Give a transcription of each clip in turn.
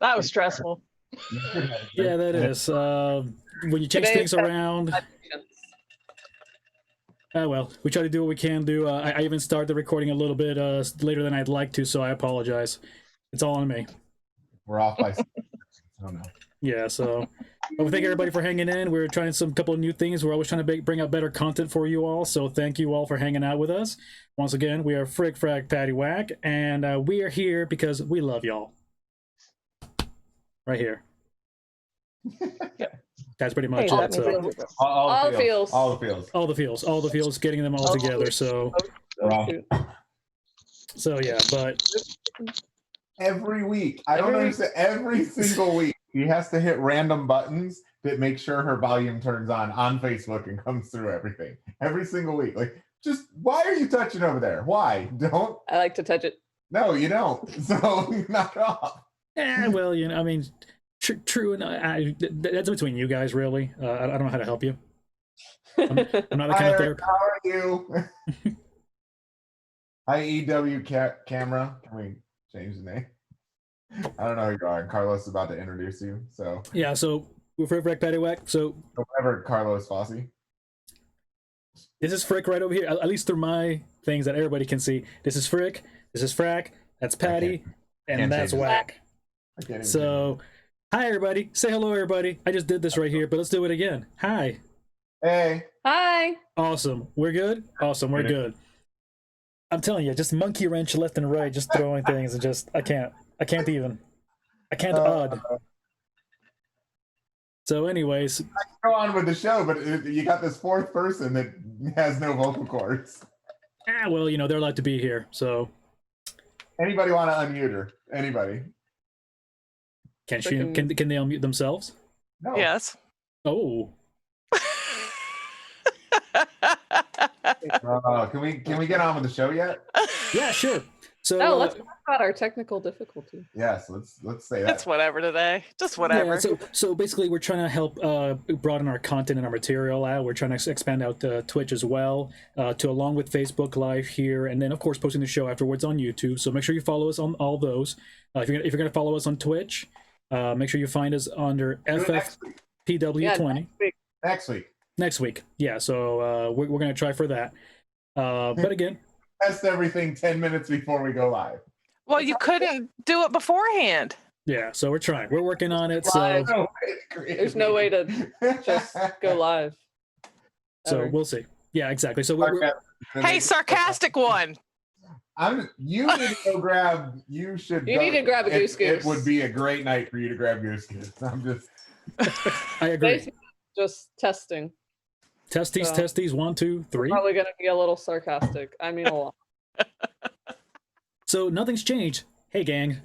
That was stressful. Yeah, that is. When you change things around. Well, we try to do what we can do. I even started the recording a little bit later than I'd like to, so I apologize. It's all on me. We're off by. Oh no. Yeah, so we thank everybody for hanging in. We're trying some couple of new things. We're always trying to bring out better content for you all. So thank you all for hanging out with us. Once again, we are Frack Paddy Wack, and we are here because we love y'all. Right here. That's pretty much it. So. All the feels. All the feels. All the feels. All the feels. Getting them all together. So yeah, but every week, I don't understand. Every single week, he has to hit random buttons that make sure her volume turns on Facebook and comes through everything. Every single week, like, just why are you touching over there? Why don't? I like to touch it. No, you don't. So knock it off. Yeah, well, you know, I mean, true, and that's between you guys, really. I don't know how to help you. I'm not the kind of therapist. How are you? IEW camera. Can we change the name? I don't know who you are. Carlos is about to introduce you. So yeah, so we're Frack Paddy Wack. So whatever, Carlos Fossey. This is Frick right over here. At least through my things that everybody can see. This is Frick. This is Frack. That's Paddy, and that's Wack. So, hi everybody. Say hello, everybody. I just did this right here, but let's do it again. Hi. Hey. Hi. Awesome. We're good. Awesome. We're good. I'm telling you, just monkey wrench left and right, just throwing things, and just I can't even. I can't odd. So, anyways, I go on with the show, but you got this fourth person that has no vocal cords. Ah, well, you know they're allowed to be here. So, anybody want to unmute her? Anybody? Can they unmute themselves? No. Yes. Oh. Can we get on with the show yet? Yeah, sure. So let's talk about our technical difficulty. Yes, let's say that. It's whatever today. Just whatever. Yeah, so basically, we're trying to help broaden our content and our material out. We're trying to expand out Twitch as well, to along with Facebook Live here, and then of course posting the show afterwards on YouTube. So make sure you follow us on all those. If you're gonna follow us on Twitch, make sure you find us under FFPW20. Next week. Yeah. So we're gonna try for that. But again, test everything 10 minutes before we go live. Well, you couldn't do it beforehand. Yeah, so we're trying. We're working on it. So there's no way to just go live. So we'll see. Yeah, exactly. So hey, sarcastic one. You need to go grab. You need to grab a Goose Goose. It would be a great night for you to grab Goose Goose. I agree. Just testing. Testes, 1, 2, 3. Probably gonna be a little sarcastic. I mean a lot. So nothing's changed. Hey, gang.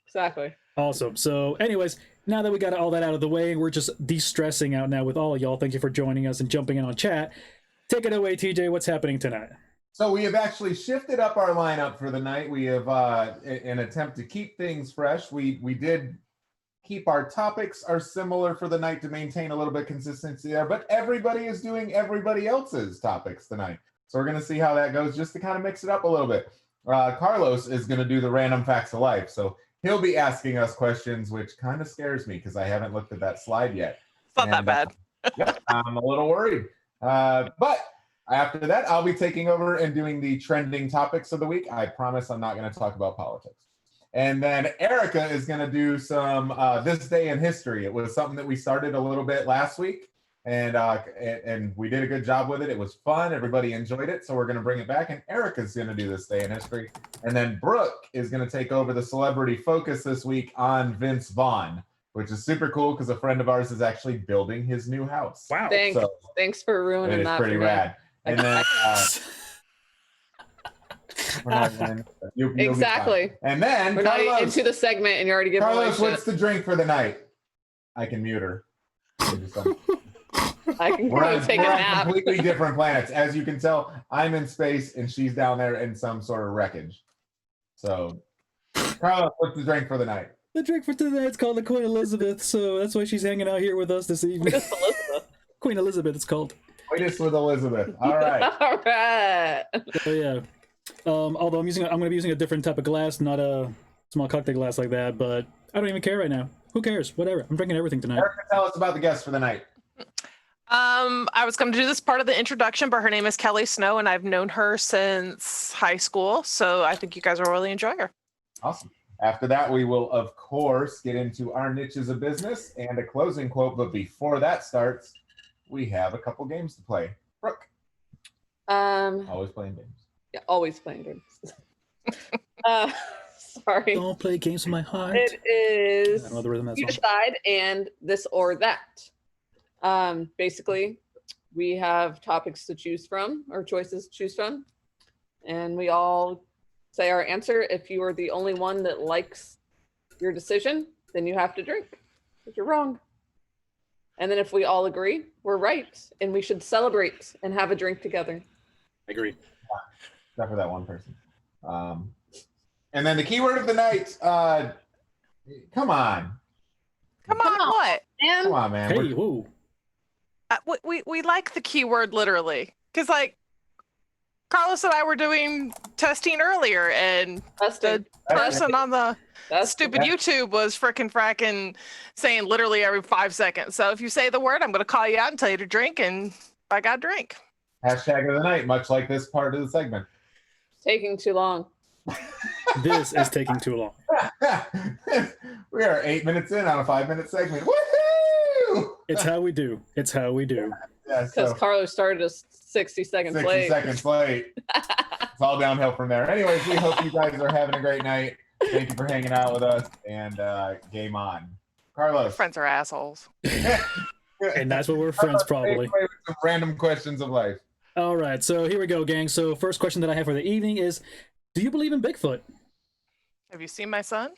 Exactly. Awesome. So, anyways, now that we got all that out of the way, we're just de-stressing out now with all of y'all. Thank you for joining us and jumping in on chat. Take it away, TJ. What's happening tonight? So we have actually shifted up our lineup for the night. We have, in an attempt to keep things fresh, we did keep our topics are similar for the night to maintain a little bit of consistency there, but everybody is doing everybody else's topics tonight. So we're going to see how that goes just to kind of mix it up a little bit. Carlos is going to do the random facts of life. So he'll be asking us questions, which kind of scares me because I haven't looked at that slide yet. It's not that bad. Yep, I'm a little worried. But after that, I'll be taking over and doing the trending topics of the week. I promise I'm not going to talk about politics. And then Erica is going to do some This Day in History. It was something that we started a little bit last week, and we did a good job with it. It was fun. Everybody enjoyed it, so we're going to bring it back. And Erica's going to do This Day in History. And then Brooke is going to take over the celebrity focus this week on Vince Vaughn, which is super cool because a friend of ours is actually building his new house. Wow. Thanks for ruining that. It's pretty rad. And then... exactly. And then we're Carlos, not into the segment, and you're already giving Carlos, what's the drink for the night? I can mute her. I can go take a nap. On completely different planets, as you can tell. I'm in space, and she's down there in some sort of wreckage. So, Carlos, what's the drink for the night? The drink for today is called the Queen Elizabeth, so that's why she's hanging out here with us this evening. Queen Elizabeth, it's called. Latest with Elizabeth. All right. All right. So yeah. Although I'm going to be using a different type of glass, not a small cocktail glass like that, but I don't even care right now. Who cares? Whatever. I'm drinking everything tonight. Erica, tell us about the guest for the night. I was going to do this part of the introduction, but her name is Kelly Snow, and I've known her since high school, so I think you guys will really enjoy her. Awesome. After that, we will, of course, get into our niches of business and a closing quote. But before that starts, we have a couple games to play. Brooke. Always playing games. Yeah, always playing games. Sorry. Don't play games with my heart. It is I don't know the rhythm of that you song. decide and this or that. Basically, we have topics to choose from or choices to choose from, and we all say our answer. If you are the only one that likes your decision, then you have to drink. If you're wrong. And then if we all agree, we're right, and we should celebrate and have a drink together. I agree. Except for that one person. And then the keyword of the night. Come on. Come on, what? And Come on, man. Hey, whoa. We like the keyword literally, because like Carlos and I were doing testing earlier, and the person on the stupid YouTube was fracking saying literally every 5 seconds. So if you say the word, I'm going to call you out and tell you to drink, and I got drink. Hashtag of the night, much like this part of the segment. taking too long. This is taking too long. We are 8 minutes in on a 5-minute segment. Woohoo! It's how we do. It's how we do. Yeah, Because so Carlos started us 60 seconds 60 late. seconds late. It's all downhill from there. Anyways, we hope you guys are having a great night. Thank you for hanging out with us, and game on. Carlos. Friends are assholes. And that's what we're friends, probably. Take away with some random questions of life. All right, so here we go, gang. So first question that I have for the evening is, do you believe in Bigfoot? Have you seen my son?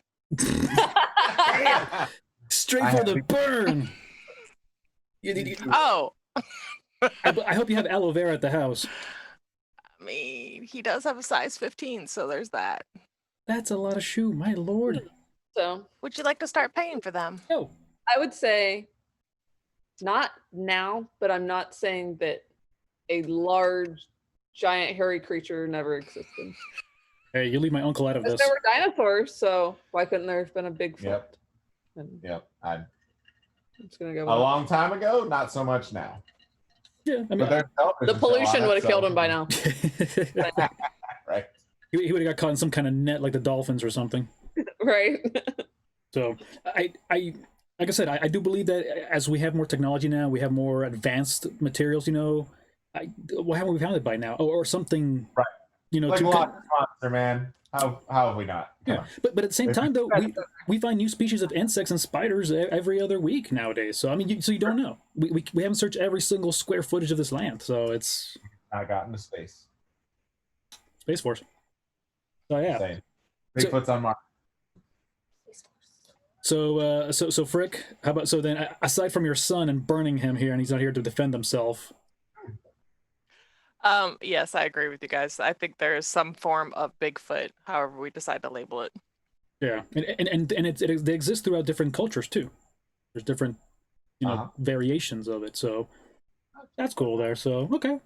Straight for the burn. Oh, I hope you have aloe vera at the house. I mean, he does have a size 15, so there's that. That's a lot of shoe, my lord. So Would you like to start paying for them? No. I would say not now, but I'm not saying that a large, giant, hairy creature never existed. Hey, you leave my uncle out of Because this. there were dinosaurs, so why couldn't there have been a Bigfoot? Yep. And Yep. I'm just gonna go. A long time ago, not so much now. Yeah, I mean, But there's The pollution would have killed him by now. Right. he would have got caught in some kind of net like the dolphins or something. Right? So I like I said, I do believe that as we have more technology now, we have more advanced materials. You know, why haven't we found it by now, or something? Right. You know, Like to a lot monster, man. How have we not? Come yeah. on. But at the same time, though, we find new species of insects and spiders every other week nowadays. So I mean, you don't know. We haven't searched every single square footage of this land, so it's I got into space. Space Force. So yeah. Same. Bigfoot's on Mars. So Frick, how about so then? Aside from your son and burning him here, and he's not here to defend himself. Yes, I agree with you guys. I think there is some form of Bigfoot, however we decide to label it. Yeah, and they exist throughout different cultures too. There's different, variations of it. So that's cool there. So okay.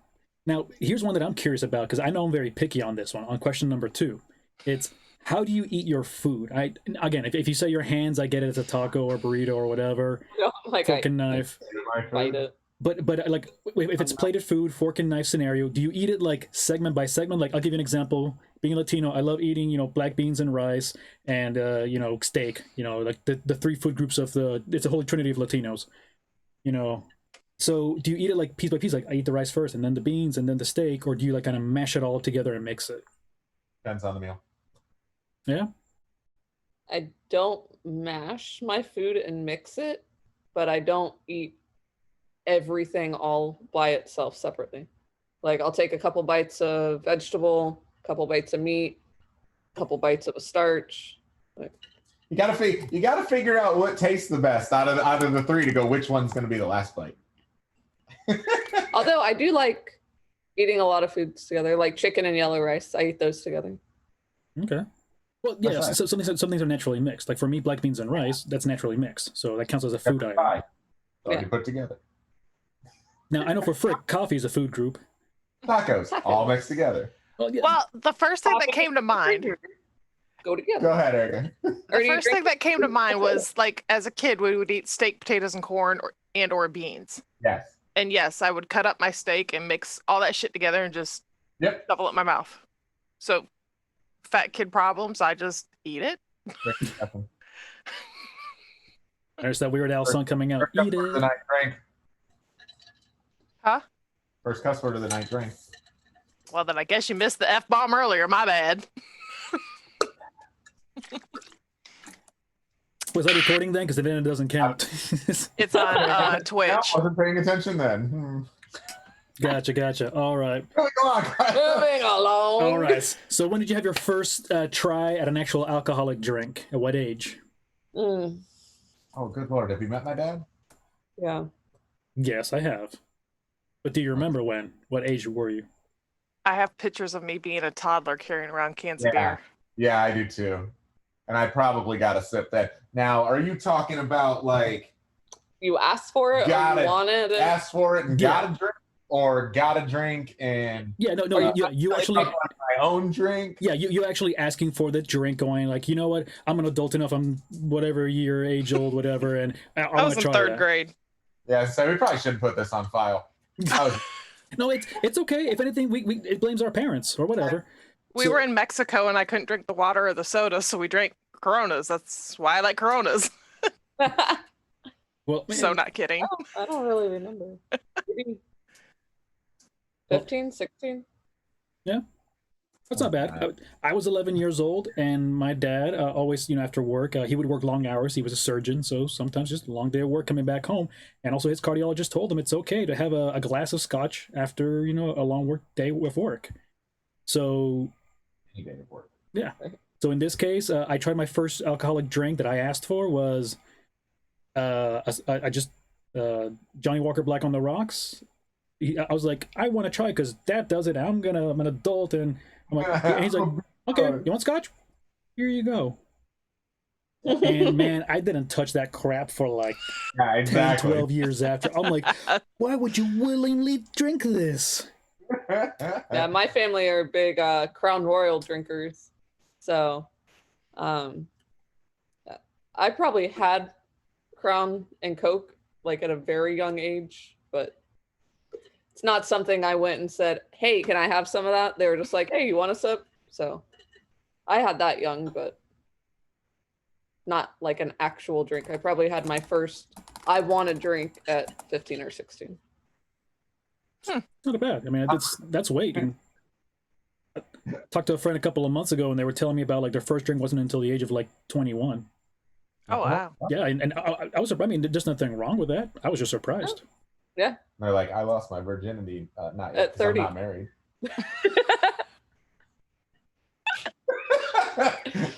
Now here's one that I'm curious about because I know I'm very picky on this one. On question number 2, it's how do you eat your food? Again, if you say your hands, I get it as a taco or burrito or whatever. No, like fork and knife. bite it. But like if it's plated food, fork and knife scenario, do you eat it like segment by segment? Like I'll give you an example. Being Latino, I love eating black beans and rice and steak. Like the 3 food groups of it's a holy trinity of Latinos. So do you eat it like piece by piece? Like I eat the rice first and then the beans and then the steak, or do you like kind of mash it all together and mix it? Depends on the meal. Yeah. I don't mash my food and mix it, but I don't eat everything all by itself separately. Like I'll take a couple bites of vegetable, a couple bites of meat, a couple bites of a starch. You gotta figure out what tastes the best out of the 3 to go which one's gonna be the last bite. Although I do like eating a lot of foods together, like chicken and yellow rice. I eat those together. Okay. Well, yeah. That's So some things are naturally mixed. Like for me, black beans and rice, that's naturally mixed. So that counts as a food item. Pie. Already Yeah. put together. Now I know for Frick, coffee is a food group. Tacos, all mixed together. Well, yeah. Well, the first thing that came to mind go together. Go ahead, Erica. The first thing that came to mind was like as a kid we would eat steak, potatoes, and corn or beans. Yes. And yes, I would cut up my steak and mix all that shit together and just double up my mouth. So fat kid problems, I just eat it. There's that Weird Al song coming out. First Eat cuss word of the it. night, drink. Huh? First cuss word of the night, drink. Well, then I guess you missed the F-bomb earlier. My bad. Was that recording then? Because then it doesn't count. It's on Twitch. I wasn't paying attention then. Gotcha. All right. Moving along. Moving along. All right. So when did you have your first try at an actual alcoholic drink? At what age? Mm, Oh, good Lord. Have you met my dad? yeah. Yes, I have. But do you remember when? What age were you? I have pictures of me being a toddler carrying around cans of beer. Yeah, I do too. And I probably got a sip that. Now, are you talking about like You asked for it, or you wanted it? asked for it and got a drink, or got a drink and Yeah, no, you actually my own drink? Yeah, you actually asking for the drink, going like, you know what? I'm an adult enough. I'm whatever year, age old, whatever, and I I was want to in try third that. grade. Yeah, so we probably shouldn't put this on file. No, it's okay. If anything, it blames our parents or whatever. We were in Mexico and I couldn't drink the water or the soda, so we drank Coronas. That's why I like Coronas. Well, So not kidding. I don't really remember. Maybe 15, 16? yeah, that's not bad. I was 11 years old, and my dad always, after work, he would work long hours. He was a surgeon, so sometimes just a long day of work coming back home. And also his cardiologist told him it's okay to have a glass of scotch after, a long work day with work. So, Any day of work. yeah. So in this case, I tried my first alcoholic drink that I asked for was I just Johnny Walker Black on the Rocks. I was like, I want to try because Dad does it. I'm an adult, and I'm like, and he's like, okay, you want scotch? Here you go. And man, I didn't touch that crap for like 10, 12 years after. I'm like, why would you willingly drink this? Yeah, my family are big Crown Royal drinkers. So I probably had Crown and Coke like at a very young age, but it's not something I went and said, hey, can I have some of that? They were just like, hey, you want a sip? So I had that young, but not like an actual drink. I probably had my first I want a drink at 15 or 16. Not bad. I mean, that's weight. And I talked to a friend a couple of months ago, and they were telling me about like their first drink wasn't until the age of like 21. Oh, wow. Yeah, and I was surprised. I mean, there's nothing wrong with that. I was just surprised. Yeah. They're like, I lost my virginity not yet, At 30. I'm not married.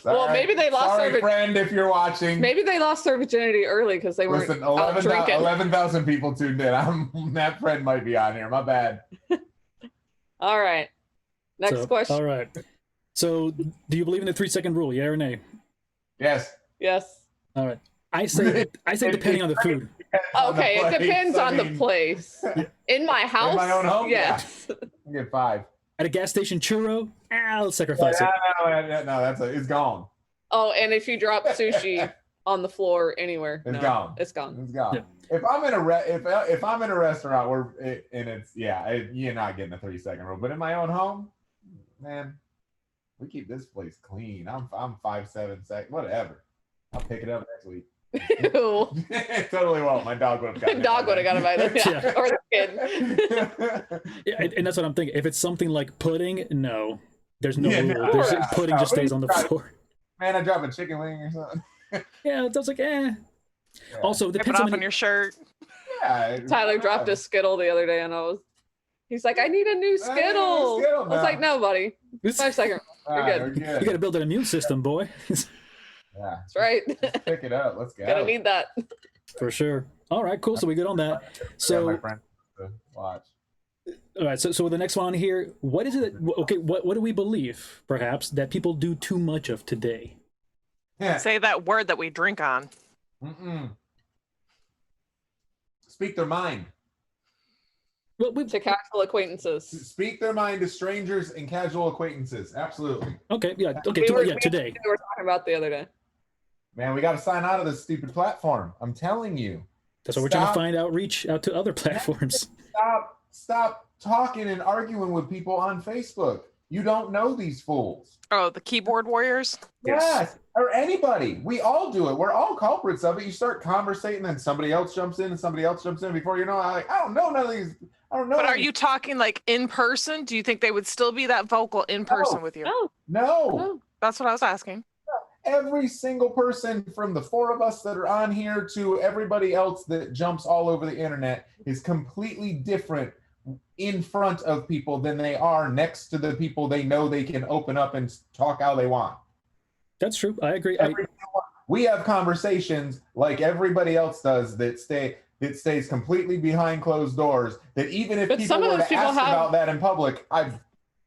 Well, maybe they lost Sorry, their friend, if you're watching. Maybe they lost their virginity early because they weren't Listen, out drinking. 11,000 people tuned in. That friend might be on here. My bad. All right. Next question. All right. So, do you believe in the 3-second rule? Yeah or nay? Yes. Yes. All right. I say depending on the food. Okay, it depends on the place. In my house? In my own home? Yes. Yeah. I get 5. At a gas station churro, I'll sacrifice it. No, it's gone. Oh, and if you drop sushi on the floor anywhere, It's gone. It's gone. It's gone. Yeah. If I'm in if I'm in a restaurant where you're not getting a 3-second rule. But in my own home, man, we keep this place clean. I'm 5-7 seconds, whatever. I'll pick it up next week. Ew. Totally won't. My dog would have got it. Dog would have got invited. Yeah. Yeah. Or the kid. Yeah, and that's what I'm thinking. If it's something like pudding, no. There's no Yeah, rule. no. Pudding just stays on the floor. Man, I drop a chicken wing or something. Yeah, it's like, eh. Yeah. Also, Rip it depends off on on your shirt. Yeah, Tyler dropped a Skittle the other day, and he's like, I need a new Skittle. I was like, no, buddy. 5 seconds. You're good. You got to build an immune system, boy. Yeah. That's right. Let's pick it up. Let's go. Gonna need that. For sure. All right, cool. So we good on that. Yeah, So, my friend to watch. all right. So the next one here. What is it? Okay. What do we believe, perhaps, that people do too much of today? Yeah. Say that word that we drink on. Speak their mind. Well, to casual acquaintances. Speak their mind to strangers and casual acquaintances. Absolutely. Okay, yeah, okay, today. We were talking about the other day. Man, we got to sign out of this stupid platform. I'm telling you. That's what we're trying to find out. Reach out to other platforms. Stop talking and arguing with people on Facebook. You don't know these fools. Oh, the keyboard warriors? Yes, or anybody. We all do it. We're all culprits of it. You start conversating, then somebody else jumps in, and somebody else jumps in. Before you know, I don't know none of these. I don't know. But are you talking like in person? Do you think they would still be that vocal in person with you? No. That's what I was asking. Every single person from the four of us that are on here to everybody else that jumps all over the internet is completely different in front of people than they are next to the people they know they can open up and talk how they want. That's true. I agree. We have conversations like everybody else does that stays completely behind closed doors, that even if people were to ask about that in public, I'm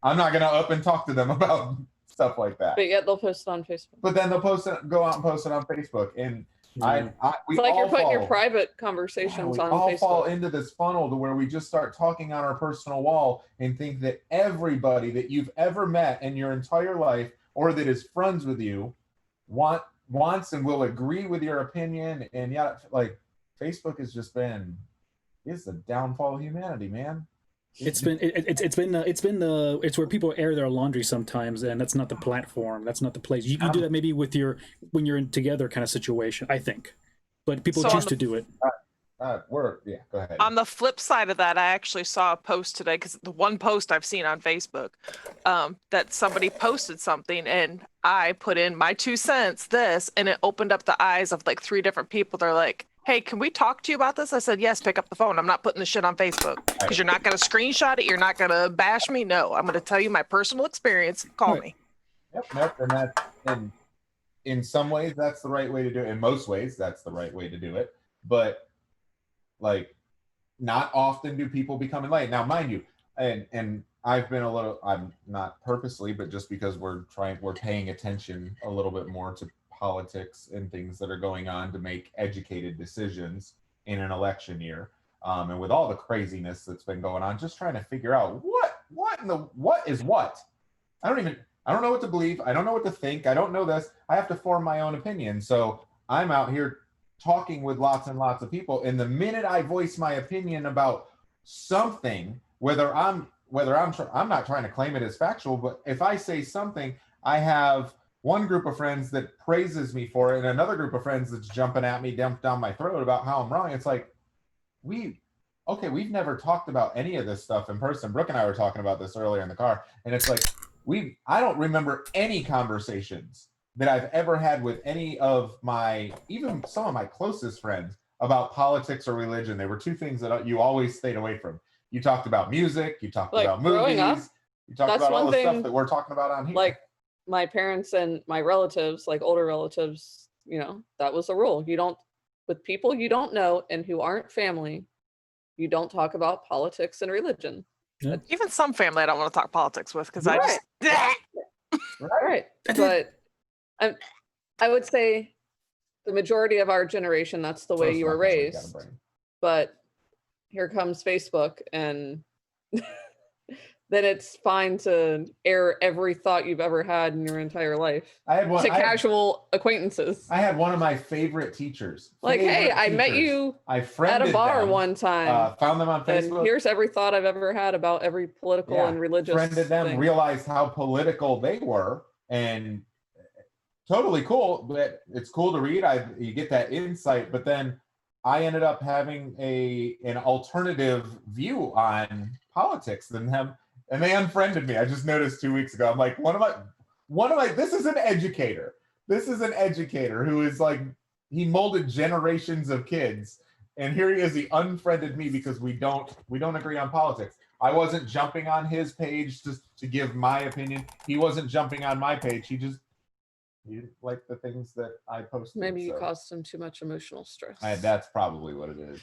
not going to up and talk to them about stuff like that. But yet they'll post it on Facebook. But then they'll go out and post it on Facebook. And it's like you're putting your private conversations on Facebook. We all fall into this funnel to where we just start talking on our personal wall and think that everybody that you've ever met in your entire life or that is friends with you wants and will agree with your opinion. And like Facebook has just it's the downfall of humanity, man. It's where people air their laundry sometimes, and that's not the platform. That's not the place. You can do that maybe when you're in together kind of situation, I think. But people choose to do it. Go ahead. On the flip side of that, I actually saw a post today, because the one post I've seen on Facebook, that somebody posted something, and I put in my 2 cents, and it opened up the eyes of like 3 different people. They're like, hey, can we talk to you about this? I said, yes, pick up the phone. I'm not putting this shit on Facebook because you're not going to screenshot it. You're not going to bash me. No, I'm going to tell you my personal experience. Call me. Yep. And in some ways, that's the right way to do it. In most ways, that's the right way to do it. But like, not often do people become enlightened. Now, mind you, and I'm not purposely, but just because we're paying attention a little bit more to politics and things that are going on to make educated decisions in an election year, and with all the craziness that's been going on, just trying to figure out what is what. I don't know what to believe. I don't know what to think. I don't know this. I have to form my own opinion. So I'm out here talking with lots and lots of people, and the minute I voice my opinion about something, I'm not trying to claim it as factual, but if I say something, I have one group of friends that praises me for it and another group of friends that's jumping at me down my throat about how I'm wrong. It's like, we've never talked about any of this stuff in person. Brooke and I were talking about this earlier in the car, and it's like, I don't remember any conversations that I've ever had with even some of my closest friends about politics or religion. They were 2 things that you always stayed away from. You talked about music, you talked about movies, you talked about all the stuff that we're talking about on here. Like, my parents and my relatives, like older relatives, that was a rule. With people you don't know and who aren't family, you don't talk about politics and religion. Yeah. Even some family I don't want to talk politics with, because Right. But I would say the majority of our generation, that's the way you were raised. But here comes Facebook, and then it's fine to air every thought you've ever had in your entire life. Casual acquaintances. I had one of my favorite teachers. Hey, I met you at a bar one time. Found them on Facebook. And here's every thought I've ever had about every political and religious friended them, thing. Realized how political they were, and totally cool. But it's cool to read. You get that insight, but then I ended up having an alternative view on politics than them. And they unfriended me. I just noticed 2 weeks ago. I'm like, this is an educator. This is an educator who is like, he molded generations of kids. And here he is, he unfriended me because we don't agree on politics. I wasn't jumping on his page to give my opinion. He wasn't jumping on my page. He didn't like the things that I posted. Maybe you caused him too much emotional stress. That's probably what it is.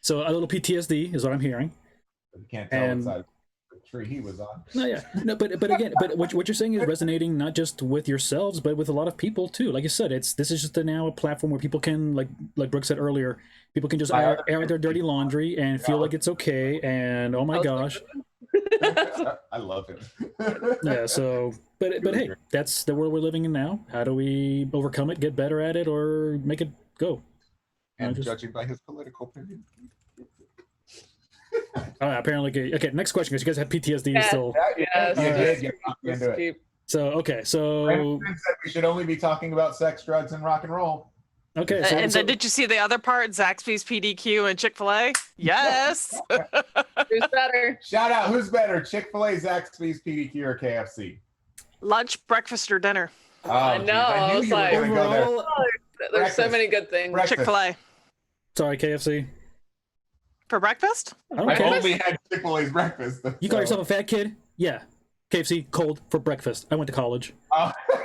So a little PTSD is what I'm hearing. You can't tell inside. tree he was on. No, yeah, no, but again, but what you're saying is resonating not just with yourselves, but with a lot of people too. Like you said, this is just now a platform where people can, like Brooke said earlier, people can just air their dirty laundry and feel like it's okay. And oh my gosh, I love him. yeah. So, but hey, that's the world we're living in now. How do we overcome it, get better at it, or make it go? And judging by his political opinion. Apparently, okay. Next question, because you guys have PTSD still. Yes. So okay, so Brandon said we should only be talking about sex, drugs, and rock and roll. Okay, and then did you see the other part? Zaxby's, PDQ, and Chick-fil-A? Yes. Who's better? Shout out, who's better, Chick-fil-A, Zaxby's, PDQ, or KFC? Lunch, breakfast, or dinner? Oh, I know. I was like, there's so many good things. Breakfast. Chick-fil-A. Sorry, KFC. For breakfast? I only had Chick-fil-A's breakfast. You call yourself a fat kid? Yeah. KFC, cold for breakfast. I went to college.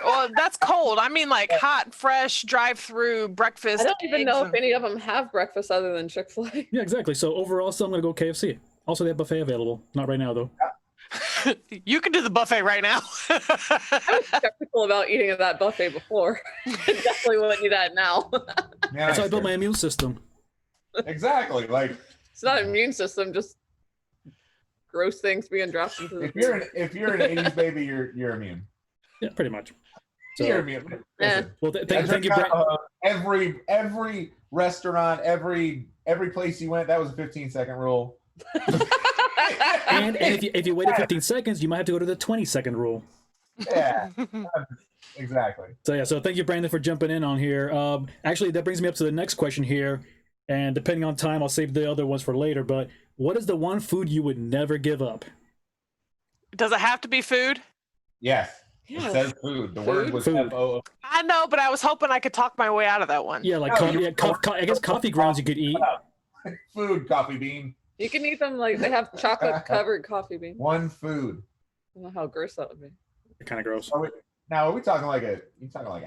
Well, that's cold. I mean, like hot, fresh, drive-through breakfast. I don't even know if any of them have breakfast other than Chick-fil-A. Yeah, exactly. So overall, still I'm gonna go KFC. Also, they have buffet available. Not right now though. You can do the buffet right now. I was skeptical about eating at that buffet before. Definitely wouldn't do that now. Yeah, that's how I built my immune system. Exactly. Like it's not an immune system, just gross things being dropped into the if you're an 80s baby, you're immune. Yeah, pretty much. So, you're immune. Well, thank you. Every restaurant, every place you went, that was a 15-second rule. and if you waited 15 seconds, you might have to go to the 20-second rule. Yeah, exactly. So yeah, so thank you, Brandon, for jumping in on here. Actually, that brings me up to the next question here, and depending on time, I'll save the other ones for later. But what is the one food you would never give up? Does it have to be food? Yes. It says food. The word was F-O-O. I know, but I was hoping I could talk my way out of that one. Yeah, like I guess coffee grounds you could eat. Food, coffee bean. You can eat them like they have chocolate covered coffee beans. One food. I don't know how gross that would be. Kind of gross. Are we talking like an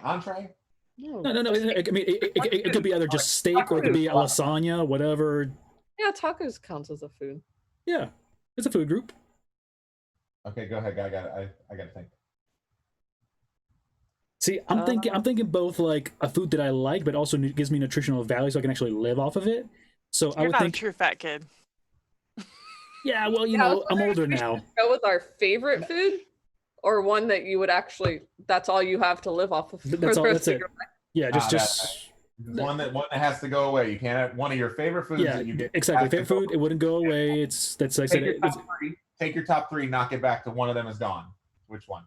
entree? No. I mean, it could be either just steak or it could be a lasagna, whatever. Yeah, tacos counts as a food. Yeah, it's a food group. Okay, go ahead. I got to think. See, I'm thinking both like a food that I like, but also gives me nutritional value, so I can actually live off of it. So You're I would not think a true fat kid. Yeah, well, you know, I'm older now. Go with our favorite food, or one that you would actually. That's all you have to live off of. That's all. That's it. Yeah, just one that has to go away. You can't have one of your favorite foods. Yeah, that you exactly. Favorite food, it wouldn't go away. That's like I said. Take your top three, knock it back to one of them is gone. Which one?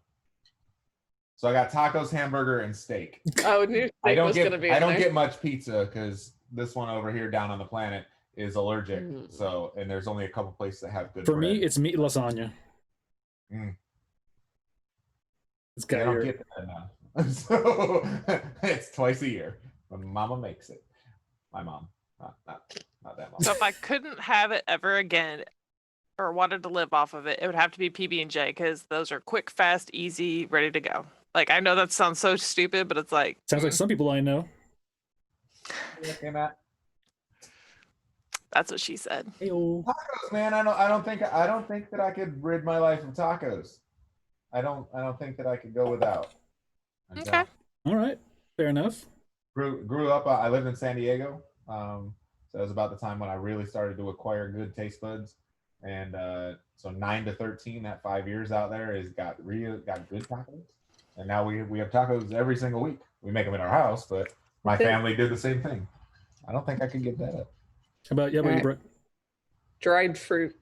So I got tacos, hamburger, and steak. Oh, knew steak was going to be. I don't get much pizza because this one over here down on the planet is allergic. So, and there's only a couple places that have good. For bread. me, it's meat lasagna. It's got. I don't get that now. So it's twice a year when Mama makes it. My mom, not that mom. So if I couldn't have it ever again, or wanted to live off of it, it would have to be PB&J because those are quick, fast, easy, ready to go. Like, I know that sounds so stupid, but it's like sounds like some people I know. That's what she said. Tacos, man. I don't think that I could rid my life of tacos. I don't think that I could go without. Okay. All right. Fair enough. Grew up. I lived in San Diego. So it was about the time when I really started to acquire good taste buds. And so 9 to 13, that 5 years out there, has got good tacos. And now we have tacos every single week. We make them in our house, but my family did the same thing. I don't think I could give that up. How about you, Brooke? Dried fruit.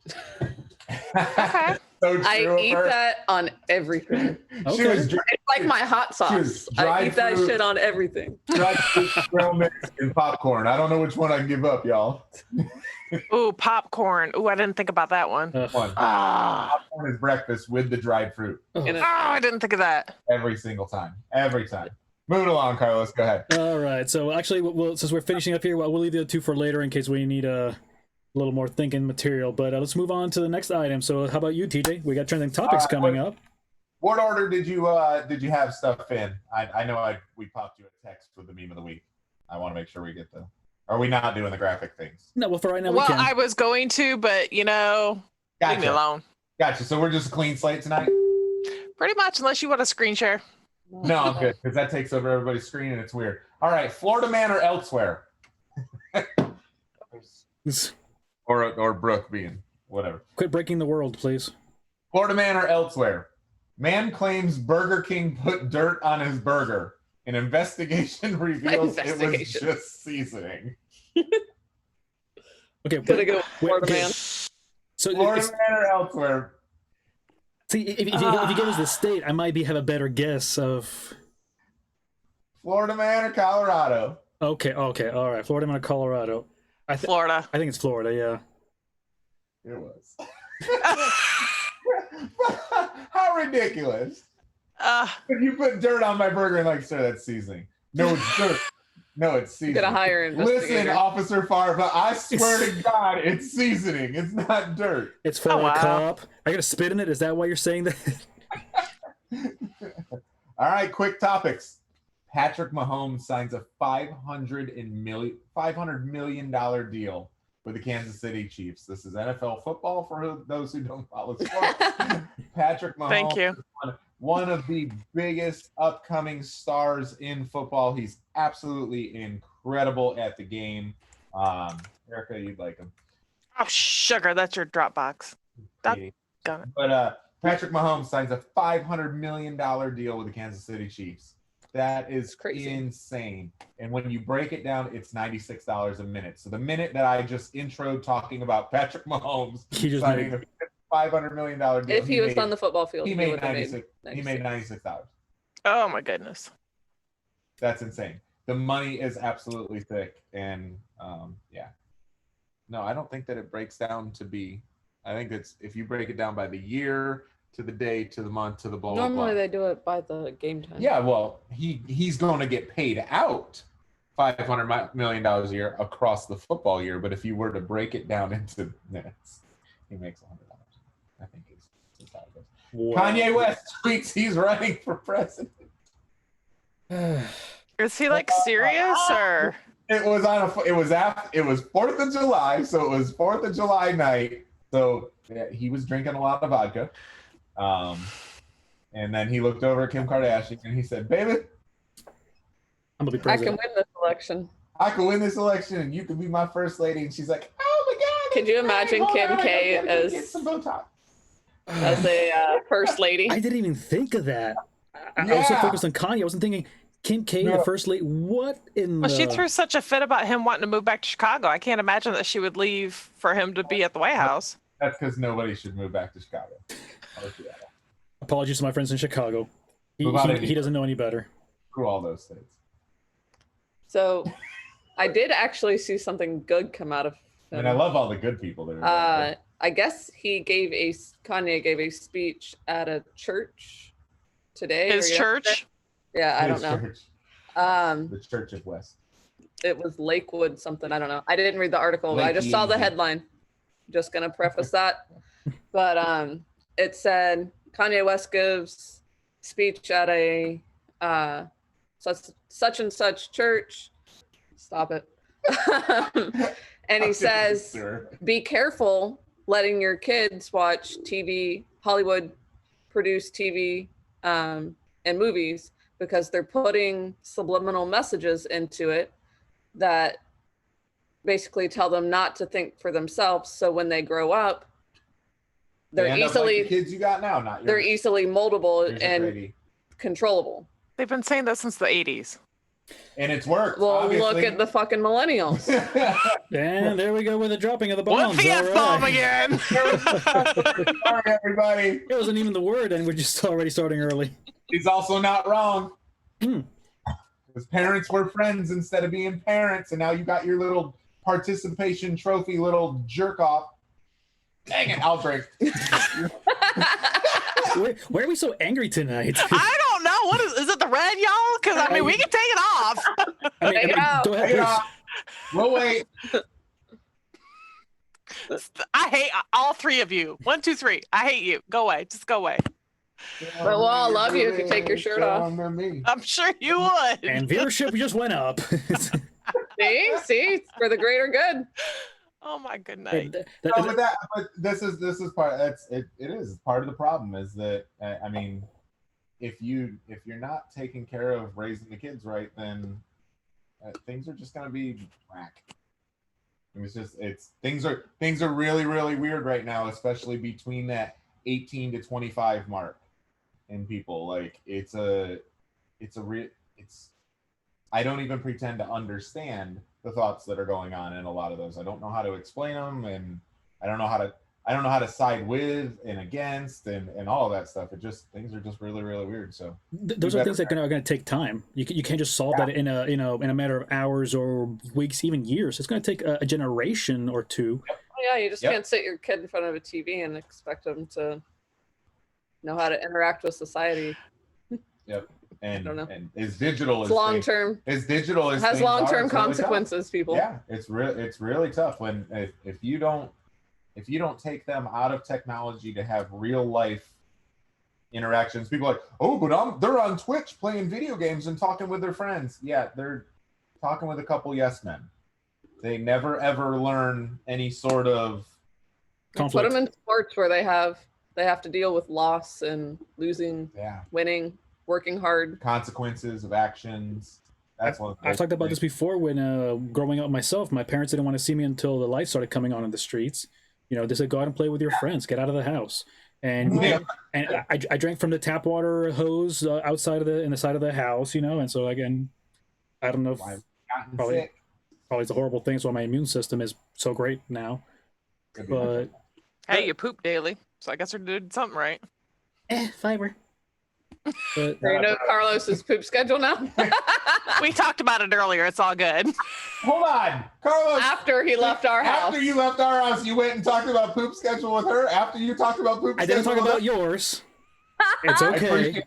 Okay. So I eat that on everything. Okay. It's like my hot sauce. I eat that shit on everything. Dried fruit, trail mix, and popcorn. I don't know which one I can give up, y'all. Ooh, popcorn. Ooh, I didn't think about that one. Popcorn is breakfast with the dried fruit. I didn't think of that. Every single time. Every time. Moving along, Carlos. Go ahead. All right. So actually, since we're finishing up here, we'll leave the other two for later in case we need a little more thinking material. But let's move on to the next item. So how about you, TJ? We got trending topics coming up. What order did you have stuff in? I know we popped you a text with the meme of the week. I want to make sure we get the. Are we not doing the graphic things? No, well, for right now well, we can. I was going to, but leave me alone. Gotcha. So we're just a clean slate tonight? Pretty much, unless you want a screen share. No, I'm good, because that takes over everybody's screen and it's weird. All right, Florida man or elsewhere? or Brooke being, whatever. Quit breaking the world, please. Florida man or elsewhere? Man claims Burger King put dirt on his burger. An investigation reveals it was just seasoning. Okay, Gonna go with Florida man. So Florida man or elsewhere? See, if you give us the state, I might have a better guess of. Florida man or Colorado? Okay, all right. Florida man or Colorado? Florida. I think it's Florida. Yeah. It was. How ridiculous! If you put dirt on my burger and sir, that's seasoning. No, it's dirt. No, it's seasoning. Get a higher investigator. Listen, Officer Farr, I swear to God, it's seasoning. It's not dirt. It's Florida cop. I gotta spit in it. Is that why you're saying that? All right, quick topics. Patrick Mahomes signs a $500 million deal with the Kansas City Chiefs. This is NFL football for those who don't follow sports. Patrick Mahomes. Thank you. One of the biggest upcoming stars in football. He's absolutely incredible at the game. Erica, you'd like him. Oh, sugar, that's your Dropbox. Got it. But Patrick Mahomes signs a $500 million deal with the Kansas City Chiefs. That is crazy, insane. And when you break it down, it's $96 a minute. So the minute that I just introed talking about Patrick Mahomes signing a $500 million deal, if he was on the football field, he made $96. He made $96. Oh my goodness, that's insane. The money is absolutely thick, and yeah. No, I don't think that it breaks down to be. I think it's if you break it down by the year, to the day, to the month, to the blah. Normally they do it by the game time. Yeah, well, he's going to get paid out $500 million a year across the football year. But if you were to break it down into minutes, he makes $100. I think it's how it goes. Wow. Kanye West tweets he's running for president. Is he serious or? It was 4th of July, so it was 4th of July night. So yeah, he was drinking a lot of vodka. And then he looked over at Kim Kardashian and he said, "Baby, I'm gonna be I president. can win this election. I can win this election, and you can be my first lady." And she's like, "Oh my God!" Could you imagine Kim K as some Botox as a first lady? I didn't even think of that. I was so focused on Kanye. I wasn't thinking Kim K, the first lady. What in? Well, she threw such a fit about him wanting to move back to Chicago. I can't imagine that she would leave for him to be at the White House. That's because nobody should move back to Chicago. Apologies to my friends in Chicago. He doesn't know any better. Through all those states. So, I did actually see something good come out of him. And I love all the good people that are. I guess Kanye gave a speech at a church today. His church? Yeah, I don't know. Church. The Church of West. It was Lakewood something. I don't know. I didn't read the article. I just saw the headline. Just gonna preface that. But it said Kanye West gives speech at a such and such church. Stop it. And he says, "Be careful letting your kids watch TV, Hollywood produced TV and movies, because they're putting subliminal messages into it that basically tell them not to think for themselves. So when they grow up, they're easily like the kids you got now, not yours. They're easily moldable and controllable." They've been saying that since the 80s. And it's worked. Well, obviously. look at the fucking millennials. And there we go with the dropping of the bombs. What the F-bomb again? Sorry, everybody. It wasn't even the word, and we're just already starting early. He's also not wrong. His parents were friends instead of being parents, and now you got your little participation trophy, little jerk off. Dang it, I'll drink. Why are we so angry tonight? I don't know. What is it the red, y'all? Because I mean, we can take it off. Go ahead, please. We'll wait. I hate all three of you. 1, 2, 3. I hate you. Go away. Just go away. But we'll all love you if you take your shirt off. I'm sure you would. And viewership just went up. See, it's for the greater good. Oh my good Hey, night. But this is part. It is part of the problem. Is that I mean, if you're not taking care of raising the kids right, then things are just gonna be whack. Things are really weird right now, especially between that 18 to 25 mark in people. Like it's I don't even pretend to understand the thoughts that are going on in a lot of those. I don't know how to explain them, and I don't know how to side with and against and all of that stuff. Things are just really weird. So those are things that are going to take time. You can't just solve that in a matter of hours or weeks, even years. It's going to take a generation or two. Yeah, you just can't sit your kid in front of a TV and expect them to know how to interact with society. Yep. And it's digital is long term. As digital as has long term consequences. Really people. Yeah, it's really tough when if you don't take them out of technology to have real life interactions. People are like, oh, but they're on Twitch playing video games and talking with their friends. Yeah, they're talking with a couple yes men. They never ever learn any sort of conflict. Put them in sports where they have to deal with loss and losing, winning, working hard, consequences of actions. That's what I've talked about this before. When growing up myself, my parents didn't want to see me until the lights started coming on in the streets. They said, go out and play with your friends, get out of the house. And I drank from the tap water hose outside of in the side of the house, and so again, I don't know if probably it's a horrible thing. So my immune system is so great now. But hey, you poop daily, so I guess you're doing something right. Fiber. But, you know Carlos's poop schedule now. We talked about it earlier. It's all good. Hold on, Carlos. After he left our house. After you left our house, you went and talked about poop schedule with her. After you talked about poop, I didn't talk about yours. It's okay.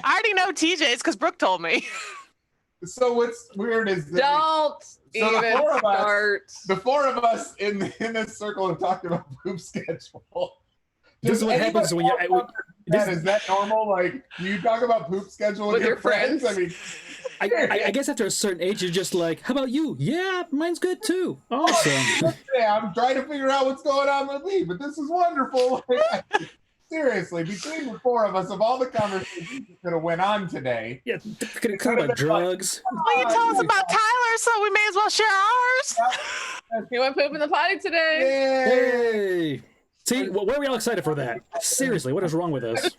I already know TJ's because Brooke told me. So what's weird is that don't even start. The four of us in this circle have talked about poop schedule. This is what happens when you. Is that normal? Like, you talk about poop schedule with your friends? I mean, I guess after a certain age, you're just like, how about you? Yeah, mine's good too. Awesome. Yeah, I'm trying to figure out what's going on with me, but this is wonderful. Seriously, between the four of us, of all the conversations that could have went on today. Yeah, could have come about drugs. Well, you tell us about Tyler, so we may as well share ours. He went poop in the potty today. Hey. See, why are we all excited for that? Seriously, what is wrong with us?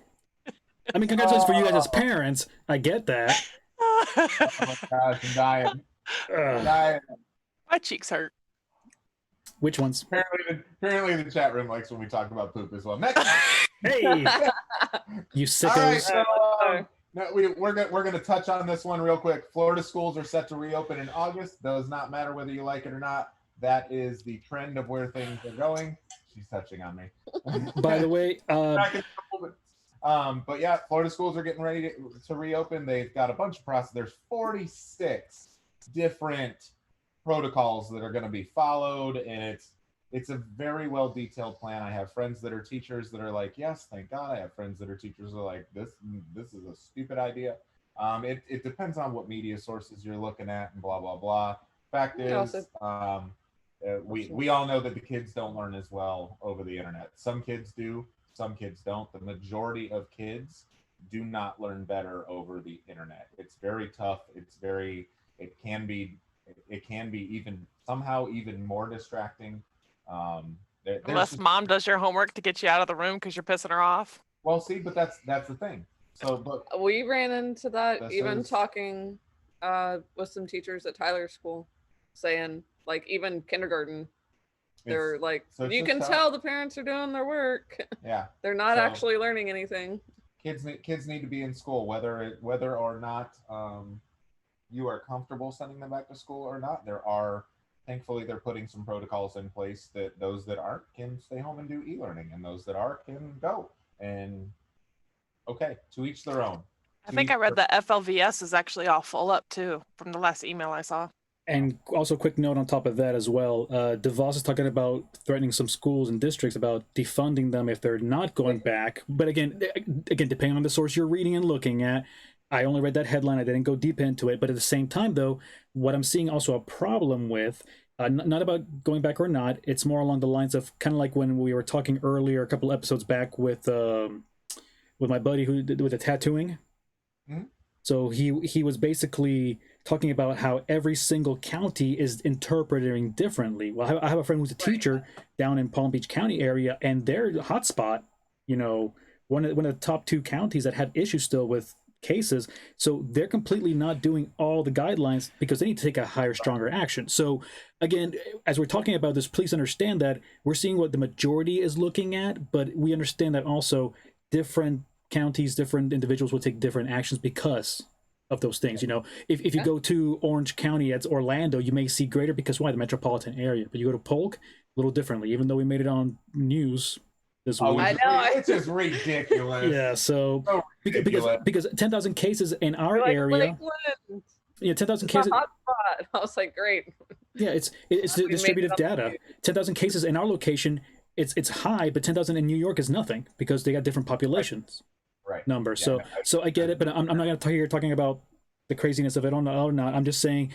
I mean, congratulations for you guys as parents. I get that. Oh my gosh, I'm dying. Dying. My cheeks hurt. Which ones? Apparently the chat room likes when we talk about poop as well. Next. Hey, you sickos. All right, we're gonna touch on this one real quick. Florida schools are set to reopen in August. Does not matter whether you like it or not. That is the trend of where things are going. She's touching on me. By the way, but yeah, Florida schools are getting ready to reopen. They've got a bunch of process. There's 46 different protocols that are going to be followed, and it's a very well detailed plan. I have friends that are teachers that are like, yes, thank God. I have friends that are teachers that are like, this is a stupid idea. It depends on what media sources you're looking at and blah blah blah. Fact is, we all know that the kids don't learn as well over the internet. Some kids do, some kids don't. The majority of kids do not learn better over the internet. It's very tough. It can be even somehow even more distracting. Unless mom does your homework to get you out of the room because you're pissing her off. Well, see, but that's the thing. So, but we ran into that even talking with some teachers at Tyler's school, saying like even kindergarten, they're like, you can tell the parents are doing their work. Yeah, they're not actually learning anything. Kids need to be in school, whether or not you are comfortable sending them back to school or not. Thankfully, they're putting some protocols in place that those that aren't can stay home and do e-learning, and those that are can go. And okay, to each their own. I think I read that FLVS is actually all full up too from the last email I saw. And also, quick note on top of that as well, DeVos is talking about threatening some schools and districts about defunding them if they're not going back. But again, depending on the source you're reading and looking at, I only read that headline. I didn't go deep into it. But at the same time, though, what I'm seeing also a problem with Not about going back or not. It's more along the lines of kind of like when we were talking earlier, a couple episodes back with my buddy who did with the tattooing. Mhm. So he was basically talking about how every single county is interpreting differently. Well, I have a friend who's a teacher down in Palm Beach County area, and their hotspot, one of the top 2 counties that had issues still with cases. So they're completely not doing all the guidelines because they need to take a higher, stronger action. So again, as we're talking about this, please understand that we're seeing what the majority is looking at, but we understand that also different counties, different individuals will take different actions because of those things. If you go to Orange County at Orlando, you may see greater because why? The metropolitan area. But you go to Polk, a little differently, even though we made it on news this week. I know. It's just ridiculous. Yeah, so ridiculous. because 10,000 cases in our area. Lakeland. Yeah, 10,000 It's a cases. hot spot. I was like, great. Yeah, it's distributive data. 10,000 cases in our location, it's high, but 10,000 in New York is nothing because they got different populations. Right. Numbers. Yeah, So I get it, but I'm not going to here talking about the craziness of it or not. I'm just saying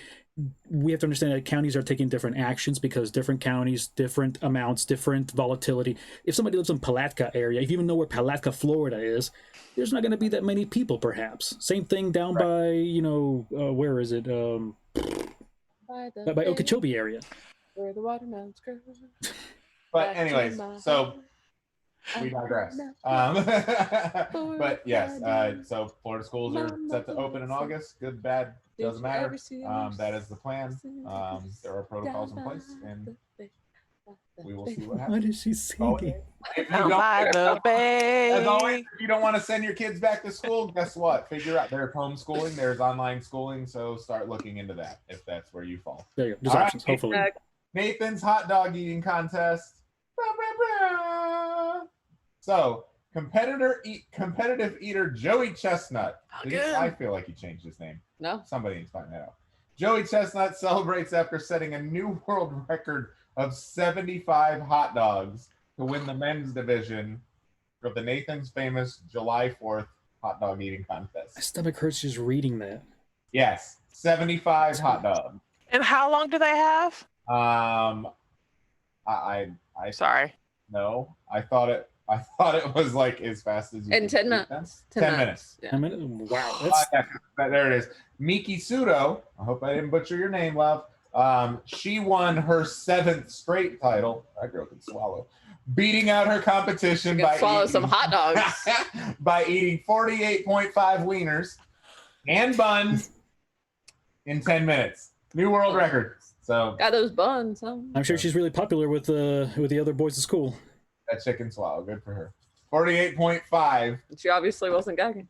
we have to understand that counties are taking different actions because different counties, different amounts, different volatility. If somebody lives in Palatka area, if you even know where Palatka, Florida is, there's not going to be that many people, perhaps. Same thing down by where is it? By Okeechobee area. Where the watermelons grow. But anyways, so we digress. But yes, so Florida schools are set to open in August. Good, bad, doesn't matter. That is the plan. There are protocols in place, and we will see what happens. What is she singing? Down by the bay. As always, if you don't want to send your kids back to school, guess what? Figure out there's homeschooling, there's online schooling, so start looking into that if that's where you fall. There you go. There's All options, right. hopefully. Nathan's hot dog eating contest. So, competitive eater Joey Chestnut. I feel like he changed his name. No. Somebody needs to find that out. Joey Chestnut celebrates after setting a new world record of 75 hot dogs to win the men's division of the Nathan's famous July 4th hot dog eating My contest. stomach hurts just reading that. Yes, 75 hot dogs. And how long do they have? I Sorry. no, I thought it was like as fast as you In could 10 eat them. minutes. 10 minutes. Yeah. I mean, wow. That's, There it is. Miki Sudo. I hope I didn't butcher your name, love. She won her 7th straight title. That girl can swallow. Beating out her competition You by can swallow eating, some hot dogs. by eating 48.5 wieners and buns in 10 minutes. New world record. So Got those buns. Huh? I'm sure she's really popular with the other boys at school. that chicken swallow. Good for her. 48.5. She obviously wasn't gagging.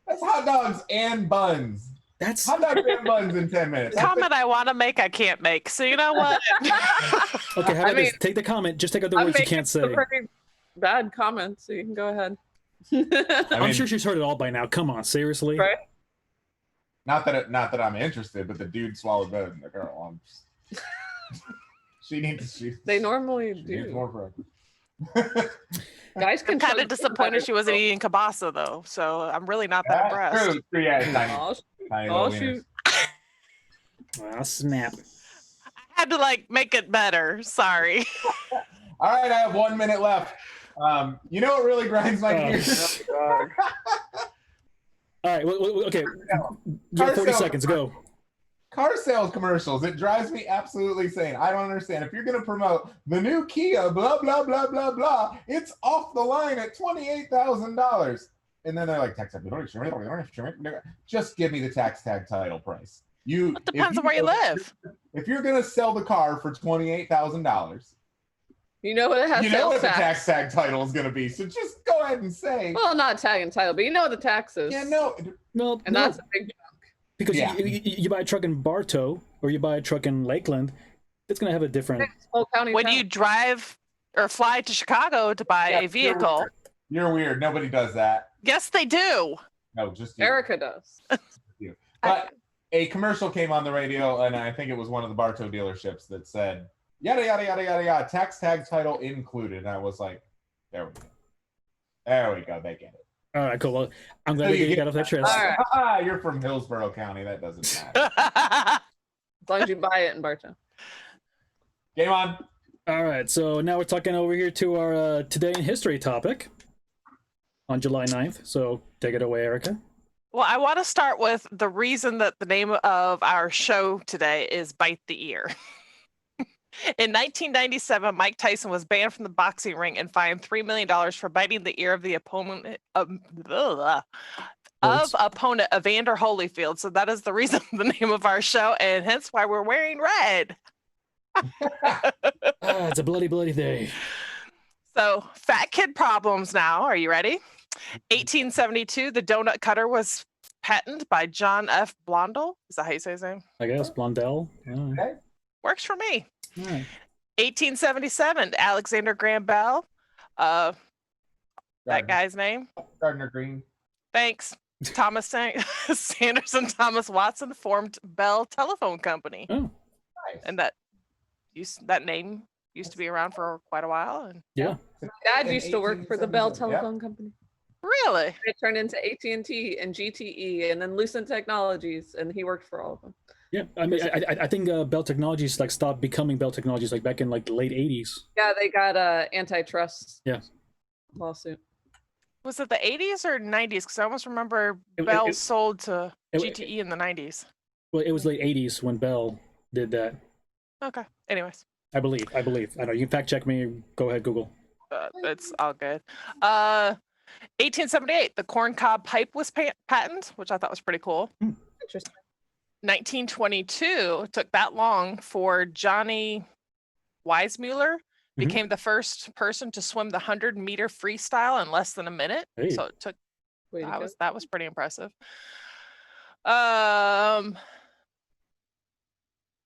That's hot dogs and buns. That's Hot dogs and buns in 10 minutes. Comment I want to make, I can't make. So you know what? okay. How about I mean, this? Take the comment. Just take out the I'm words you making can't say. a pretty bad comment, so you can go ahead. I'm sure she's heard it all by now. Come on, seriously. Right? Not that I'm interested, but the dude swallowed better than the girl. She needs They normally she needs do. more forever. Guys I'm can kind chug of disappointed she wasn't eating kielbasa though. So I'm really not that impressed. True. Yeah, it's tiny, Oh, tiny oh, little wieners. shoot. Ah, snap. I had to like make it better. Sorry. All right, I have 1 minute left. You know what really grinds my Oh. gears? All right. Okay. You have 40 seconds. Go. Car sales commercials. It drives me absolutely insane. I don't understand. If you're going to promote the new Kia, blah, blah, blah, blah, blah, it's off the line at $28,000. And then they're like, tax tag. Just give me the tax tag title price. It depends on where you live. If you're going to sell the car for $28,000, You know what it has you know sales what the tax. tax tag title is going to be. So just go ahead and say, Well, not tag and title, but you know what the tax is. yeah, no. No, And no, that's a big chunk. because Yeah. you buy a truck in Bartow or you buy a truck in Lakeland, it's gonna have a different. It's whole county When town. you drive or fly to Chicago to buy Yeah, a vehicle, You're weird. Nobody does that. yes, they do. No, just you. Erica does. But a commercial came on the radio, and I think it was one of the Bartow dealerships that said, yada, yada, yada, yada, yada, tax tag title included. And I was like, there we go. There we go. They get it. All right, cool. Well, I'm glad So we you got off that chest. All right. You're from Hillsborough County. That doesn't matter. As long as you buy it in Bartow. Game on. All right, so now we're talking over here to our Today in History topic on July 9th. So take it away, Erica. Well, I want to start with the reason that the name of our show today is Bite the Ear. In 1997, Mike Tyson was banned from the boxing ring and fined $3 million for biting the ear of the opponent opponent Evander Holyfield. So that is the reason the name of our show, and hence why we're wearing red. It's a bloody, bloody day. So, fat kid problems now. Are you ready? 1872, the donut cutter was patented by John F. Blondell. Is that how you say his name? I guess Blondell. Yeah. Okay. Works for me. Right. 1877, Alexander Graham Bell. That guy's name. Gardner Green. Thanks. Thomas Sanders and Thomas Watson formed Bell Telephone Company. Oh, Nice. And that name used to be around for quite a while. And yeah. My dad used to work for the Bell 1877, Telephone Company. really? It turned into AT&T and GTE and then Lucent Technologies, and he worked for all of them. Yeah, I mean, I think Bell Technologies like stopped becoming Bell Technologies like back in like the late 80s. Yeah, they got a antitrust lawsuit. Was it the 80s or 90s? Because I almost remember It- Bell it- sold to it- GTE in the 90s. Well, it was late 80s when Bell did that. Okay. Anyways, I believe. I know. You can fact check me. Go ahead, Google. it's all good. 1878, the corncob pipe was patented, which I thought was pretty cool. Interesting. 1922, took that long for Johnny Weissmuller became the first person to swim the 100-meter freestyle in less than a minute. Hey. So it took Way to go. that was pretty impressive.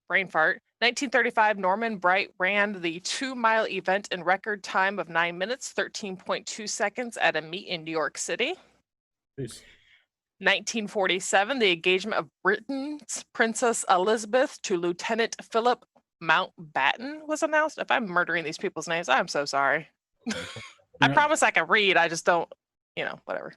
Brain fart. 1935, Norman Bright ran the 2-mile event in record time of 9 minutes, 13.2 seconds at a meet in New York City. Please. 1947, the engagement of Britain's Princess Elizabeth to Lieutenant Philip Mountbatten was announced. If I'm murdering these people's names, I'm so sorry. I promise I can read. I just don't, whatever.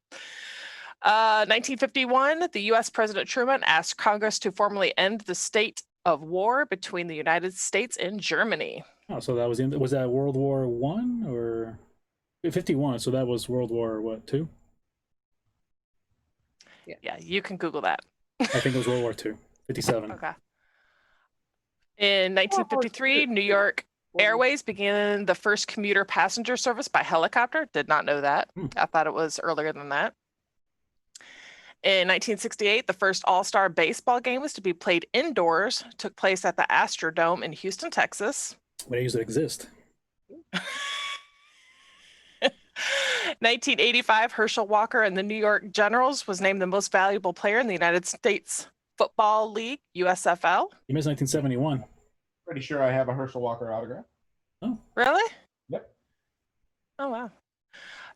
1951, the U.S. President Truman asked Congress to formally end the state of war between the United States and Germany. Oh, so that was that World War I or 51? So that was World War what, 2? Yeah, you can Google that. I think it was World War II, 57. Okay. In 1953, New York Airways began the first commuter passenger service by helicopter. Did not know that. I thought it was earlier than that. In 1968, the first all-star baseball game was to be played indoors. Took place at the Astrodome in Houston, Texas. When it used to exist. 1985, Herschel Walker and the New York Generals was named the most valuable player in the United States Football League, USFL. You missed 1971. Pretty sure I have a Herschel Walker autograph. Oh. Really? Yep. Oh, wow.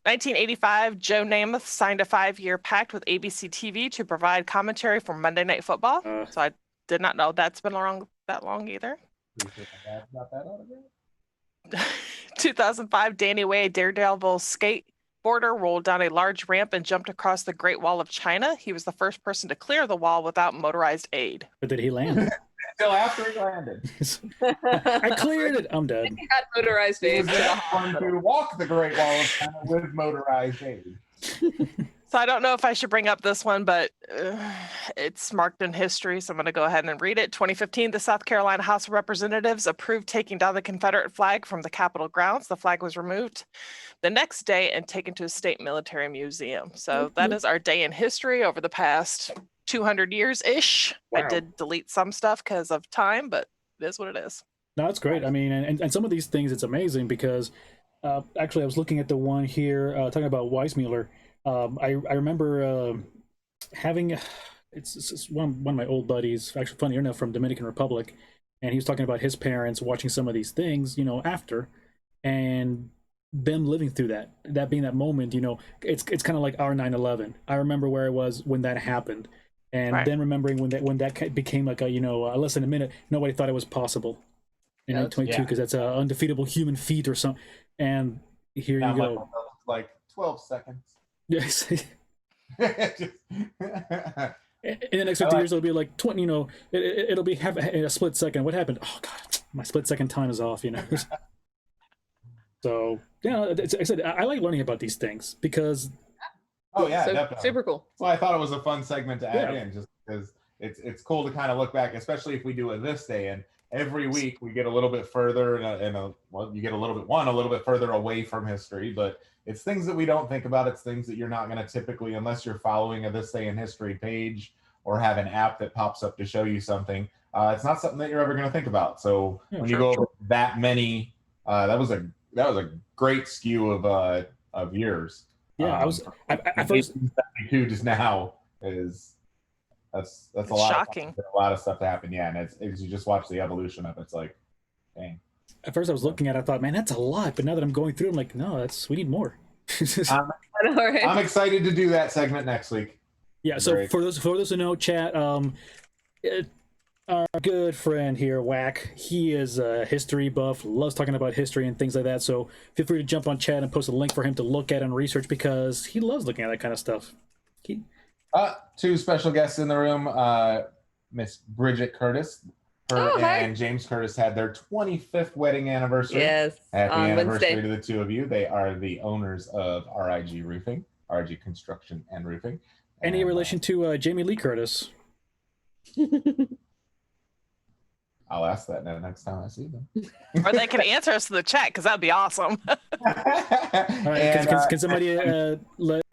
1985, Joe Namath signed a 5-year pact with ABC TV to provide commentary for Monday Night Football. So I did not know that's been that long either. Pretty sure my dad got that autograph. 2005, Danny Way, a Daredevil skateboarder, rolled down a large ramp and jumped across the Great Wall of China. He was the first person to clear the wall without motorized aid. But did he land? Until after he landed. I cleared it. I'm dead. He had motorized He aid. was going to walk the Great Wall of China with motorized aid. So I don't know if I should bring up this one, but it's marked in history, so I'm going to go ahead and read it. 2015, the South Carolina House of Representatives approved taking down the Confederate flag from the Capitol grounds. The flag was removed the next day and taken to a state military museum. So that is our day in history over the past 200 years-ish. Wow. I did delete some stuff because of time, but it is what it is. No, it's great. I mean, and some of these things, it's amazing because actually I was looking at the one here talking about Weissmuller. I remember having it's one of my old buddies, actually funny enough, from Dominican Republic, and he was talking about his parents watching some of these things, after, and them living through that being that moment. It's kind of like our 9/11. I remember where I was when that happened, and then remembering when that became like a less than a minute. Nobody thought it was possible in 1922 because that's an undefeatable human feat or something. And here you go, like 12 seconds. Yes. In the next 50 years, it'll be like 20. You know, it'll be have a split second. What happened? Oh God, my split second time is off. You know. So yeah, like I said, I like learning about these things because. Oh yeah, so, definitely. super cool. Well, I thought it was a fun segment to add in, just because it's cool to kind of look back, especially if we do it this day, and every week we get a little bit further you get a little bit further away from history, but it's things that we don't think about. It's things that you're not going to typically, unless you're following a This Day in History page or have an app that pops up to show you something. It's not something that you're ever going to think about. So when you go over that many, that was a great skew of years. Yeah, I first 72 just now is that's a lot shocking. A lot of stuff to happen. Yeah, and it's you just watch the evolution of it. It's like, dang. At first I was looking at it, I thought, man, that's a lot. But now that I'm going through, I'm like, no, we need more. I'm excited to do that segment next week. Yeah. So for those who know, chat, our good friend here, Wack, he is a history buff, loves talking about history and things like that. So feel free to jump on chat and post a link for him to look at and research because he loves looking at that kind of stuff. Two special guests in the room, Miss Bridget Curtis. And James Curtis had their 25th wedding anniversary. Yes. Happy anniversary Wednesday. to the two of you. They are the owners of RIG Roofing, RIG Construction and Roofing. Any relation to Jamie Lee Curtis? I'll ask that next time I see them. Or they can answer us in the chat because that'd be awesome. All right, can somebody let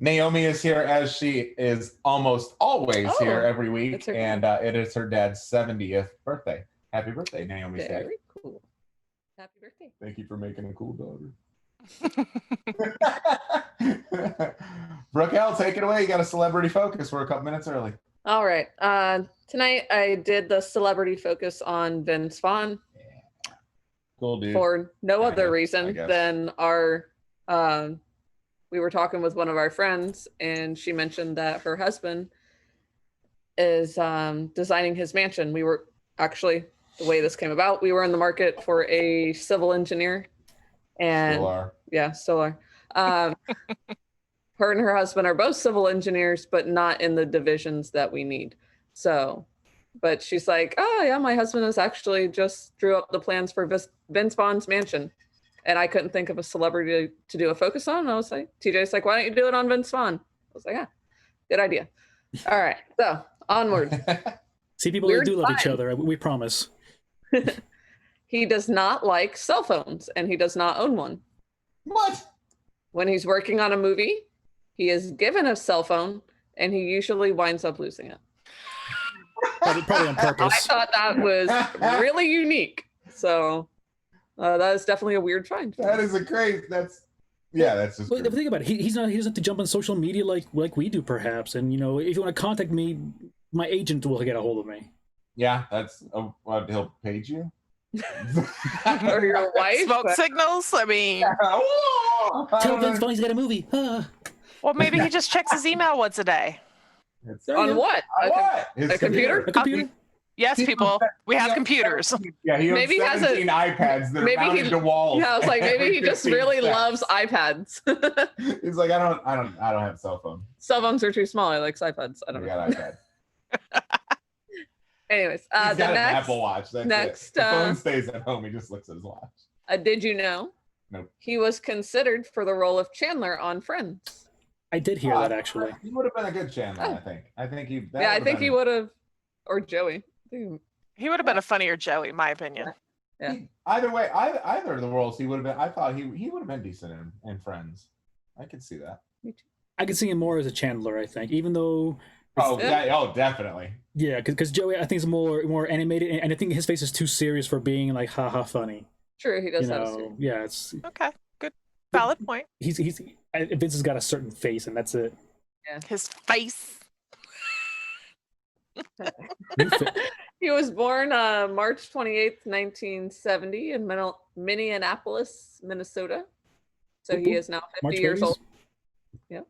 Naomi is here, as she is almost always here every week, and it is her dad's 70th birthday. Happy birthday, Naomi's dad. Very cool. Happy birthday. Thank you for making a cool daughter. Brooke, take it away. You got a celebrity focus. We're a couple minutes early. All right. Tonight I did the celebrity focus on Vince Vaughn. Yeah. Cool, dude. For no other reason than we were talking with one of our friends, and she mentioned that her husband is designing his mansion. We were actually, the way this came about, we were in the market for a civil engineer. And still are. Yeah, still are. Her and her husband are both civil engineers, but not in the divisions that we need. So, but she's like, oh yeah, my husband has actually just drew up the plans for Vince Vaughn's mansion. And I couldn't think of a celebrity to do a focus on. And I was like, TJ's like, why don't you do it on Vince Vaughn? I was like, yeah, good idea. All right, so onward. See, people that do love each other, we promise. He does not like cell phones, and he does not own one. What? When he's working on a movie, he is given a cell phone, and he usually winds up losing it. Probably on purpose. I thought that was really unique. So that is definitely a weird find. That is that's just. Well, think about it. He doesn't have to jump on social media like we do, perhaps. And if you want to contact me, my agent will get a hold of me. Yeah, that's he'll page you. Or your wife. Smoke signals. I mean, tell Vince Vaughn he's got a movie. Well, maybe he just checks his email once a day. On what? A computer? A computer? Yes, people. We have computers. Yeah, he maybe has 17 iPads that are mounted to walls. Yeah, I was like, maybe he just really loves iPads. He's like, I don't have a cell phone. Cell phones are too small. He likes iPads. I don't know. Got iPad. Anyways, he's got an Apple Watch. That's it. The phone stays at home. He just looks at his watch. Did you know? Nope. He was considered for the role of Chandler on Friends. I did hear that, actually. He would have been a good Chandler, I think. I think he would have, or Joey. He would have been a funnier Joey, in my opinion. Yeah. Either way, either of the roles, he would have been. I thought he would have been decent in Friends. I could see that. I could see him more as a Chandler, I think, even though. Definitely. Yeah, because Joey, I think, is more animated, and I think his face is too serious for being like haha funny. True, he does. Yeah, it's okay. Good, valid point. Vince has got a certain face, and that's it. Yeah, his face. He was born March 28th, 1970 in Minneapolis, Minnesota. So he is now 50 years old. Yeah.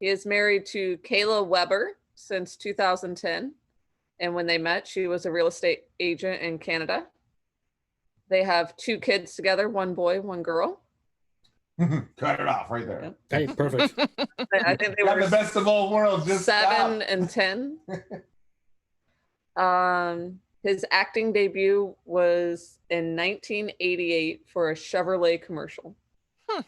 He is married to Kayla Weber since 2010. And when they met, she was a real estate agent in Canada. They have 2 kids together, 1 boy, 1 girl. Cut it off right there. Hey, perfect. I think they Got were the best of all worlds. Just 7 stop. and 10. His acting debut was in 1988 for a Chevrolet commercial. A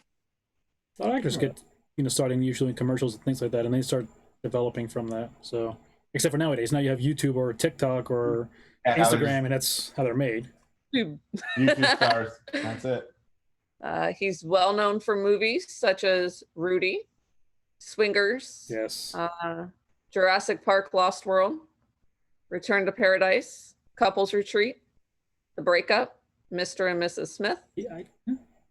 lot of actors get, starting usually in commercials and things like that, and they start developing from that. So, except for nowadays, now you have YouTube or TikTok or Instagram, and that's how they're made. YouTube stars. That's it. He's well known for movies such as Rudy, Swingers, Yes, Jurassic Park: Lost World, Return to Paradise, Couples Retreat, The Breakup, Mr. and Mrs. Smith. yeah,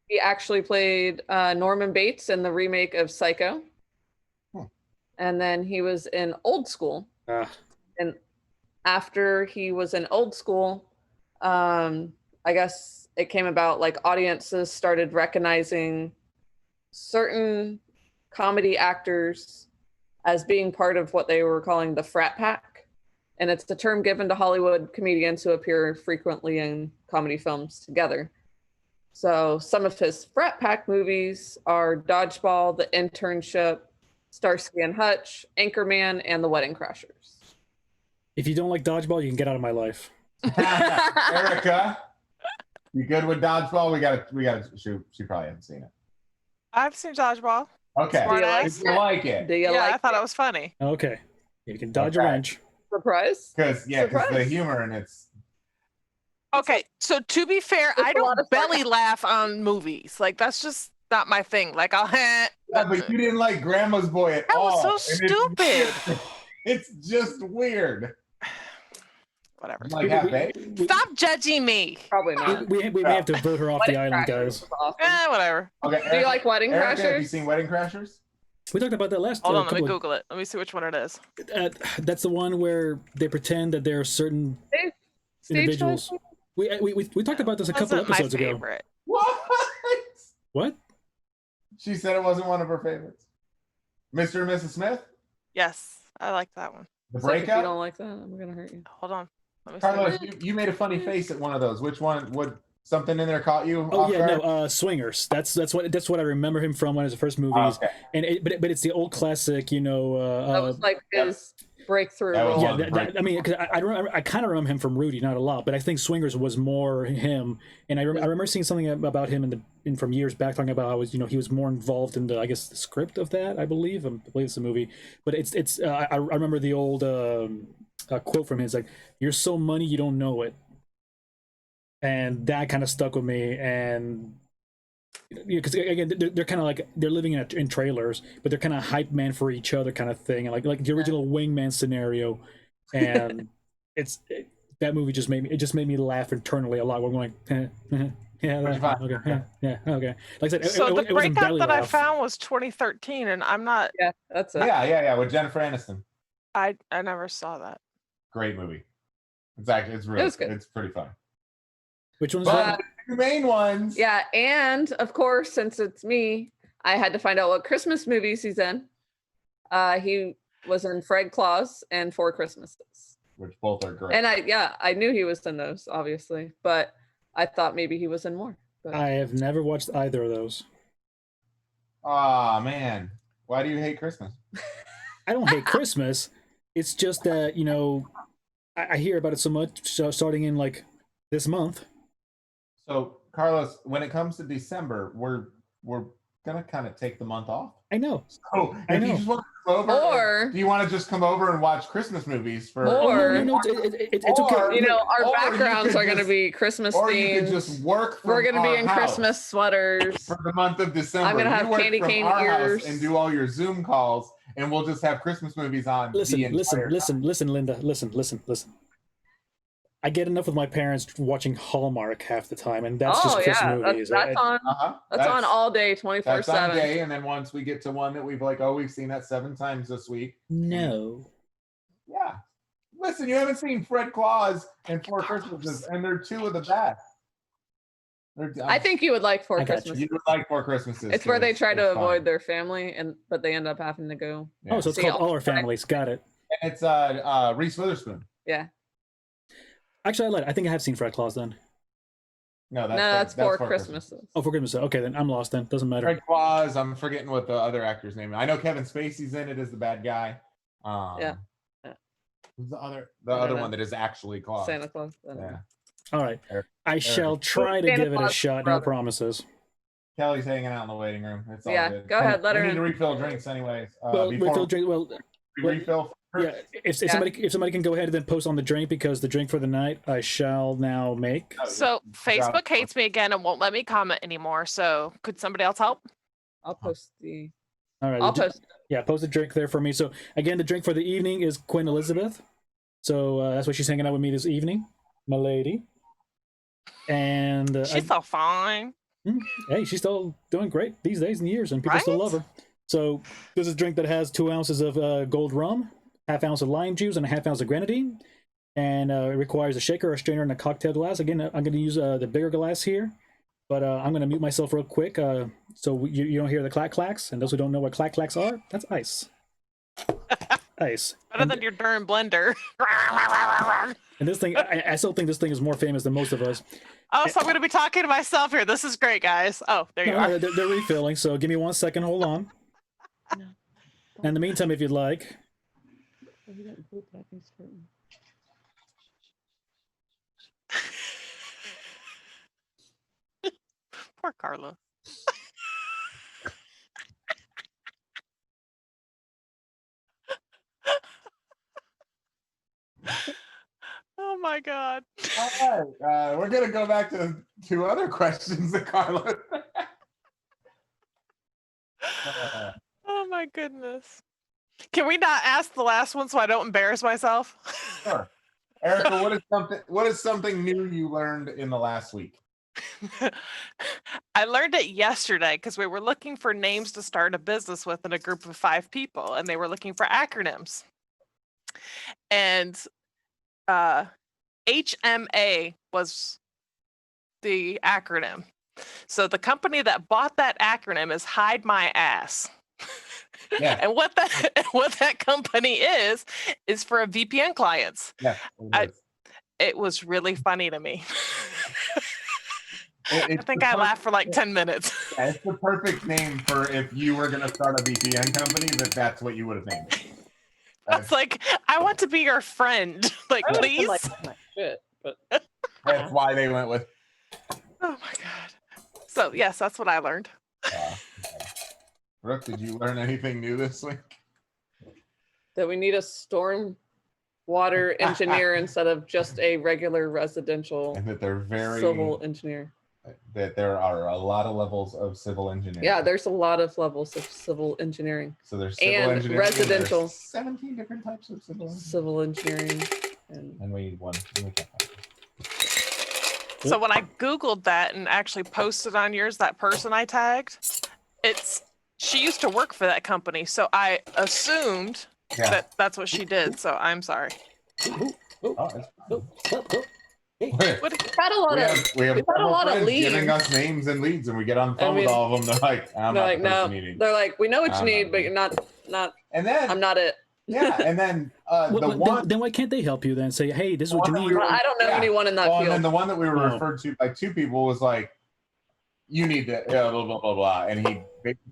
He actually played Norman Bates in the remake of Psycho. And then he was in Old School. And after he was in Old School, I guess it came about like audiences started recognizing certain comedy actors as being part of what they were calling the frat pack. And it's the term given to Hollywood comedians who appear frequently in comedy films together. So some of his frat pack movies are Dodgeball, The Internship, Starsky and Hutch, Anchorman, and The Wedding Crashers. If you don't like Dodgeball, you can get out of my life. Erica, you good with Dodgeball? We gotta shoot. She probably hasn't seen it. I've seen Dodgeball. Okay. Do you like If you like it. Do you Yeah, like I thought it? it was funny. Okay, you can dodge a Okay. wrench. Surprise? Because the Surprise. humor and it's Okay, so to be fair, It's I a lot don't of belly laugh on movies. Like that's just not my thing. Like I'll yeah, but you didn't like Grandma's Boy at That all. was so and stupid. It's just weird. Whatever. Like half baked. Stop judging me. Probably not. We may have to vote her off the Wedding island, Crashers guys. was awesome. Whatever. Okay. Do you like Wedding Erica, have you Crashers? seen Wedding Crashers? We talked about that last. Hold on, let me couple of- Google it. Let me see which one it is. That's the one where they pretend that there are certain Stage individuals. time? We talked about this a couple Wasn't my episodes ago. favorite. What? What? She said it wasn't one of her favorites. Mr. and Mrs. Smith? Yes, I like that one. The So if you Breakup? don't like that, I'm gonna hurt you. Hold on. Let me Carlos, see. you made a funny face at one of those. Which one? Would something in there caught you? Oh off yeah, guard? no, Swingers. That's what I remember him from one of his first movies. Oh, okay. And but it's the old classic, That was like his breakthrough That was role. one. I mean, because I kind of remember him from Rudy, not a lot, but I think Swingers was more him. And I remember seeing something about him from years back, talking about how he was more involved in the script of that. I believe it's a movie, but it's I remember the old quote from him. It's like, "You're so money you don't know it," and that kind of stuck with me. And because again, they're kind of like they're living in trailers, but they're kind of hype man for each other, kind of thing, and like the original Wingman scenario. And that movie just made me laugh internally a lot. We're going, yeah, okay. Like I said, So the it wasn't breakup belly that I laugh. found was 2013, and I'm not. Yeah, that's it. Yeah, with Jennifer Aniston. I never saw that. Great movie. It's really was good. It's pretty fun. Which one's But that? the main ones. Yeah, and of course, since it's me, I had to find out what Christmas movies he's in. He was in Fred Claus and Four Christmases. Which both are great. And I knew he was in those, obviously, but I thought maybe he was in more. But I have never watched either of those. Aw, man. Why do you hate Christmas? I don't hate Christmas. It's just that I hear about it so much. So starting in like this month. So, Carlos, when it comes to December, we're gonna kind of take the month off. I know. So, I if know. you just want to come over, Or- do you want to just come over and watch Christmas movies for? Or- No, it's Or- okay. our Or you backgrounds could are going to just- be Christmas Or you could themed. just work. From We're going to be our in house Christmas sweaters. for the month of December. I'm gonna You have work candy from cane our house ears. and do all your Zoom calls, and we'll just have Christmas movies on. Listen, the entire time. listen, Linda. Listen. I get enough with my parents watching Hallmark half the time, and that's just Christmas movies. that's on. Uh-huh. That's on all day, 24/7. That's on day, and then once we get to one that we've seen that 7 times this week. No. Yeah. Listen, you haven't seen Fred Claus and Four Christmases, and they're 2 of the best. I think you would like Four I got you. Christmases. you would like Four Christmases. It's where too. they try to It's fun. avoid their family, but they end up having to go. Yeah. Oh, so it's See, called All Our Families. Got it. And it's Reese Witherspoon. Yeah. Actually, I think I have seen Fred Claus then. No, that's for Christmas. Oh, for Christmas. Okay, then I'm lost. Then doesn't matter. Fred Claus. I'm forgetting what the other actor's name is. I know Kevin Spacey's in it as the bad guy. Yeah. Who's the other one that is actually Claus? Santa Claus. Yeah. All right. I shall try to give it a shot. No promises. Kelly's hanging out in the waiting room. It's all good. Go ahead. Let her We need in. to refill drinks anyways. Refill. First? Yeah. If somebody can go ahead and then post on the drink, because the drink for the night I shall now make. So Facebook hates me again and won't let me comment anymore. So could somebody else help? I'll post the. All right. I'll post. Yeah, post a drink there for me. So again, the drink for the evening is Queen Elizabeth. So that's why she's hanging out with me this evening, my lady. And she's so fine. Hey, she's still doing great these days and years, and people still love her. So this is a drink that has 2 ounces of gold rum, ½ ounce of lime juice, and ½ ounce of grenadine. And it requires a shaker, a strainer, and a cocktail glass. Again, I'm going to use the bigger glass here, but I'm going to mute myself real quick so you don't hear the clack clacks. And those who don't know what clack clacks are, that's ice. Ice. Better than your darn blender. And this thing, I still think this thing is more famous than most of us. Oh, so I'm going to be talking to myself here. This is great, guys. Oh, there you are. They're refilling, so give me 1 second. Hold on. In the meantime, if you'd like. Poor Carla. Oh my God. All right, we're gonna go back to 2 other questions that Carla. Oh my goodness. Can we not ask the last one so I don't embarrass myself? Sure. Erica, what is something new you learned in the last week? I learned it yesterday because we were looking for names to start a business with in a group of 5 people, and they were looking for acronyms. And HMA was the acronym. So the company that bought that acronym is Hide My Ass. Yeah. And what that company is for a VPN clients. Yeah. It was really funny to me. I think I laughed for like 10 minutes. Yeah, it's the perfect name for if you were going to start a VPN company, that's what you would have named it. I was like, I want to be your friend. Like, please. Like, shit, but that's why they went with. Oh my God. So yes, that's what I learned. Okay. Brooke, did you learn anything new this week? That we need a storm water engineer instead of just a regular residential And that they're very civil engineer. That there are a lot of levels of civil engineering. Yeah, there's a lot of levels of civil engiering. So there's civil and engineering. residential. And 17 different types of civil engineering. And we need one. So when I Googled that and actually posted on yours, that person I tagged, she used to work for that company. So I assumed that's what she did. So I'm sorry. We've had a lot of leads giving us names and leads, and we get on the phone with all of them. They're like, I'm not the person you need. They're like, we know what you need, but you're not. And then I'm not it. Yeah, and then then why can't they help you then? Say, hey, this is what you need. I don't know anyone in that field. And then the one that we were referred to by 2 people was like, you need to blah blah blah blah, and he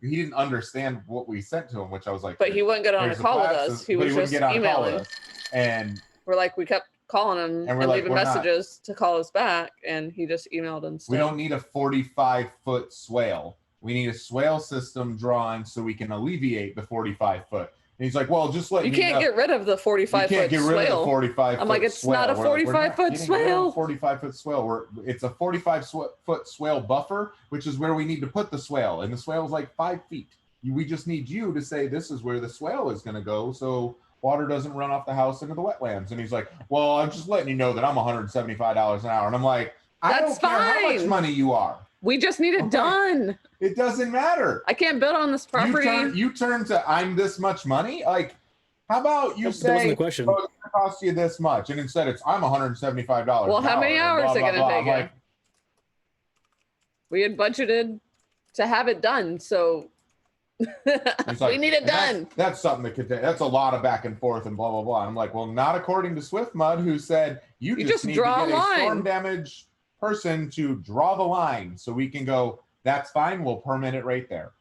didn't understand what we sent to him, which I was like, but he wouldn't get on a call with us. He was just emailing. And we're like, we kept calling him and leaving messages to call us back, and he just emailed instead. We don't need a 45-foot swale. We need a swale system drawn so we can alleviate the 45-foot. And he's like, well, just let you can't get rid of the 45-foot swale. You can't get rid of the 45-foot I'm like, it's not a 45-foot swale. 45-foot swale. It's a 45-foot swale buffer, which is where we need to put the swale. And the swale is like 5 feet. We just need you to say this is where the swale is going to go, so water doesn't run off the house into the wetlands. And he's like, well, I'm just letting you know that I'm $175 an hour. And I'm like, I don't care how much money you are. We just need it done. It doesn't matter. I can't build on this property. You turn to I'm this much money. Like, how about you say wasn't the question. Oh, it's gonna cost you this much, and instead it's I'm $175. Well, how many hours are gonna take it? Like, we had budgeted to have it done, so like, we need it done. That's something that could take. That's a lot of back and forth and blah blah blah. I'm like, well, not according to SwiftMud, who said you just need draw to get a line. Storm damage person to draw the line so we can go, that's fine, we'll permit it right there.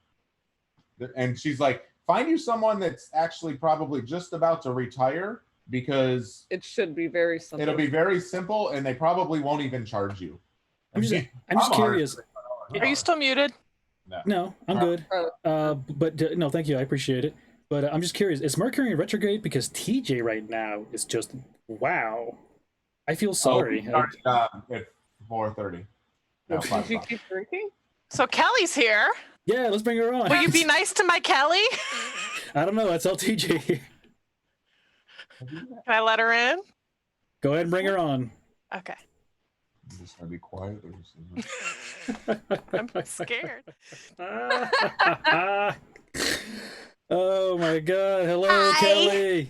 And she's like, find you someone that's actually probably just about to retire, because It should be very simple. it'll be very simple and they probably won't even charge you. I'm just curious. Are you still muted? No, I'm good. But no, thank you. I appreciate it. But I'm just curious. Is Mercury in retrograde? Because TJ right now is just, wow. I feel sorry. At 4:30. No, Did you keep drinking? So Kelly's here. Yeah, let's bring her on. Will you be nice to my Kelly? I don't know. That's all TJ. Can I let her in? Go ahead and bring her on. Okay. I'm just gonna be quiet. I'm scared. Oh my God! Hello, Hi. Kelly.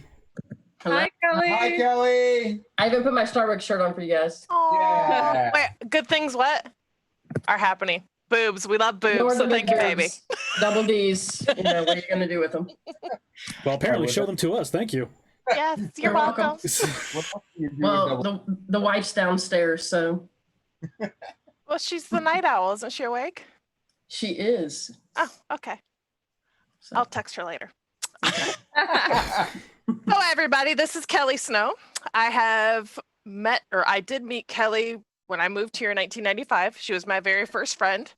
Hello? Hi, Kelly. Hi, Kelly. I even put my Starbucks shirt on for you guys. Yeah. Wait, good things what are happening? Boobs. We love boobs. Ignore So the thank big you, baby. boobs. Double D's. You know, what are you going to do with them? Well, apparently, show them to us. Thank you. Yes, you're You're welcome. welcome. What else do you do with Well, double- the wife's downstairs, so Well, she's the night owl. Isn't she awake? she is. Oh, okay. So. I'll text her later. Hello, everybody. This is Kelly Snow. I did meet Kelly when I moved here in 1995. She was my very first friend.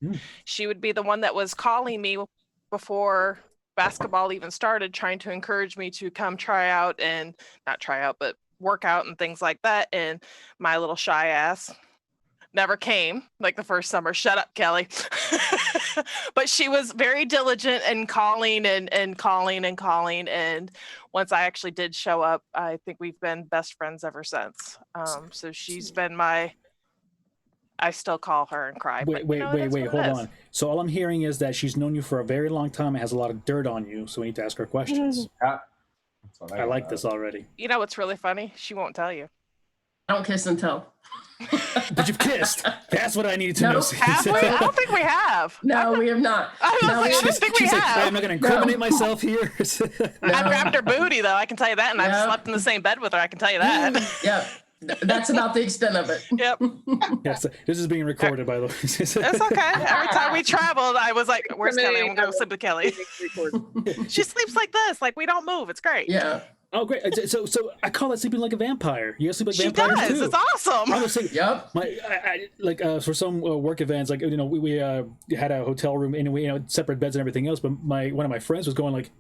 She would be the one that was calling me before basketball even started, trying to encourage me to come but work out and things like that. And my little shy ass never came, like the first summer. Shut up, Kelly. But she was very diligent in calling and calling and calling. And once I actually did show up, I think we've been best friends ever since. So she's been I still call her and cry. Wait, hold on. So all I'm hearing is that she's known you for a very long time and has a lot of dirt on you, so we need to ask her questions. Yeah. That's what I like this already. You know what's really funny? She won't tell you. Don't kiss and tell. But you've kissed. That's what I needed to know. Have we? I don't think we have. No, we have not. I was No, like, we- I don't think we She's like, have. I'm not going to incriminate myself here. I grabbed her booty, though. I can tell you that. And I've Yeah. slept in the same bed with her. I can tell you that. Yeah, that's about the extent of it. Yep. Yes, this is being recorded, by the way. It's okay. Every time we traveled, I was like, where's Kelly? I'm going to go sleep with Kelly. She sleeps like this. Like, we don't move. It's great. Yeah. Oh, great. So I call that sleeping like a vampire. You guys sleep like She vampires does. too. It's awesome. I was saying, Yep. for some work events, like, you know, we had a hotel room and we, you know, separate beds and everything else. But one of my friends was going like,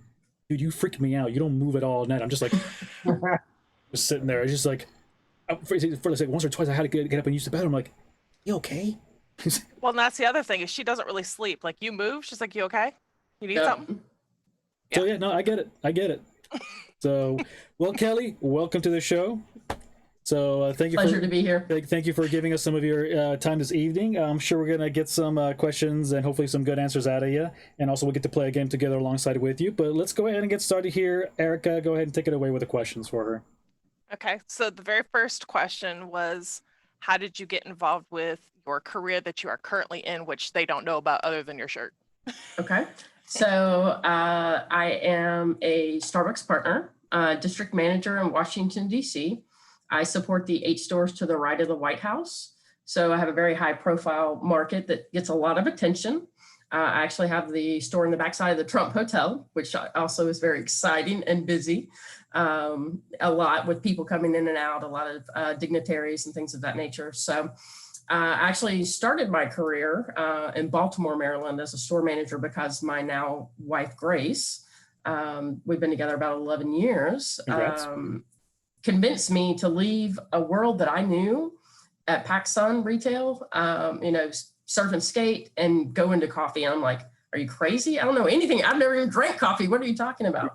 dude, you freak me out. You don't move at all at night. I'm just like, just sitting there. It's just like, for like once or twice I had to get up and use the bed. I'm like, you okay? Well, and that's the other thing is she doesn't really sleep. Like, you move. She's like, you okay? You need something? So yeah, no, I get it. So, well, Kelly, welcome to the show. So thank you. Pleasure to be here. Thank you for giving us some of your time this evening. I'm sure we're gonna get some questions and hopefully some good answers out of you, and also we'll get to play a game together alongside with you. But let's go ahead and get started here. Erica, go ahead and take it away with the questions for her. Okay. So the very first question was, how did you get involved with your career that you are currently in, which they don't know about other than your shirt? Okay. So I am a Starbucks partner, district manager in Washington, D.C. I support the 8 stores to the right of the White House. So I have a very high profile market that gets a lot of attention. I actually have the store in the backside of the Trump Hotel, which also is very exciting and busy. A lot with people coming in and out, a lot of dignitaries and things of that nature. So I actually started my career in Baltimore, Maryland as a store manager because my now wife, Grace, we've been together about 11 years, convinced me to leave a world that I knew at PacSun retail, surf and skate and go into coffee. And I'm like, are you crazy? I don't know anything. I've never even drank coffee. What are you talking about?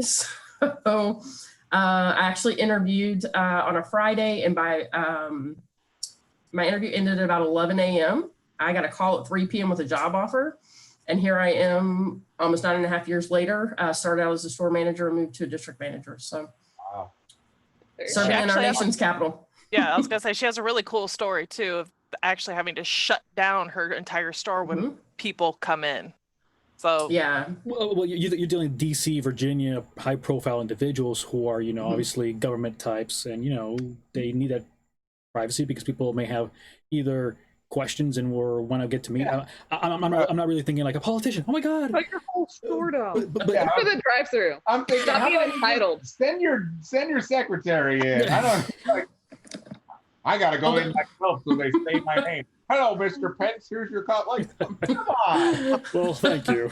So I actually interviewed on a Friday, and by my interview ended at about 11 a.m. I got a call at 3 p.m. with a job offer. And here I am almost 9.5 years later, started out as a store manager and moved to a district manager. So Wow. serving in our nation's capital. Yeah, I was going to say, she has a really cool story too of actually having to shut down her entire store when people come in. So Yeah. Well, you're dealing with D.C., Virginia, high-profile individuals who are, obviously government types, and they need that privacy, because people may have either questions and want to get to me. I'm not really thinking like a politician. Oh my god! Put your whole store down. But For the drive-through. I'm thinking, Stop how being about you entitled. send your secretary in. I don't like. I gotta go in myself so they say my name. Hello, Mr. Pence. Here's your call. Like, come on. Well, thank you.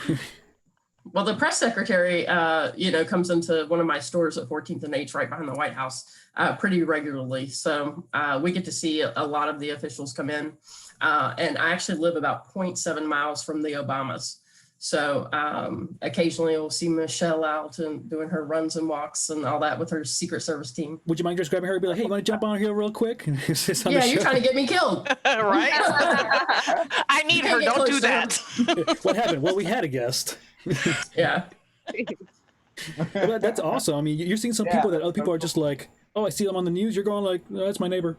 Well, the press secretary, comes into one of my stores at 14th and H right behind the White House pretty regularly. So we get to see a lot of the officials come in. And I actually live about 0.7 miles from the Obamas. So occasionally we'll see Michelle out and doing her runs and walks and all that with her Secret Service team. Would you mind just grabbing her and be like, hey, you want to jump on here real quick? Yeah, you're trying to get me killed. Right? I need her. Don't do that. What happened? Well, we had a guest. Yeah. Well, that's awesome. I mean, you're seeing some people that other people are just like, oh, I see them on the news. You're going like, oh, that's my neighbor.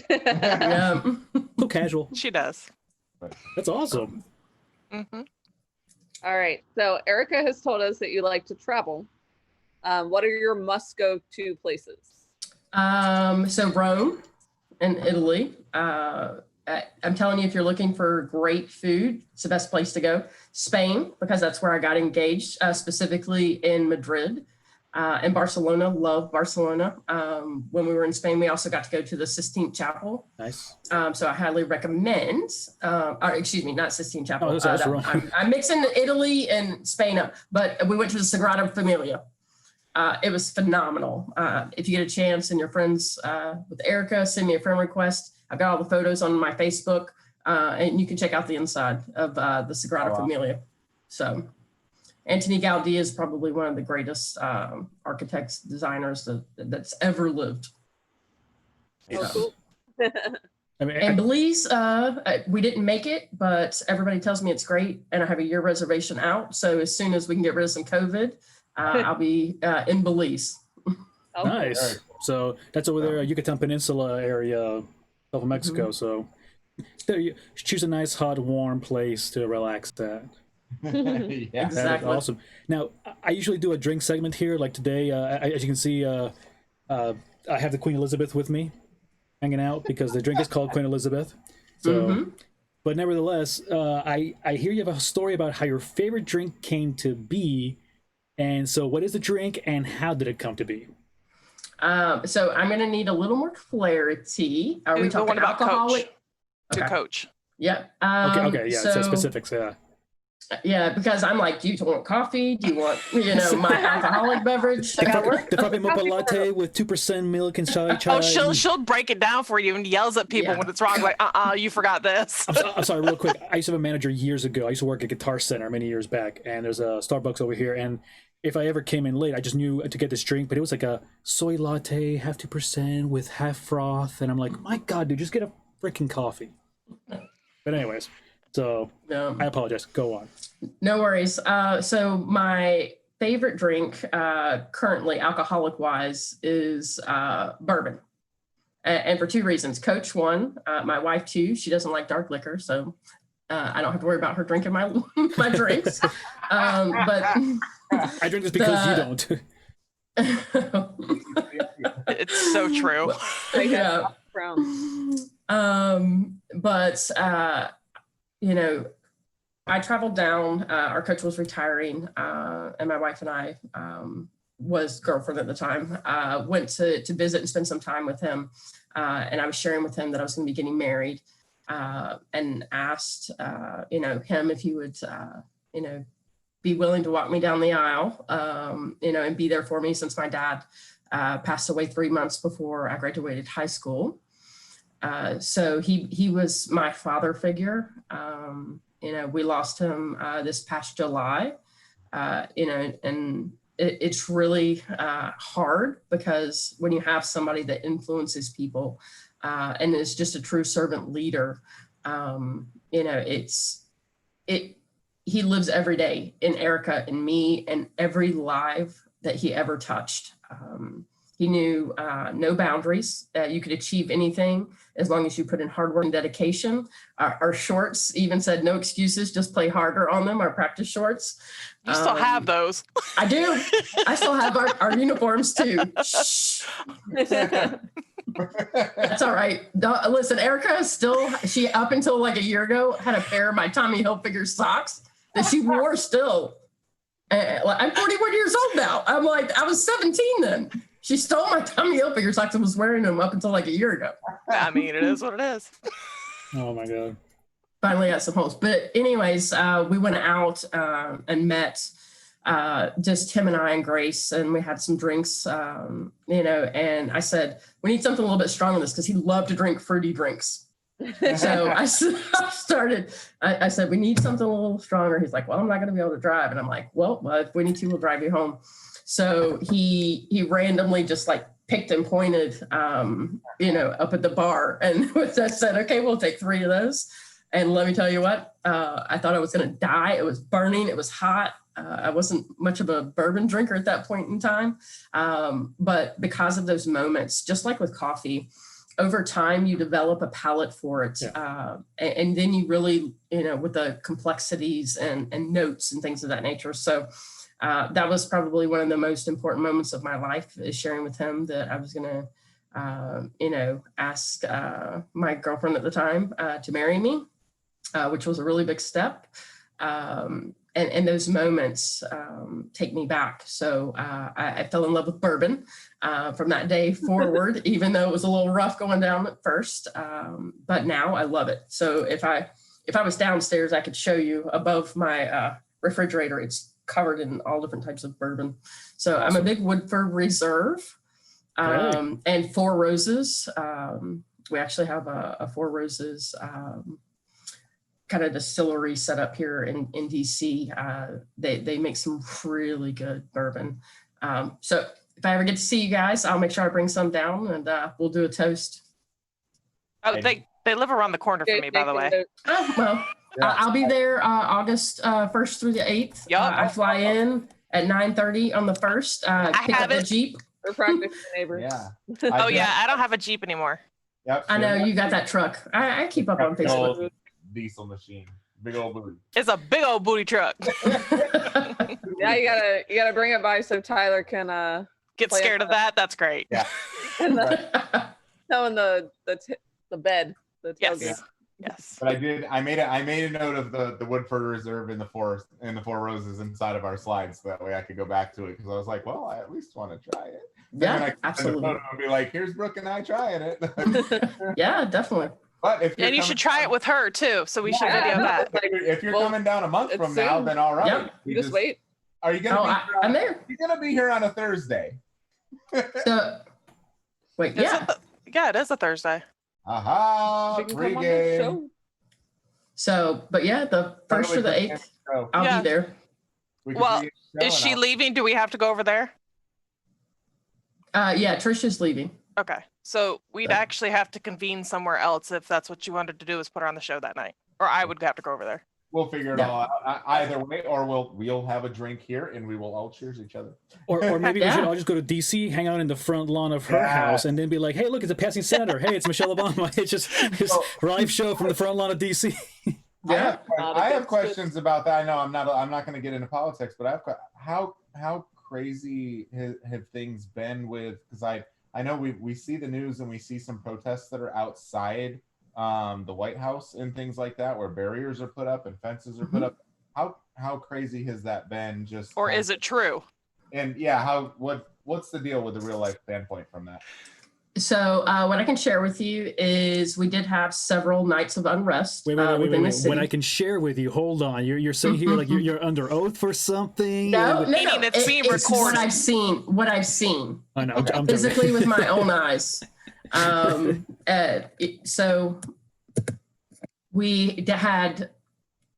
Yeah. So casual. She does. That's awesome. Mm-hmm. All right. So Erica has told us that you like to travel. What are your must-go-to places? So Rome and Italy. I'm telling you, if you're looking for great food, it's the best place to go. Spain, because that's where I got engaged, specifically in Madrid. And Barcelona, love Barcelona. When we were in Spain, we also got to go to the Sistine Chapel. Nice. So I highly recommend, excuse me, not Sistine Chapel. Oh, that's wrong. I'm mixing Italy and Spain up, but we went to the Sagrada Familia. It was phenomenal. If you get a chance and you're friends with Erica, send me a friend request. I've got all the photos on my Facebook, and you can check out the inside of the Sagrada Familia. So Antoni Gaudí is probably one of the greatest architects, designers that's ever lived. Oh, cool. I mean, And Belize, we didn't make it, but everybody tells me it's great, and I have a year reservation out. So as soon as we can get rid of some COVID, I'll be in Belize. Oh, nice. So that's over there, Yucatan Peninsula area, Gulf of Mexico. So there you choose a nice, hot, warm place to relax at. Yeah. That Exactly. is awesome. Now, I usually do a drink segment here. Like today, as you can see, I have the Queen Elizabeth with me, hanging out because the drink is called Queen Elizabeth. So, but nevertheless, I hear you have a story about how your favorite drink came to be, and so what is the drink and how did it come to be? So I'm going to need a little more clarity. Are we talking about alcoholic? Coach? To Coach. Yep. Okay, yeah, so specifics, yeah. Yeah, because I'm like, do you want coffee? Do you want, my alcoholic beverage? The Frappe Mocha latte with 2% milk and chai. Oh, she'll break it down for you and yells at people when it's wrong. Like, you forgot this. I'm sorry, real quick. I used to have a manager years ago. I used to work at Guitar Center many years back, and there's a Starbucks over here. And if I ever came in late, I just knew to get this drink, but it was like a soy latte, half 2% with half froth. And I'm like, my God, dude, just get a freaking coffee. But anyways. So I apologize. Go on. No worries. So my favorite drink currently, alcoholic wise, is bourbon. And for two reasons. Coach, one, my wife, two, she doesn't like dark liquor. So I don't have to worry about her drinking my drinks. But I drink this because you don't. It's so true. Yeah. But I traveled down, our coach was retiring, and my wife and I was girlfriend at the time, went to visit and spend some time with him. And I was sharing with him that I was going to be getting married, and asked, him if he would, be willing to walk me down the aisle, and be there for me since my dad passed away 3 months before I graduated high school. So he was my father figure. We lost him this past July, and it's really hard because when you have somebody that influences people and is just a true servant leader, he lives every day in Erica and me and every life that he ever touched. He knew no boundaries. You could achieve anything as long as you put in hard work and dedication. Our shorts even said no excuses, just play harder on them, our practice shorts. You still have those. I do. I still have our uniforms too. That's all right. Listen, Erica she up until like a year ago had a pair of my Tommy Hilfiger socks that she wore still. I'm 41 years old now. I'm like, I was 17 then. She stole my Tommy Hilfiger socks and was wearing them up until like a year ago. I mean, it is what it is. Oh my God. Finally got some holes. But anyways, we went out and met just him and I and Grace, and we had some drinks, and I said, we need something a little bit stronger than this because he loved to drink fruity drinks. So I said, we need something a little stronger. He's like, well, I'm not going to be able to drive. And I'm like, well, if we need to, we'll drive you home. So he randomly just like picked and pointed, up at the bar. And I said, okay, we'll take 3 of those. And let me tell you what, I thought I was going to die. It was burning. It was hot. I wasn't much of a bourbon drinker at that point in time. But because of those moments, just like with coffee, over time, you develop a palate for it. Yeah. And then you really, with the complexities and notes and things of that nature. So that was probably one of the most important moments of my life, is sharing with him that I was going to, ask my girlfriend at the time to marry me, which was a really big step. And those moments take me back. So I fell in love with bourbon from that day forward, even though it was a little rough going down at first. But now I love it. So if I was downstairs, I could show you above my refrigerator. It's covered in all different types of bourbon. So I'm a big Woodford Reserve and Four Roses. We actually have a Four Roses kind of distillery set up here in DC. They make some really good bourbon. So if I ever get to see you guys, I'll make sure I bring some down, and we'll do a toast. Oh, they live around the corner from me, by the way. Oh, well, yeah. I'll be there August 1st through the 8th. Yep. I fly in at 9:30 on the 1st. Pick up the Jeep. We're practically neighbors. Yeah. I don't have a Jeep anymore. Yep. I know you got that truck. I keep up on Facebook. Diesel machine, big old booty. It's a big old booty truck. Yeah, you gotta bring it by so Tyler can get scared of that. That's great. Yeah. And the bed. The yes. Yes. But I made a note of the Woodford Reserve in the Four Roses inside of our slides, so that way I could go back to it, because I was like, well, I at least want to try it. Yeah, absolutely. And be like, here's Brooke and I trying it. Yeah, definitely. But you should try it with her too, so we should video that. If you're coming down a month from now, then all right. Yep. You just wait. Are you gonna? I'm there. You're gonna be here on a Thursday. So, wait, yeah. It is a Thursday. Aha! Pregame. So, but yeah, the 1st or the 8th, I'll be there. Well, is she leaving? Do we have to go over there? Yeah, Trisha's leaving. Okay. So we'd actually have to convene somewhere else if that's what you wanted to do, is put her on the show that night. Or I would have to go over there. We'll figure it all out either way, or we'll have a drink here and we will all cheers each other. Or maybe we should all just go to DC, hang out in the front lawn of her house, and then be like, hey, look, it's a passing senator. Hey, it's Michelle Obama. It's just this live show from the front lawn of DC. Yeah, I have questions about that. I know I'm not going to get into politics, but how crazy have things been with, because I know we see the news and we see some protests that are outside the White House and things like that, where barriers are put up and fences are put up. How crazy has that been? Or is it true? And yeah, what's the deal with the real life standpoint from that? So what I can share with you is we did have several nights of unrest. Wait. When I can share with you, hold on. You're saying here like you're under oath for something? No. It's being recorded. What I've seen. I know. I'm physically with my own eyes. So we had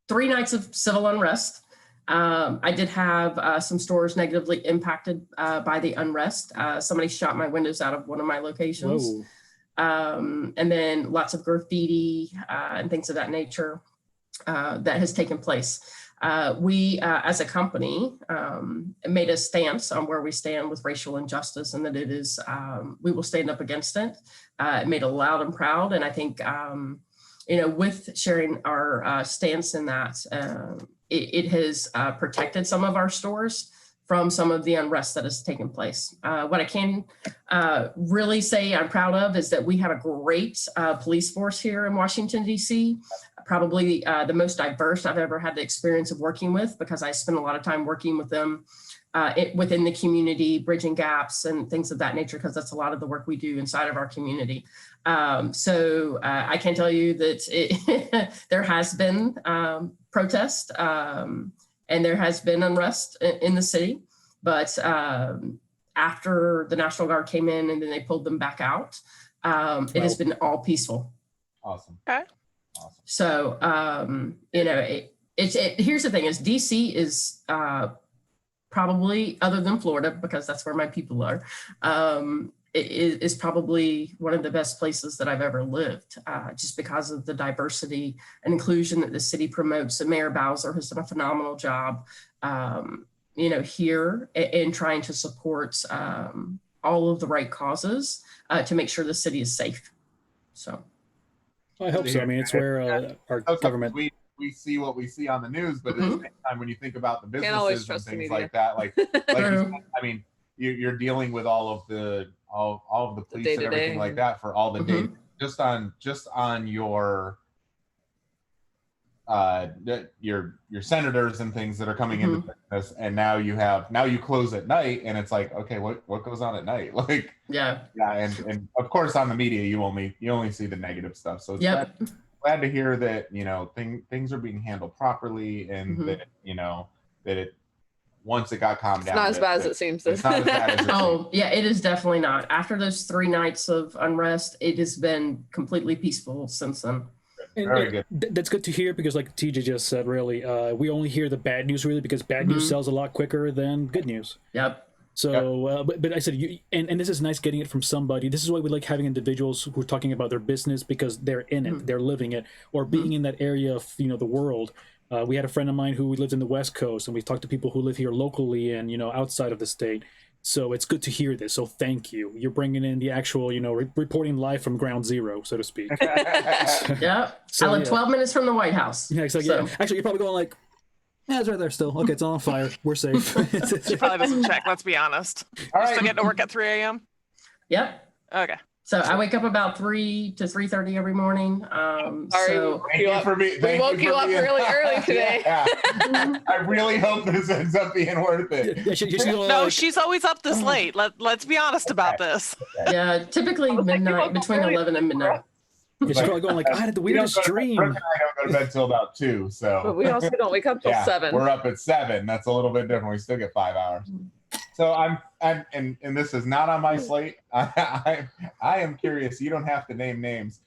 3 nights of civil unrest. I did have some stores negatively impacted by the unrest. Somebody shot my windows out of one of my locations. And then lots of graffiti and things of that nature that has taken place. We, as a company, made a stance on where we stand with racial injustice, and that it is, we will stand up against it. It made it loud and proud. And I think, with sharing our stance in that, it has protected some of our stores from some of the unrest that has taken place. What I can really say I'm proud of is that we have a great police force here in Washington, D.C., probably the most diverse I've ever had the experience of working with, because I spend a lot of time working with them within the community, bridging gaps and things of that nature, because that's a lot of the work we do inside of our community. So I can tell you that there has been protest and there has been unrest in the city, but after the National Guard came in and then they pulled them back out, it has been all peaceful. Awesome. Okay. Awesome. So, you know, here's the thing is DC is probably, other than Florida, because that's where my people are, is probably one of the best places that I've ever lived, just because of the diversity and inclusion that the city promotes. And Mayor Bowser has done a phenomenal job, you know, here in trying to support all of the right causes to make sure the city is safe. So. I hope so. I mean, it's where our government. We see what we see on the news, but at the same time, when you think about the businesses and things like that, like you said, I mean, you're dealing with all of the police and everything like that for all the day, just on your senators and things that are coming into business, and now you close at night, and it's like, okay, what goes on at night? Like, and of course on the media you only see the negative stuff. So it's glad to hear that, you know, things are being handled properly, and that, you know, that it, once it got calmed down, not as bad as it seems. It's not as bad as it seems. Yeah, it is definitely not. After those 3 nights of unrest, it has been completely peaceful since then. Very good. That's good to hear, because like TJ just said, really, we only hear the bad news, really, because bad news sells a lot quicker than good news. Yep. So, but I said, and this is nice getting it from somebody. This is why we like having individuals who are talking about their business, because they're in it, they're living it, or being in that area of, you know, the world. We had a friend of mine who lives in the West Coast, and we talked to people who live here locally and, you know, outside of the state. So it's good to hear this. So thank you. You're bringing in the actual, you know, reporting live from ground zero, so to speak. Yeah. So, I live 12 minutes from the White House. Yeah, exactly. So. Yeah. Actually, you're probably going like, yeah, it's right there still. Okay, it's on fire. We're safe. She probably doesn't check, let's be honest. All right. Still getting to work at 3 a.m.? Yep. Okay. So I wake up about 3 to 3:30 every morning. Sorry, so we woke you up really early today. I really hope this ends up being worth it. No, she's always up this late. Let's be honest about this. Yeah, typically midnight, between 11 and midnight. Yeah, she's probably going like, I had the weirdest dream. Brooke and I don't go to bed till about 2, so. But we also don't wake up till 7. We're up at 7. That's a little bit different. We still get 5 hours. So I'm and this is not on my slate. I am curious. You don't have to name names.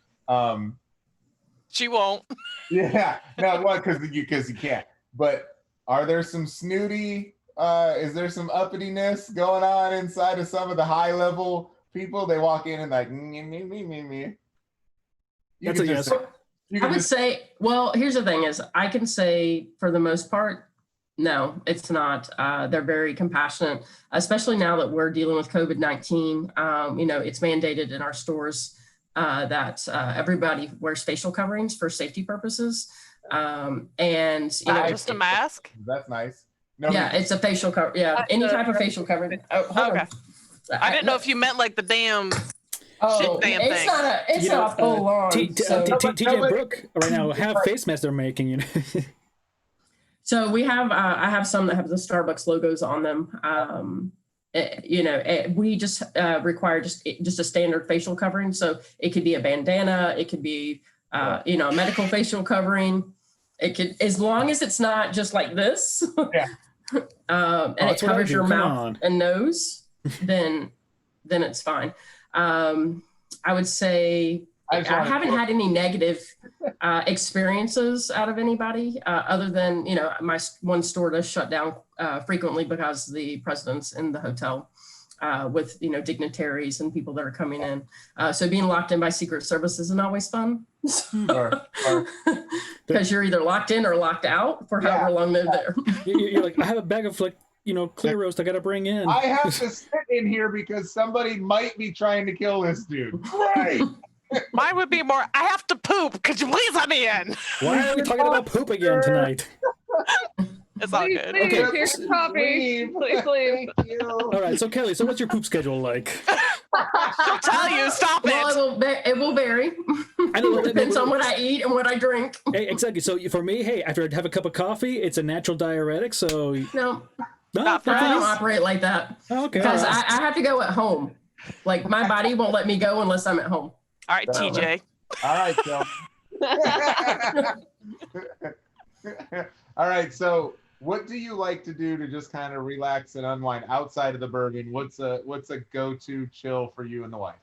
She won't. Yeah, no, well, because you can't. But are there some snooty? Is there some uppityness going on inside of some of the high level people? They walk in and like me. That's a yes. I would say, well, here's the thing is I can say for the most part, no, it's not. They're very compassionate, especially now that we're dealing with COVID-19. You know, it's mandated in our stores that everybody wears facial coverings for safety purposes. And, you know, just a mask? That's nice. No, yeah, it's a facial cover. Yeah, any type of facial covering. Oh, okay. I didn't know if you meant like the damn... Oh, it's not full on. TJ and Brooke right now have face masks they're making, you know. So we have, I have some that have the Starbucks logos on them. You know, we just require just a standard facial covering. So it could be a bandana, it could be, you know, a medical facial covering. It could, as long as it's not just like this, and it covers your mouth and nose, then it's fine. I would say I haven't had any negative experiences out of anybody other than, you know, my one store does shut down frequently because the president's in the hotel with, you know, dignitaries and people that are coming in. So being locked in by Secret Service isn't always fun. Because you're either locked in or locked out for however long they're there. You're like, I have a bag of like, you know, clear roast I gotta bring in. I have to sit in here because somebody might be trying to kill this dude. Right. Mine would be more, I have to poop. Could you please let me in? Why are we talking about poop again tonight? It's all Please good. leave. Okay. Here's your coffee. Please leave. Thank you. All right, so Kelly, so what's your poop schedule like? She'll tell you. Stop Well, it. it will vary. I know, Depends on what I eat and what I drink. Hey, exactly. So for me, hey, after I have a cup of coffee, it's a natural diuretic. So No, Not for I don't us. operate like that okay. because all right. I have to go at home. Like my body won't let me go unless I'm at home. All right, TJ. All right, Kel. All right, so what do you like to do to just kind of relax and unwind outside of the bourbon? What's a go-to chill for you and the wife?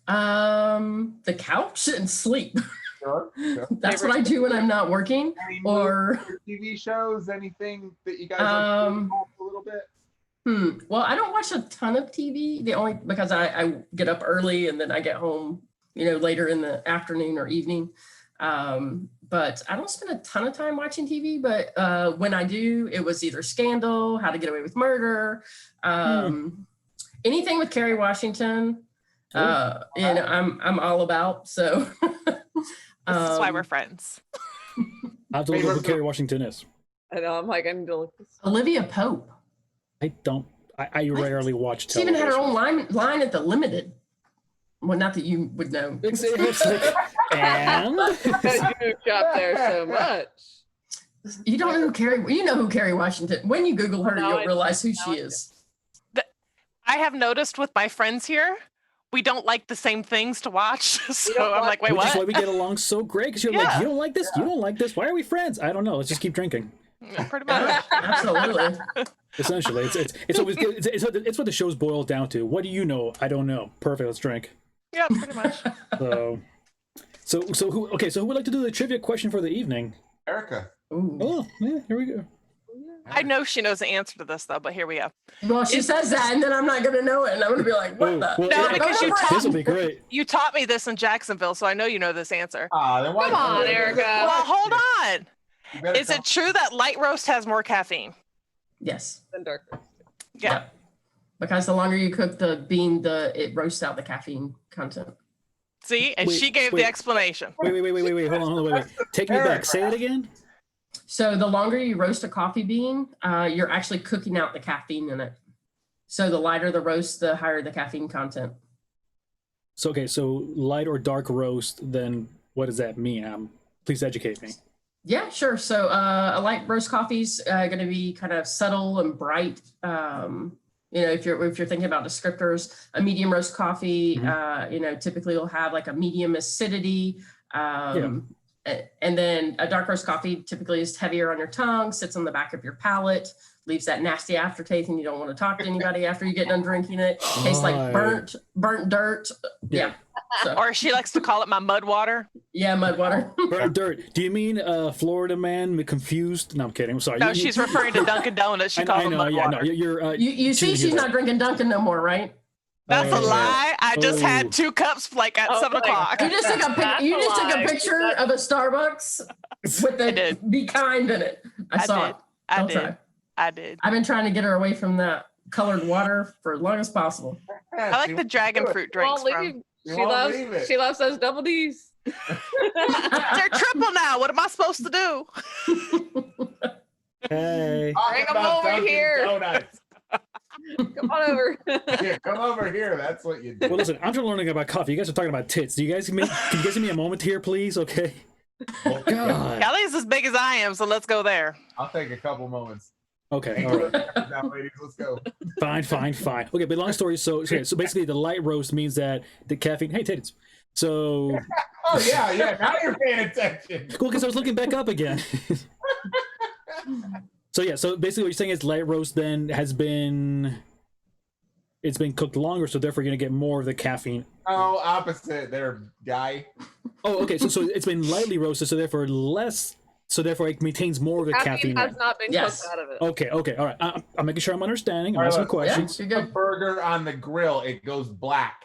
The couch and sleep. Sure. That's what I do when I'm not working. Any Or movies or TV shows, anything that you guys like to do a little bit? Well, I don't watch a ton of TV. The only because I get up early and then I get home, later in the afternoon or evening. But I don't spend a ton of time watching TV. But when I do, it was either Scandal, How to Get Away with Murder, anything with Kerry Washington. I'm all about. So This is why we're friends. I have to look up who Kerry Washington is. I know. I'm like, I need to look this. Olivia Pope. I don't. I rarely watch She television. even had her own line at the Limited. Well, not that you would know. It's like, and You shop there so much. You don't know who Kerry. You know who Kerry Washington. When you Google her, No, you'll I realize who don't. she is. I have noticed with my friends here, we don't like the same things to watch. So don't I'm like- like, wait, which is why what? we get along so great. Because you're like, Yeah. you don't like this, you don't like this. Why are we friends? I don't know. Let's just keep drinking. Yeah, pretty much. Absolutely. Essentially, it's always good. It's what the show's boiled down to. What do you know? I don't know. Perfect. Let's drink. Yeah, pretty much. So who? Okay, so who would like to do the trivia question for the evening? Erica. Ooh. Oh, yeah, here we go. I know she knows the answer to this though, but here we go. Well, she says that, and then I'm not going to know it, and I'm going to be like, "What Oh, the?" well, No, yeah, because you this will be great. You taught me this in Jacksonville, so I know you know this answer. Then why Come on, Erica. Well, hold on. You better Is it true that light roast has more caffeine? Yes. And darker. Yeah. Yep. Because the longer you cook the bean, it roasts out the caffeine content. See, and Wait, she gave wait. the explanation. Wait. Hold on, wait. Take me back. Say it again. So the longer you roast a coffee bean, you're actually cooking out the caffeine in it. So the lighter the roast, the higher the caffeine content. So okay, so light or dark roast. Then what does that mean? Please educate me. Yeah, sure. So a light roast coffee's going to be kind of subtle and bright. If you're thinking about descriptors, a medium roast coffee, typically will have like a medium acidity. And then a dark roast coffee typically is heavier on your tongue, sits on the back of your palate, leaves that nasty aftertaste, and you don't want to talk to anybody after you get done drinking it. Tastes like burnt dirt. Yeah. So, Or she likes to call it my mud water. yeah, mud water. Burnt dirt. Do you mean Florida man confused? No, I'm kidding. I'm sorry. No, she's referring to Dunkin' Donuts. She calls I them know. mud Yeah, water. no. You're. You see, she's not drinking Dunkin' no more, right? That's a lie. I just Oh. had 2 cups like at Oh 7 my o'clock. You just took a That's you just took lie. a picture of a Starbucks with I the did. "Be kind" in it. I saw did. it. I Don't did. try. I did. I've been trying to get her away from that colored water for as long as possible. I like the dragon fruit drinks Won't from. leave. She She won't loves. leave it. She loves those double D's. They're triple now. What am I supposed to do? Hey. Bring 'em About over Dunkin' here. Donuts. Come on over. Yeah, come over here. That's what you do. Well, listen. I'm trying to learn about coffee. You guys are talking about tits. Do you guys can you guys give me a moment here, please? Okay. God. Kelly's as big as I am, so let's go there. I'll take a couple moments. Okay. All right. Now, ladies, let's go. Fine. Okay, but long story. So basically, the light roast means that the caffeine. Hey, tits. So Oh yeah. Now you're paying attention. cool, because I was looking back up again. So yeah, so basically what you're saying is light roast then it's been cooked longer, so therefore you're gonna get more of the caffeine. Oh, opposite there, guy. Oh, okay, so it's been lightly roasted, so therefore it maintains more of the caffeine. has not been Yes. cooked out of it. Okay, all right. I'm making sure I'm understanding. I'm All right, asking let's- questions. Yeah, you're A good. burger on the grill, it goes black.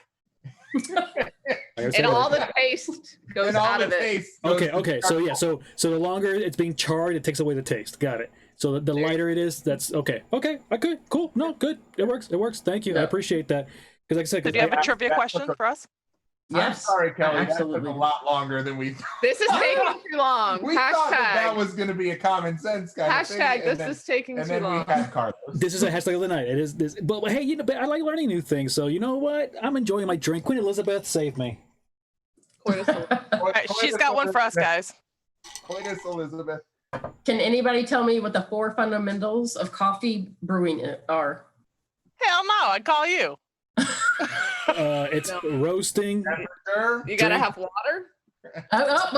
And all the taste goes And all out the of it. taste goes Okay. to So yeah, charcoal. so the longer it's being charred, it takes away the taste. Got it. So the lighter it is, that's okay. Okay, cool. No, good. It works. Thank you. I Yeah. appreciate that. Because like I said, Did you have a trivia that's question the- for us? I'm sorry, Kelly. absolutely. That took a lot longer than we thought. This is taking too long. We thought that was going to be a common sense kind of thing. Hashtag this is taking too long. And then we had Carlos. This is a hashtag of the night. It is this, but hey, you know, I like learning new things. So you know what? I'm enjoying my drink. Queen Elizabeth, save me. All right, she's got one for us, guys. Coitus Elizabeth. Can anybody tell me what the 4 fundamentals of coffee brewing are? Hell no, I'd call you. It's roasting. You gotta have water.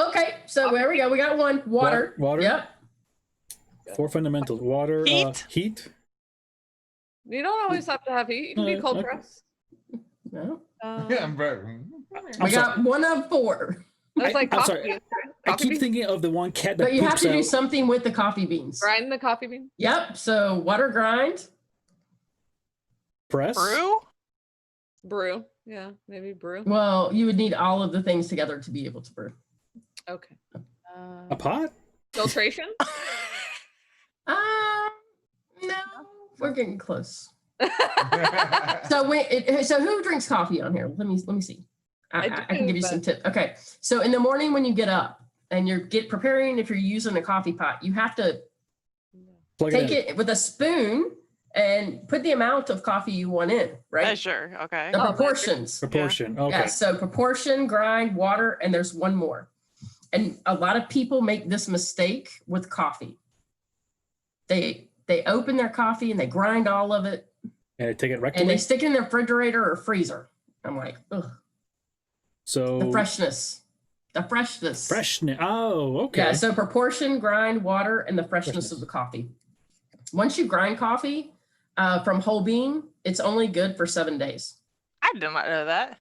Okay. So there we go. We got one. Water. Water. Yep. 4 fundamentals. Water. Heat. Heat. You don't always have to have heat. You can be cold Okay. press. No. I'm We got 1 of 4. That's like I'm coffee. sorry. beans, right? I Coffee keep beans? thinking of the one cat that But you have poops to do out. something with the coffee beans. Grind the coffee bean. Yep. So water grind. Press. Brew? Yeah, maybe brew. Well, you would need all of the things together to be able to brew. Okay. A pot. Filtration. No, we're getting close. So who drinks coffee on here? Let me see. I can give you some tips. Okay. So in the morning when you get up and you're preparing, if you're using a coffee pot, you have to Plug take it in. it with a spoon and put the amount of coffee you want in, right? Sure. Okay. The proportions. Proportion. Okay. Yeah, so proportion, grind, water, and there's one more. And a lot of people make this mistake with coffee. They open their coffee and they grind all of it And take it and they rectally. stick it in their refrigerator or freezer. I'm like, ugh. So The freshness. freshness. Oh, okay. Yeah, so proportion, grind, water, and the freshness of the coffee. Once you grind coffee from whole bean, it's only good for 7 days. I did not know that.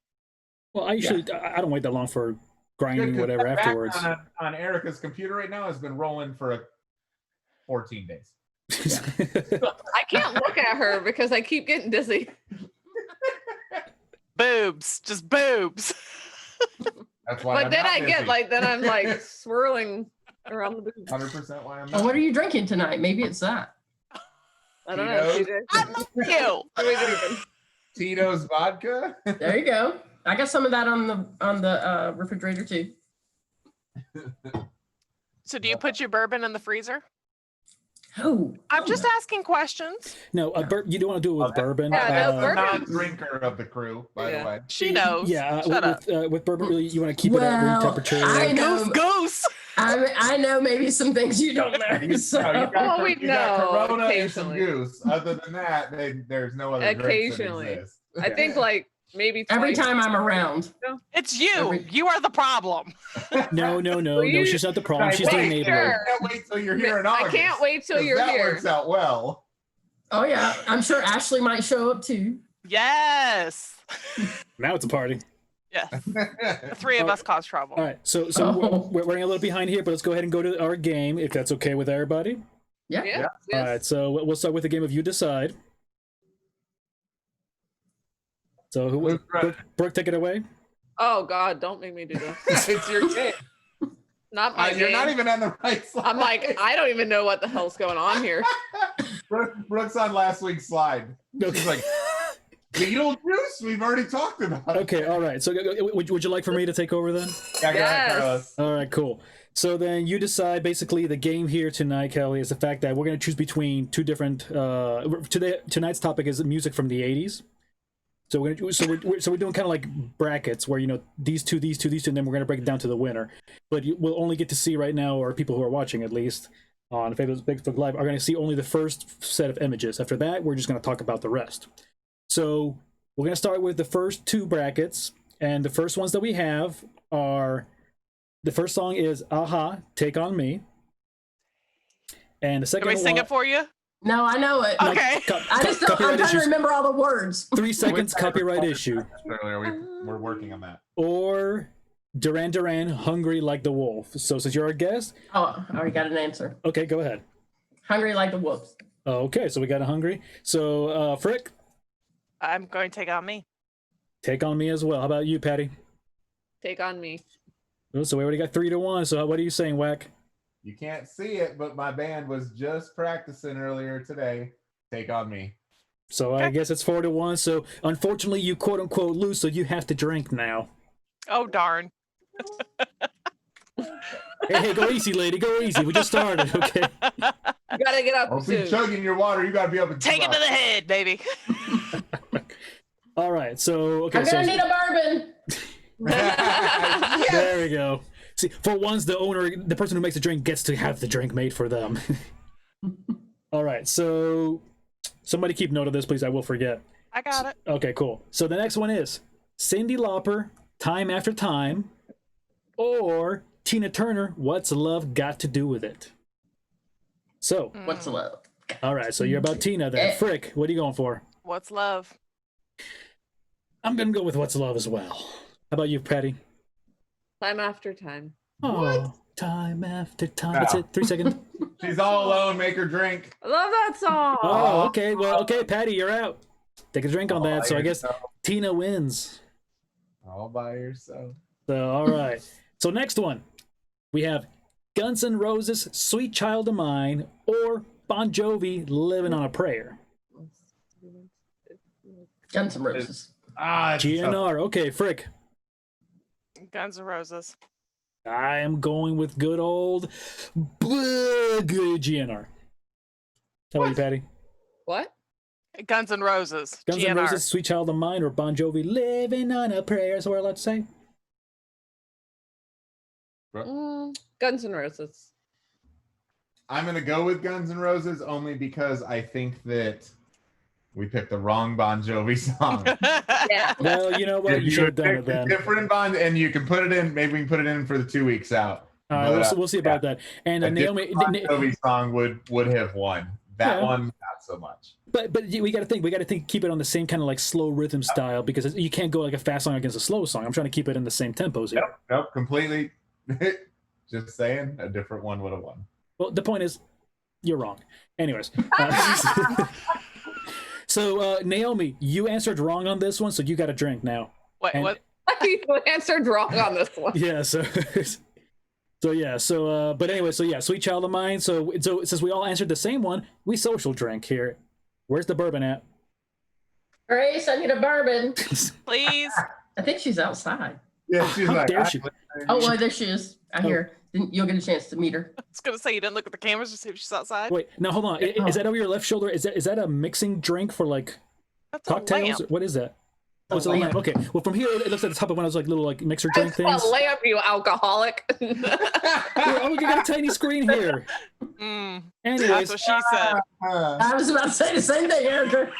Well, I usually I don't wait that long for grinding whatever That afterwards. on Erica's computer right now has been rolling for 14 days. I can't look at her because I keep getting dizzy. Boobs. Just boobs. That's why. But then I'm like swirling around the booth. 100% why I'm. Well, what are you drinking tonight? Maybe it's that. I don't know. I love you. Tito's vodka. There you go. I got some of that on the refrigerator too. So do you put your bourbon in the freezer? Oh, I'm just asking questions. No, you don't want to do it with bourbon. Yeah, no, I'm bourbon. a non-drinker of the crew, by the way. She knows. Yeah, Shut up. with bourbon, really, you want to keep it at room Well, temperature. I know. Goose. I know maybe some things you don't know. So. Oh, we You got know, Corona and some occasionally. goose. Other than that, there's no other drinks that Occasionally. exist. I think like maybe Every twice. time I'm around. It's you. You are the problem. No, you- she's not the problem. She's the Wait, enabler. sure. I can't wait till you're here in I August. can't wait till 'cause you're that here. works out well. Oh yeah, I'm sure Ashley might show up too. Yes. Now it's a party. Yes. The 3 of us cause trouble. All right, so Oh. we're running a little behind here, but let's go ahead and go to our game if that's okay with everybody. Yeah. Yeah. All Yes. right, so we'll start with the game of You Decide. So Who's ready? Brooke, take it away. Oh God, don't make me do this. It's your game. Not my You're game. not even on the right slide. I'm like, I don't even know what the hell's going on here. Brooke's on last week's slide. She's like, Beetlejuice? We've already talked about it. Okay, all right. So would you like for me to take over then? Yeah, go ahead, Yes. Carlos. All right, cool. So then You Decide. Basically, the game here tonight, Kelly, is the fact that we're going to choose between two different. Tonight's topic is music from the '80s. So we're doing kind of like brackets where these two, and then we're gonna break it down to the winner. But we'll only get to see right now, or people who are watching at least on Facebook Live are gonna see only the first set of images. After that, we're just gonna talk about the rest. So we're gonna start with the first 2 brackets, and the first ones that we have are the first song is Aha, Take on Me, and the second Can we sing one. it for you? No, I know it. Okay. I just don't, I'm copyright trying to issues. remember all the words. 3 seconds, copyright issue. Earlier, we're working on that. Or Duran Duran, Hungry Like the Wolf. So since you're our guest, Oh, I already got an answer. okay, go ahead. Hungry like the wolves. Okay, so we got a Hungry. So Frick, I'm going to take on me. Take on Me as well. How about you, Patty? Take on me. Oh, so we already got 3-1. So what are you saying, Wack? You can't see it, but my band was just practicing earlier today. Take on Me. So I guess it's 4-1. So unfortunately, you quote unquote lose. So you have to drink now. Oh, darn. Hey, go easy, lady. Go easy. We just started, okay? You gotta get up Don't be soon. chugging your water. You gotta be up and Take it to the head, baby. All right, so okay, I'm gonna need a bourbon. there we go. See, for once, the person who makes the drink gets to have the drink made for them. All right, so somebody keep note of this, please. I will forget. I got it. Okay, cool. So the next one is Cyndi Lauper, Time After Time, or Tina Turner, What's Love Got to Do with It? So, What's love? all right, so you're about Tina then. Frick, what are you going for? What's love? I'm going to go with What's Love as well. How about you, Patty? Time after time. Oh, time after time. That's it. 3 seconds. She's all alone. Make her drink. I love that song. Oh, okay. Well, okay, Patty, you're out. Take a drink on All that. by So I guess yourself. Tina wins. All by yourself. So, all right. So next one, we have Guns N' Roses, Sweet Child of Mine, or Bon Jovi, Living on a Prayer. Guns N' Roses. Ah, it's tough. GNR. Okay, Frick. Guns N' Roses. I am going with good old good GNR. How about you, Patty? What? Guns N' Roses. Guns GNR. N' Roses, Sweet Child of Mine, or Bon Jovi, Living on a Prayer, is what we're allowed to say? Guns N' Roses. I'm gonna go with Guns N' Roses only because I think that we picked the wrong Bon Jovi song. Yeah. Well, you know what? You should have done it then. Different Bon, and you can put it in. Maybe we can put it in for the 2 weeks out. All right, But, we'll see about that. And a Naomi, different Bon Jovi song would have won. That Yeah. one, not so much. but we got to think, keep it on the same kind of like slow rhythm style because you can't go like a fast song against a slow song. I'm trying to keep it in the same tempos here. Nope, completely. Just saying, a different one would have won. Well, the point is, you're wrong. Anyways. So, Naomi, you answered wrong on this one, so you got a drink now. Wait, And- what? You answered wrong on this one. Yeah, but anyway, so yeah, Sweet Child of Mine. So since we all answered the same one, we social drink here. Where's the bourbon at? Grace, I need a bourbon. Please. I think she's outside. Yeah, she's How like, dare she? Oh, well, there she is. I hear her. Then you'll get a chance to meet her. I was gonna say you didn't look at the cameras to see if she's outside. Wait, now hold on. Is that over your left shoulder? Is that a mixing drink for like That's cocktails? a lamp. What is that? Oh, it's a lamp. lamp. Okay. Well, from here it looks at the top of one of those like little like mixer drink That's things. a lamp, you alcoholic. Oh, you got a tiny screen here. Mm, Anyways, that's what she said. I was about to say the same thing, Erica.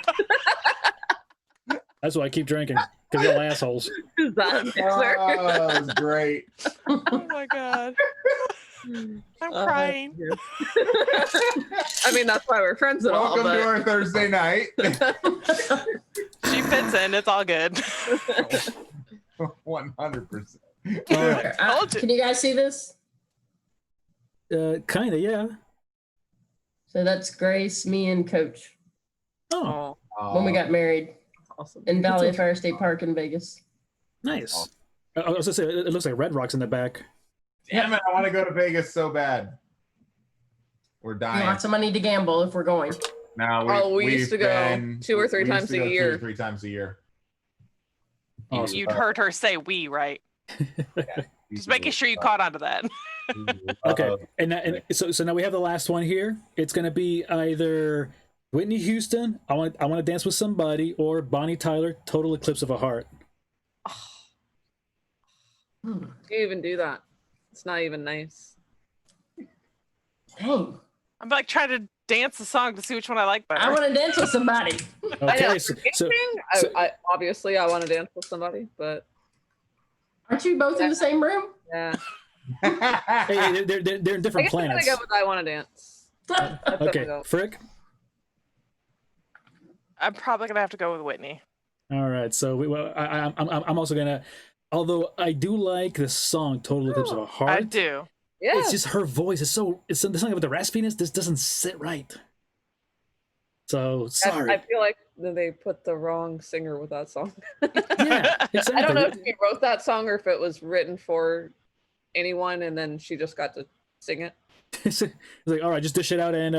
that's why I keep drinking because y'all assholes. Is that a mixer? Oh, that was great. Oh my god. I'm crying. I mean, that's why we're friends and all, Welcome to but our Thursday night. She fits in. It's all good. 100%. All right. Told you. Can you guys see this? Kind of, yeah. So that's Grace, me, and Coach Oh, when we got married awesome. in Valley of Fire State Park in Vegas. nice. I was gonna say it looks like Red Rock's in the back. Damn it, I want to go to Vegas so bad. We're dying. Lots of money to gamble if we're going. Now We used to go 2 or 3 we used times to a go 2 year. or 3 times a year. Awesome. You'd heard her say we, right? Just making sure you caught on to that. Okay, and so now we have the last one here. It's gonna be either Whitney Houston, I want to dance with somebody, or Bonnie Tyler, Total Eclipse of a Heart. Hmm. You even do that. It's not even nice. Dang. I'm like trying to dance the song to see which one I like better. I want to dance with somebody. I know. Okay, so Dancing, I obviously I want to dance with somebody, but Aren't you both in the same room? yeah. hey, they're in I different guess I'm gonna planets. go with I want to dance. That's what I'm Okay, gonna go. Frick. I'm probably gonna have to go with Whitney. All right, so I'm also gonna. Although I do like the song "Total Eclipse of a Heart," I do. Yeah. it's just her voice is so. It's something about the raspiness. This doesn't sit right. So sorry. I feel like they put the wrong singer with that song. Yeah, exactly. I don't know if she wrote that song or if it was written for anyone and then she just got to sing it. It's like, all right, just dish it out and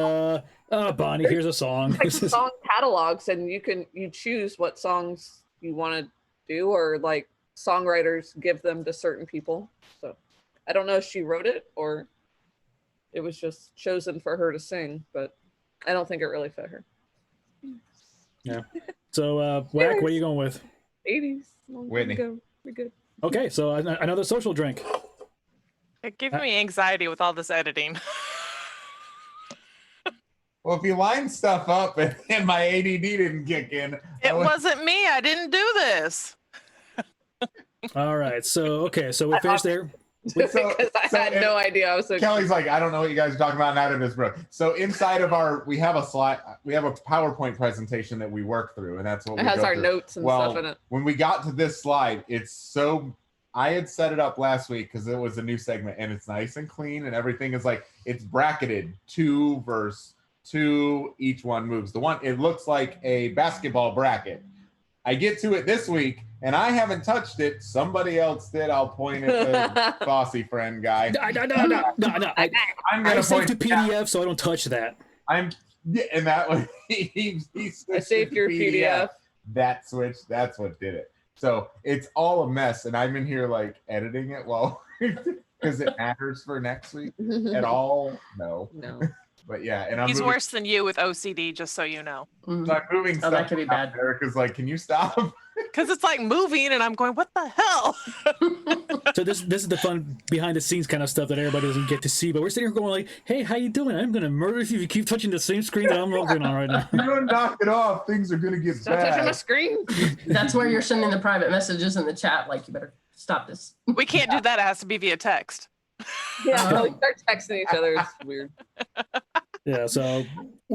Bonnie, here's a song. Like song catalogs, and you choose what songs you want to do, or like songwriters give them to certain people. So I don't know if she wrote it or it was just chosen for her to sing, but I don't think it really fit her. Yeah. So, Wack, what are you going with? 80s. Whitney. We're good. Okay, so another social drink. It gives me anxiety with all this editing. Well, if you line stuff up and my ADD didn't kick in, It wasn't me. I didn't do this. All right, so so we finished there. Because I had no idea. I was so Kelly's like, I don't know what you guys are talking about. Neither does Brooke. So inside of we have a slide, we have a PowerPoint presentation that we work through, and that's what it has our notes and stuff in it. When we got to this slide, I had set it up last week because it was a new segment, and it's nice and clean, and everything is like it's bracketed 2 verse 2. Each one moves. It looks like a basketball bracket. I get to it this week, and I haven't touched it. Somebody else did. I'll point at the Fossey friend guy. No. I'm gonna I saved point to PDF, so I don't touch that. and that one he I saved your PDF. That switch. That's what did it. So it's all a mess, and I'm in here like editing it because it matters for next week at all. No. But yeah, and He's worse than you with OCD, just so you know. So I'm moving stuff. That could be bad. Erica's like, can you stop? Because it's like moving, and I'm going, what the hell? So this is the fun behind the scenes kind of stuff that everybody doesn't get to see. But we're sitting here going like, hey, how you doing? I'm gonna murder you if you keep touching the same screen that I'm looking on right now. You don't knock it off. Things are gonna get Stop touching my bad. screen. That's where you're sending the private messages in the chat. Like, you better stop this. We can't do that. It has to be via text. Yeah, we start texting each other. It's weird. Yeah. So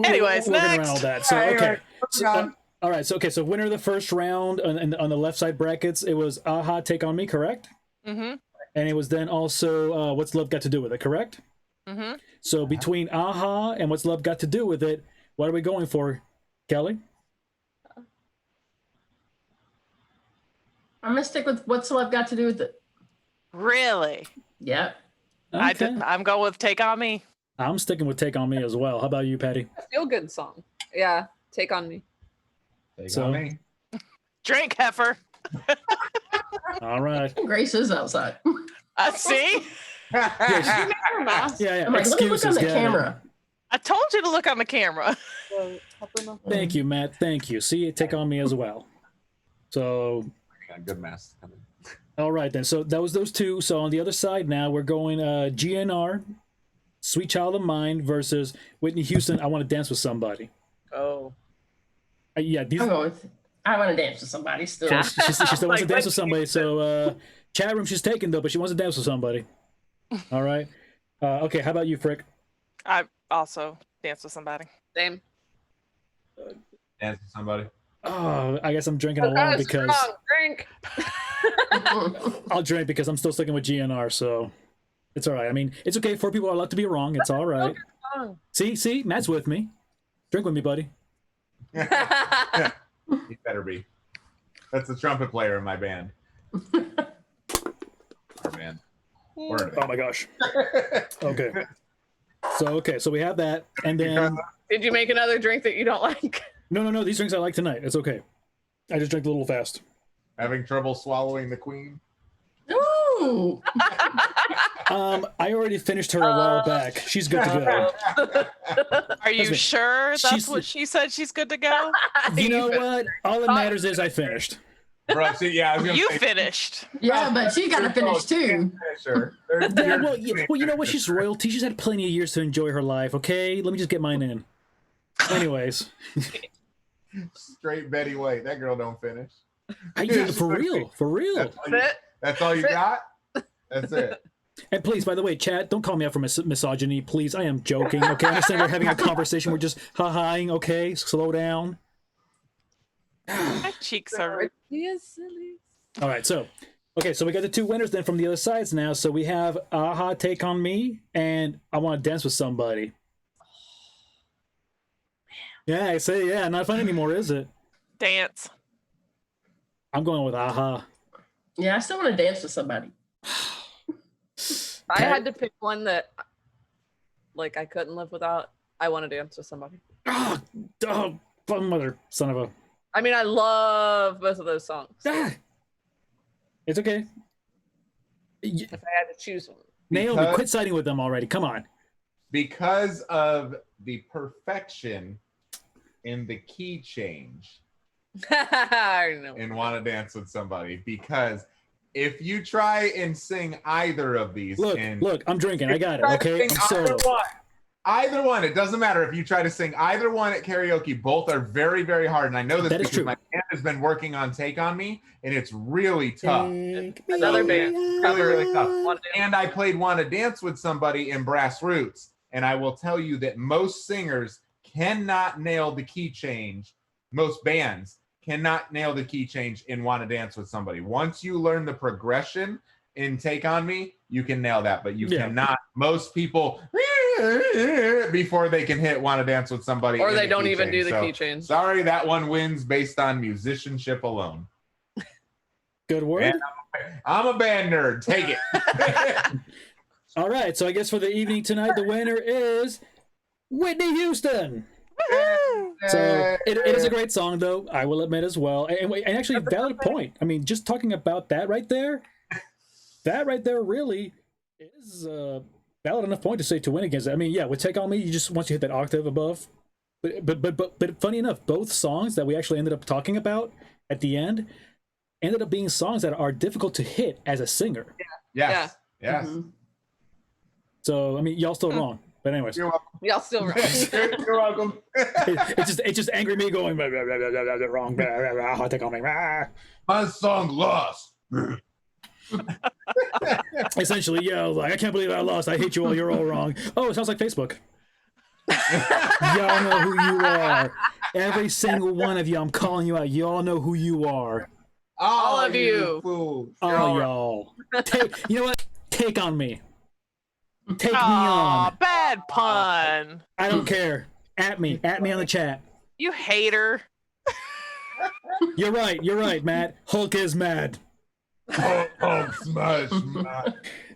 Anyways, we're working around next. all that. So All okay. right, So, all right. So so winner of the first round on the left side brackets, it was Aha Take on Me, correct? Mm-hmm. And it was then also What's Love Got to Do with It, correct? Mm-hmm. So between Aha and What's Love Got to Do with It, what are we going for, Kelly? I'm gonna stick with What's Love Got to Do with It. Really? Yep. Okay. I'm going with Take On Me. I'm sticking with Take On Me as well. How about you, Patty? A feel good song. Yeah, Take on Me. Take So- on me. Drink, heifer. All right. Grace is outside. See? Yes. Her mask. Yeah. I'm like, let me look on the Get it. camera. I told you to look on the camera. Thank you, Matt. Thank you. See, Take On Me as well. So, Got a good mess coming. all right then. So that was those two. So on the other side now, we're going GNR, Sweet Child of Mine versus Whitney Houston, I Want to Dance with Somebody. Oh. Yeah, these, I'm going with I Want to Dance with Somebody still. she still wants to Like dance with Whitney somebody. So chat room she's taken though, but she wants to dance with somebody. All right. Okay, how about you, Frick? I also dance with somebody. Same. Dance with somebody. Oh, I guess I'm drinking alone because Drink. I'll drink because I'm still sticking with GNR. So it's all right. I mean, it's okay. 4 people are allowed to be wrong. It's all right. See, Matt's with me. Drink with me, buddy. He better be. That's the trumpet player in my band. Our band. Word. Oh my gosh. Okay. So we have that, and then Did you make another drink that you don't like? no. These drinks I like tonight. It's okay. I just drank a little fast. Having trouble swallowing the queen. Ooh. I already finished her a while back. She's good to go. Are you Listen, sure that's she's- what she said? She's good to go? You know what? All that matters is I finished. Bro, see, yeah, I was gonna You say, finished. Yeah, but she got to finish too. Sure. Yeah, well, you know what? She's royalty. She's had plenty of years to enjoy her life. Okay, let me just get mine in. Anyways, Straight Betty White. That girl don't finish. for real. That's all you got? That's it. And please, by the way, chat, don't call me out for misogyny, please. I am joking. Okay, I understand we're having a conversation. We're just ha-haing. Okay, slow down. My cheeks are. All right, so we got the 2 winners then from the other sides now. So we have Aha Take on Me and I Want to Dance with Somebody. Yeah, I say not fun anymore, is it? Dance. I'm going with Aha. Yeah, I still want to dance with somebody. I had to pick one that like I couldn't live without. I Want to Dance with Somebody. Oh, mother, son of a. I mean, I love both of those songs. Ah. It's okay. If I had to choose one. Naomi, quit siding with them already. Come on. Because of the perfection in the key change I know. in Want to Dance with Somebody. Because if you try and sing either of these, Look, I'm drinking. I got it. Okay, I'm solo. Either one, it doesn't matter if you try to sing either one at karaoke. Both are very, very hard, and I know this because my band has been working on "Take on Me," and it's really tough. Another band, really, really tough. And I played "Want to Dance with Somebody" in Brass Roots, and I will tell you that most singers cannot nail the key change. Most bands cannot nail the key change in "Want to Dance with Somebody." Once you learn the progression in "Take on Me," you can nail that, but you cannot. Most people before they can hit "Want to Dance with Somebody," or they don't even do the key change. Sorry, that one wins based on musicianship alone. Good word. And I'm a band nerd. Take it. All right, so I guess for the evening tonight, the winner is Whitney Houston. So it is a great song, though, I will admit as well. And actually, valid point. I mean, just talking about that right there really is a valid enough point to say to win against it. I mean, yeah, with Take on Me, you just once you hit that octave above. But funny enough, both songs that we actually ended up talking about at the end ended up being songs that are difficult to hit as a singer. Yes. Mhm. So I mean, y'all still wrong. But anyways, You're welcome. Y'all still wrong. You're welcome. it's just angry me going blah, blah, blah, blah, blah, blah, wrong. Blah, blah, blah, blah, take on me. My song lost. Essentially, yeah, like I can't believe I lost. I hate you all. You're all wrong. Oh, it sounds like Facebook. Y'all know who you are. Every single one of you. I'm calling you out. Y'all know who you are. All of you. Fools. All y'all. You know what? Take on me. Take me on. Bad pun. I don't care. At me on the chat. You hater. You're right, Matt. Hulk is mad. Hulk smash.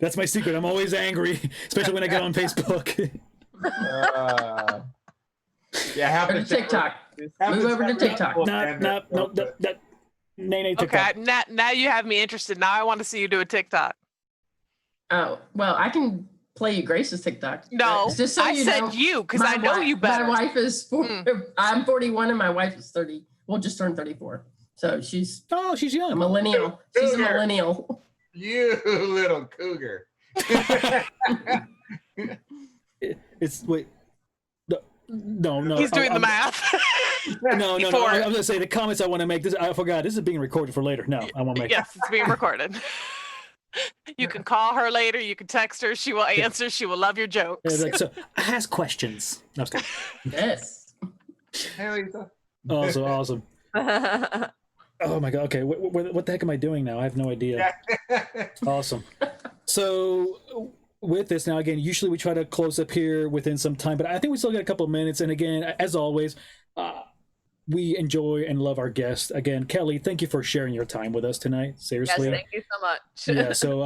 That's my secret. I'm always angry, especially when I get on Facebook. Yeah, have Or to TikTok. Move over to TikTok. No, nay, TikTok. Okay, now you have me interested. Now I want to see you do a TikTok. Oh, well, I can play you Grace's TikTok. No, just so I you said know, you because I know you better. My wife is I'm 41 and my wife is 30. Well, just turned 34. So she's young. a millennial. She's a millennial. You little cougar. Wait. No. He's doing the math. No. I'm gonna say the comments I want to make. This I forgot. This is being recorded for later. No, I won't make. Yes, it's being recorded. You can call her later. You can text her. She will answer. She will love your jokes. Yeah, like, so ask questions. No, I'm just kidding. Yes. Hey, Lisa. Awesome. Oh my god. Okay, what the heck am I doing now? I have no idea. Awesome. So with this now, again, usually we try to close up here within some time, but I think we still got a couple of minutes. And again, as always, we enjoy and love our guests. Again, Kelly, thank you for sharing your time with us tonight. Seriously. Yes, thank you so much. Yeah. So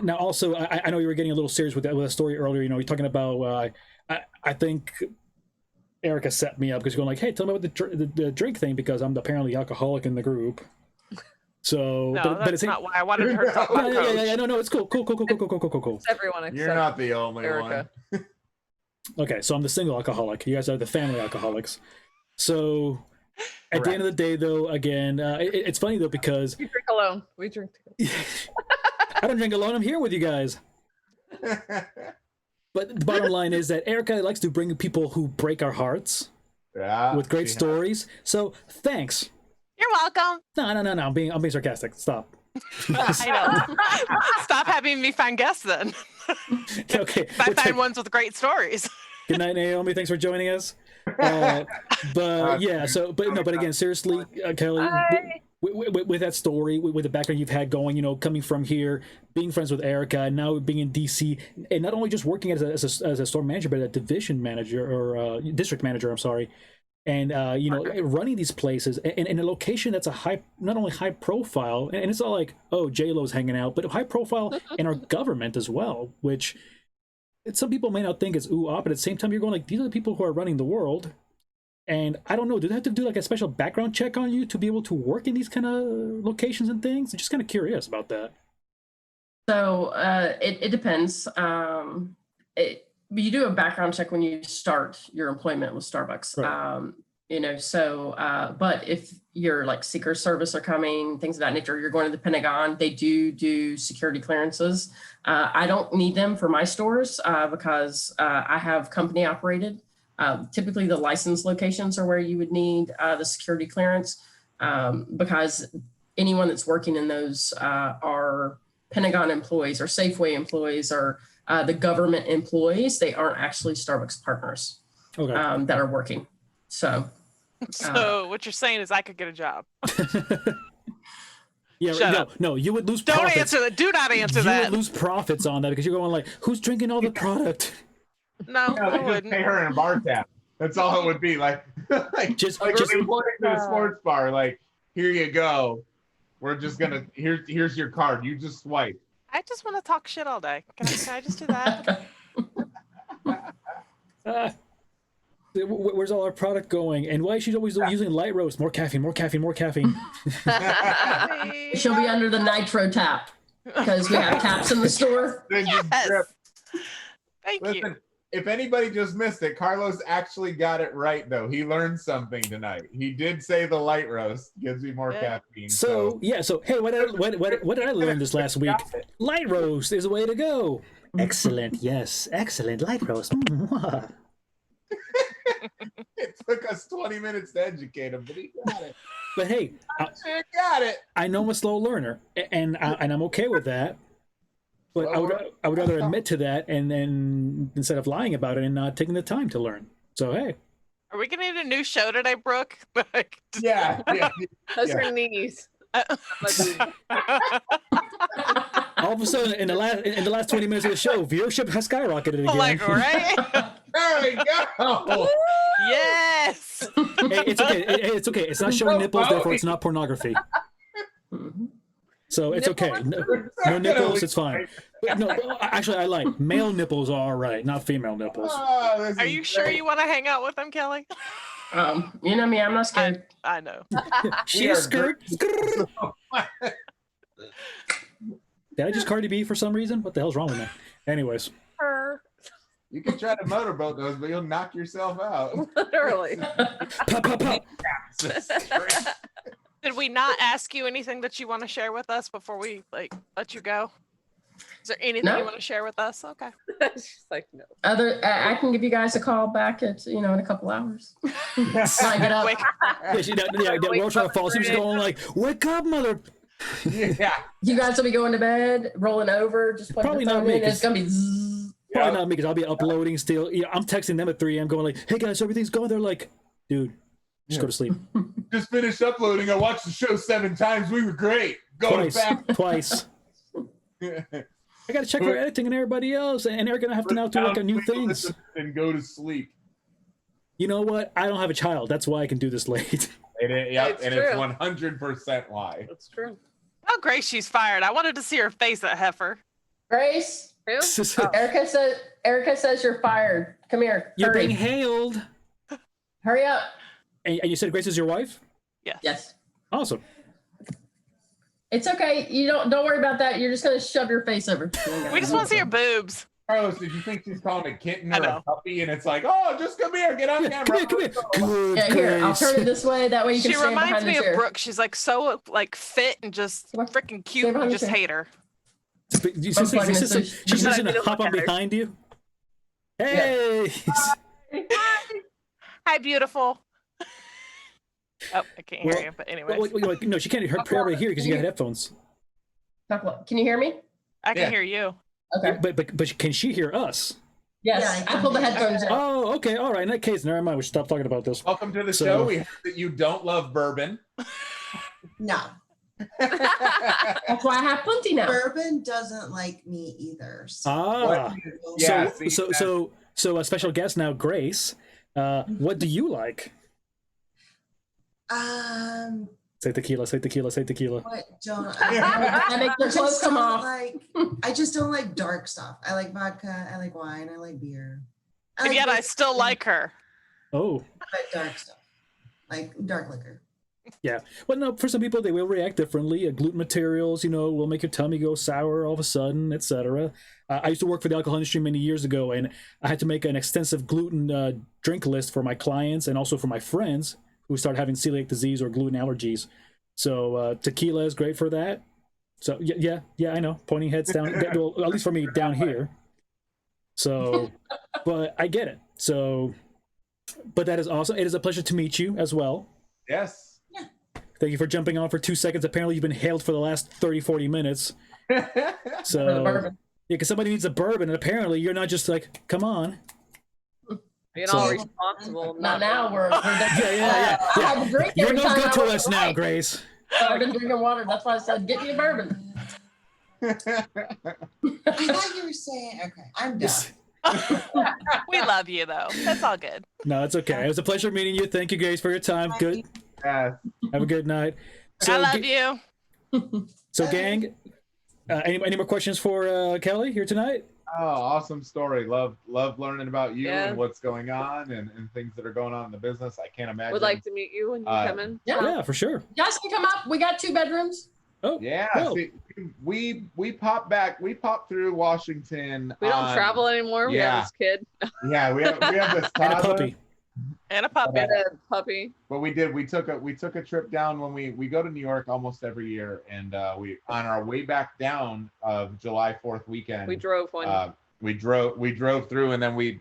now also, I know you were getting a little serious with a story earlier. You know, you're talking about. I think Erica set me up because you're going like, hey, tell me about the drink thing because I'm apparently alcoholic in the group. So, no, that's not why I wanted her to talk about yeah. No, it's cool. It's everyone except You're not the only Erica. one. Okay, so I'm the single alcoholic. You guys are the family alcoholics. So, at the end of the day, though, again, it's funny though because we drink alone. We drink together. I don't drink alone. I'm here with you guys. But the bottom line is that Erica likes to bring people who break our hearts with great stories. So thanks. You're welcome. No. I'm being sarcastic. Stop. I know. Stop having me find guests then. Okay. I find ones with great stories. Good night, Naomi. Thanks for joining us. But yeah, but again, seriously, Kelly, with that story, with the background you've had going, you know, coming from here, being friends with Erica, and now being in DC, and not only just working as a store manager, but a division manager or district manager, I'm sorry, and you know, running these places in a location that's not only high profile, and it's not like, oh, J-Lo's hanging out, but high profile in our government as well, which some people may not think is ooh-ah, but at the same time, you're going like, these are the people who are running the world. And I don't know, do they have to do like a special background check on you to be able to work in these kind of locations and things? I'm just kind of curious about that. So it depends. You do a background check when you start your employment with Starbucks. Right. But if you're like Secret Service are coming, things of that nature, you're going to the Pentagon, they do security clearances. I don't need them for my stores because I have company operated. Typically the licensed locations are where you would need the security clearance because anyone that's working in those are Pentagon employees or Safeway employees or the government employees. They aren't actually Starbucks partners that are working. So what you're saying is I could get a job. Yeah, Shut up. No, you would lose Don't profits. answer that. Do not answer that. You would lose profits on that because you're going like, who's drinking all the product? No, I Just wouldn't. pay her in a bar tab. That's all it would be. Like Just reporting to the sports bar. Like, here you go. We're just gonna here's your card. You just swipe. I just want to talk shit all day. Can I just do that? Where's all our product going? And why is she always using light roast? More caffeine, more caffeine, more caffeine. she'll be under the nitro tap because we have taps in the store. Yes. Thank you. Listen, if anybody just missed it, Carlos actually got it right, though. He learned something tonight. He did say the light roast gives you more caffeine. So hey, what did I learn this last week? Light roast is the way to go. Excellent, yes, excellent light roast. It took us 20 minutes to educate him, but he got it. But hey, got it. I know I'm a slow learner, and I'm okay with that. But I would rather admit to that, and then instead of lying about it and not taking the time to learn. So hey, Are we gonna need a new show today, Brooke? Yeah. How's your knees? all of a sudden in the last 20 minutes of the show, viewership has skyrocketed again. Like, right? There we go. Yes. Hey, it's okay. It's okay. It's not showing nipples, therefore it's not pornography. So it's okay. No nipples, it's fine. No, actually, I like male nipples are all right, not female nipples. Are you sure you want to hang out with them, Kelly? You know me, I'm not scared. I know. She's skirt. Did I just Cardi B for some reason? What the hell's wrong with me? Anyways. You can try to motorboat those, but you'll knock yourself out. Literally. Pop, pop, pop. Did we not ask you anything that you want to share with us before we let you go? Is there anything you want to share with us? Okay. She's like, no. I can give you guys a call back at in a couple hours. When I get up. We're all trying to fall asleep. She's going like, "Wake up, mother!" Yeah. You guys will be going to bed, rolling over, just Probably the phone not me, in. It's gonna be. Zzz. Probably not me because I'll be uploading still. Yeah, I'm texting them at 3 a.m. going like, "Hey guys, everything's going." They're like, "Dude, just go to sleep." Just finished uploading. I watched the show 7 times. We were great. Twice. I gotta check her editing and everybody else, and Eric and I have to now to work on new things. And go to sleep. You know what? I don't have a child. That's why I can do this late. It's 100% why. That's true. Oh, Grace, she's fired. I wanted to see her face at Heifer. Grace, Erica says you're fired. Come here. You're Hurry. being hailed. Hurry up. And you said Grace is your wife? Yes. Awesome. It's okay. You don't worry about that. You're just gonna shove your face over. We just want to see her boobs. Carlos, did you think she's calling a kitten or a puppy? And it's like, oh, just come here, get on camera. Come here. Good Here, I'll Grace. turn it this way. That way you can She stand reminds behind me the of chair. Brooke. She's like so freaking just freaking cute. behind You the just chair. hate her. She's just gonna hop on behind you. Hey. Hi, beautiful. Oh, I can't hear you, but anyway. No, she can't probably hear because you got headphones. Can you hear me? I can hear you. Okay. But can she hear us? Yes, I pulled the headphones out. Oh, okay, all right. In that case, never mind. We should stop talking about this. Welcome to the show. We heard that you don't love bourbon. No. That's why I have plenty now. Bourbon doesn't like me either. So a special guest now, Grace. What do you like? Say tequila. What don't I make their clothes come off. I just don't like dark stuff. I like vodka, I like wine, I like beer. And yet I still like her. Oh. I like dark stuff. like dark liquor. Yeah. Well, no, for some people, they will react differently. Gluten materials, will make your tummy go sour all of a sudden, etc. I used to work for the alcohol industry many years ago, and I had to make an extensive gluten drink list for my clients and also for my friends who start having celiac disease or gluten allergies. So tequila is great for that. So yeah, I know, pointing heads down, well, at least for me down here. So, but I get it. So, but that is awesome. It is a pleasure to meet you as well. Yes. Thank you for jumping on for 2 seconds. Apparently you've been hailed for the last 30, 40 minutes. So, yeah, because somebody needs a bourbon, and apparently you're not just like, come on. Being all responsible. Not now. We're yeah. I have a drink You're every no time good I to was us away. now, Grace. I've been drinking water. That's why I said, get me a bourbon. I thought you were saying, okay, I'm done. We love you though. That's all good. No, it's okay. It was a pleasure meeting you. Thank you, Grace, for your time. Good. Yeah. Have a good night. I love you. So, gang, any more questions for Kelly here tonight? Oh, awesome story. Love learning about you Yeah. and what's going on and things that are going on in the business. I can't imagine. Would like to meet you when you come in. Yeah, for sure. You guys can come up. We got 2 bedrooms. Oh, Yeah, cool. see, we popped back. We popped through Washington. We don't travel anymore. We have this kid Yeah, we have this And a toddler. puppy. And a puppy. and a puppy. But we did. We took a trip down when we go to New York almost every year, and we on our way back down of July 4th weekend. We drove one. We drove through, and then we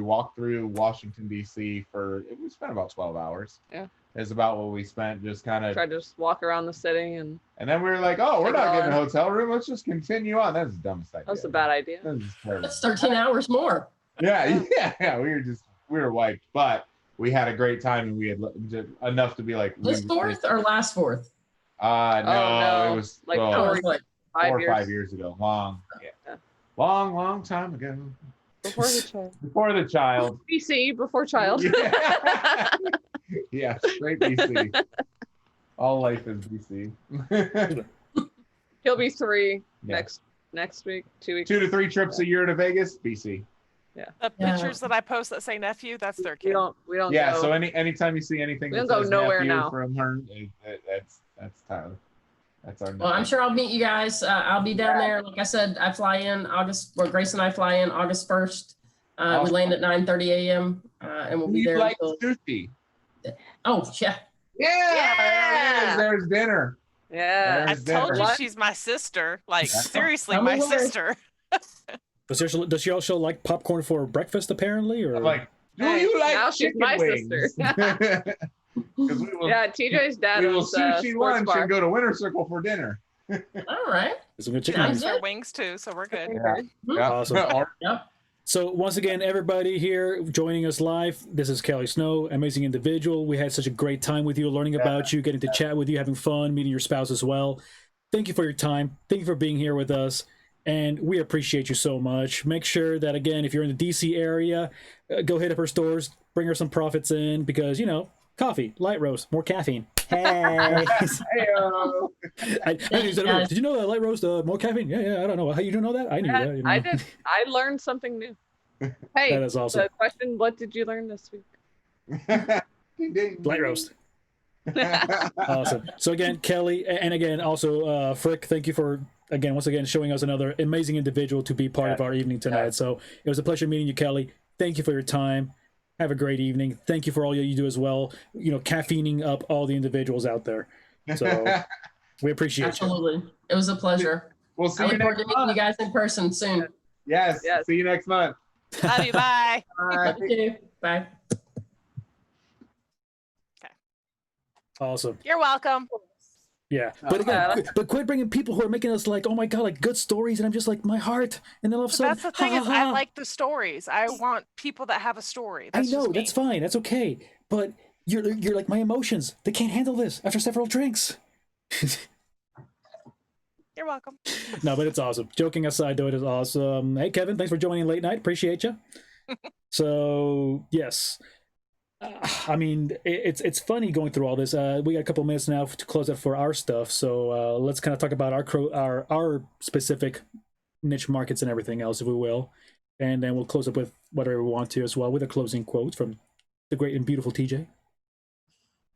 walked through Washington D.C. we spent about 12 hours. Yeah. Is about what we spent, just kind of Tried to just walk around the city, and And then we were like, oh, we're Take not it getting a on. hotel room. Let's just continue on. That's the dumbest idea. that was a bad idea. That was just terrible. That's 13 hours more. Yeah. We were wiped, but we had a great time, and we had enough to be like. This 4th or last 4th? No, it was like well, I four- was like, 4 or years 5 years ago. Long time ago. before the child. Before the child. BC before child. Yeah, yeah, straight BC. All life is BC. He'll be 3 Yeah. next week, 2 weeks. 2 to 3 trips a year to Vegas, BC. The pictures that I post that say nephew, that's their We kid. don't Yeah. go. So anytime you see anything, We that don't go says nowhere nephew now. from her, that's Tyler. That's our. well, I'm sure I'll meet you guys. I'll be down there. Like I said, I fly in Grace and I fly in August 1st. We Awesome. land at 9:30 a.m. And we'll be You there like until. sushi? Oh, yeah. Yeah. There's dinner. Yeah. I There's told dinner. you What? she's my sister. Like, That's- seriously, I'm my aware. sister. Does she also like popcorn for breakfast, apparently? Or I'm like, do Hey, you like now she's chicken my wings? sister. 'Cause we will, Yeah, TJ's dad we will owns a sushi sports lunch bar. and go to Winter Circle for dinner. All right. some good chicken Sounds wings? good. Their wings too, so we're good. Yeah. Awesome. Or- So once again, everybody here joining us live, this is Kelly Snow, amazing individual. We had such a great time with you, learning about you, getting to chat with you, having fun, meeting your spouse as well. Thank you for your time. Thank you for being here with us. And we appreciate you so much. Make sure that, again, if you're in the DC area, go hit up her stores, bring her some profits in because, coffee, light roast, more caffeine. Hey. Heyo. Did you know that light roast, more caffeine? Yeah, I don't know. How you don't know that? I knew that. I did. I learned something new. Hey, That is awesome. the question, what did you learn this week? Ding, ding. Light roast. Awesome. So again, Kelly, and again, also Frick, thank you for once again showing us another amazing individual to be part of our evening tonight. So it was a pleasure meeting you, Kelly. Thank you for your time. Have a great evening. Thank you for all you do as well. Caffeining up all the individuals out there. So we appreciate you. Absolutely. It was a pleasure. We'll I see you look forward next to meeting you month. guys in person soon. Yes. Yes. See you next month. Love you. Bye. Bye. Thank you. Bye. Awesome. You're welcome. Yeah. But again, but quit bringing people who are making us like, oh my God, like good stories. And I'm just like, my heart. And then all of a But sudden, that's the thing is, I like the stories. I want people that have a story. I That's know, just me. that's fine. That's okay. But you're like my emotions. They can't handle this after several drinks. You're welcome. No, but it's awesome. Joking aside, though, it is awesome. Hey, Kevin, thanks for joining late night. Appreciate you. So, yes. I mean, it's funny going through all this. We got a couple minutes now to close out for our stuff. So let's kind of talk about our specific niche markets and everything else, if we will. And then we'll close up with whatever we want to as well, with a closing quote from the great and beautiful TJ.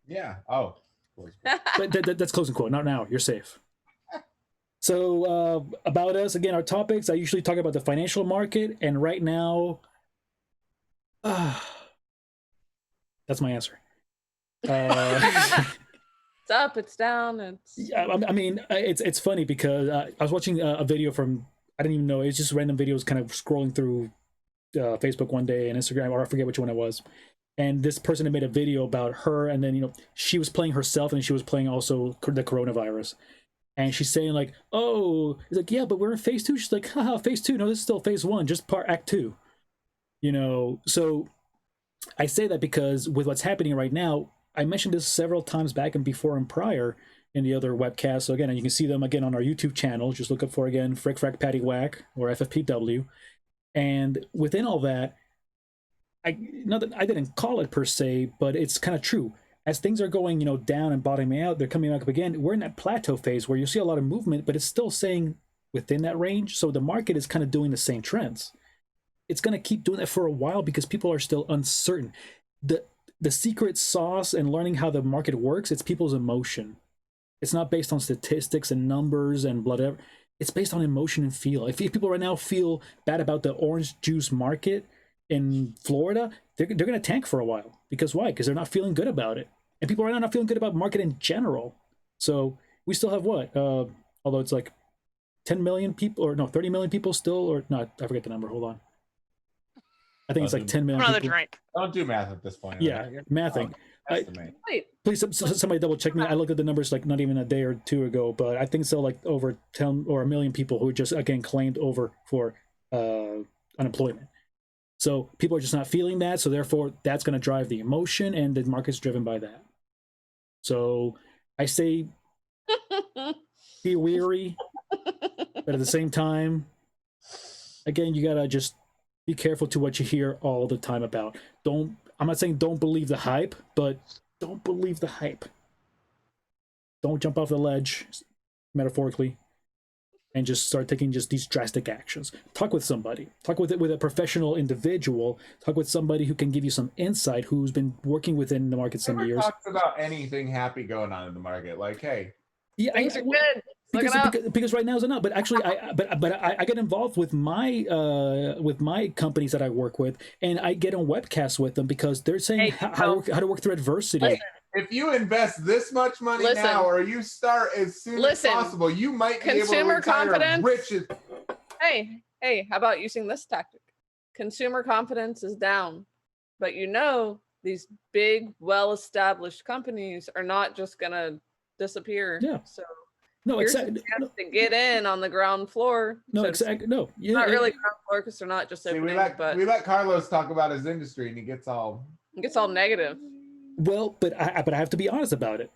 Yeah. Oh, of course. That's closing quote. Not now. You're safe. So about us again, our topics. I usually talk about the financial market, and right now, that's my answer. It's up, it's down, it's. Yeah, I mean, it's funny because I was watching a video from, I didn't even know, it's just random videos kind of scrolling through Facebook one day and Instagram, or I forget which one it was. And this person had made a video about her, and then, she was playing herself and she was playing also the coronavirus. And she's saying like, oh, it's like, yeah, but we're in phase 2. She's like, haha, phase 2. No, this is still phase 1, just act 2. So I say that because with what's happening right now, I mentioned this several times back and before and prior in the other webcasts. So again, you can see them again on our YouTube channel. Just look up for, again, Frack Paddy Wack or FFPW. And within all that, not that I didn't call it per se, but it's kind of true. As things are going, down and bottoming out, they're coming back up again. We're in that plateau phase where you see a lot of movement, but it's still staying within that range. So the market is kind of doing the same trends. It's going to keep doing that for a while because people are still uncertain. The secret sauce and learning how the market works, it's people's emotion. It's not based on statistics and numbers and whatever. It's based on emotion and feel. If people right now feel bad about the orange juice market in Florida, they're going to tank for a while. Because why? Because they're not feeling good about it. And people right now are not feeling good about market in general. So we still have what? Although it's like 10 million people, or no, 30 million people still, or not, I forget the number. Hold on. I think it's like 10 million Another people. drink. Don't do math at this point. Yeah, mathing. Wait. Please, somebody double check me. I looked at the numbers like not even a day or two ago, but I think so, like over 10 or a million people who just, again, claimed over for unemployment. So people are just not feeling that. So therefore, that's going to drive the emotion, and the market's driven by that. So I say be weary, but at the same time, again, you got to just be careful to what you hear all the time about. I'm not saying don't believe the hype, but don't believe the hype. Don't jump off the ledge, metaphorically, and just start taking just these drastic actions. Talk with somebody. Talk with a professional individual. Talk with somebody who can give you some insight, who's been working within the market some years. Talks about anything happy going on in the market. Like, hey, yeah, things are good. Because right now is enough. But actually, I get involved with my companies that I work with, and I get on webcasts with them because they're saying how to work through adversity. Listen, if you invest this much money now, or you start as soon as possible, you might be able to retire rich. Hey, how about using this tactic? Consumer confidence is down, but these big, well-established companies are not just gonna disappear. Yeah. So. No, exactly. To get in on the ground floor. No, exactly. No, not really ground floor because they're not just opening. We let Carlos talk about his industry, and he gets all negative. Well, but I have to be honest about it.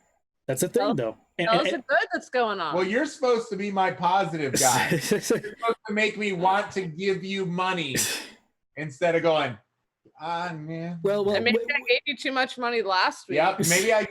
That's the thing, though. Tell us the good that's going on. Well, you're supposed to be my positive guy. You're supposed to make me want to give you money instead of going, man. Well, maybe I gave you too much money last week. Yep, maybe I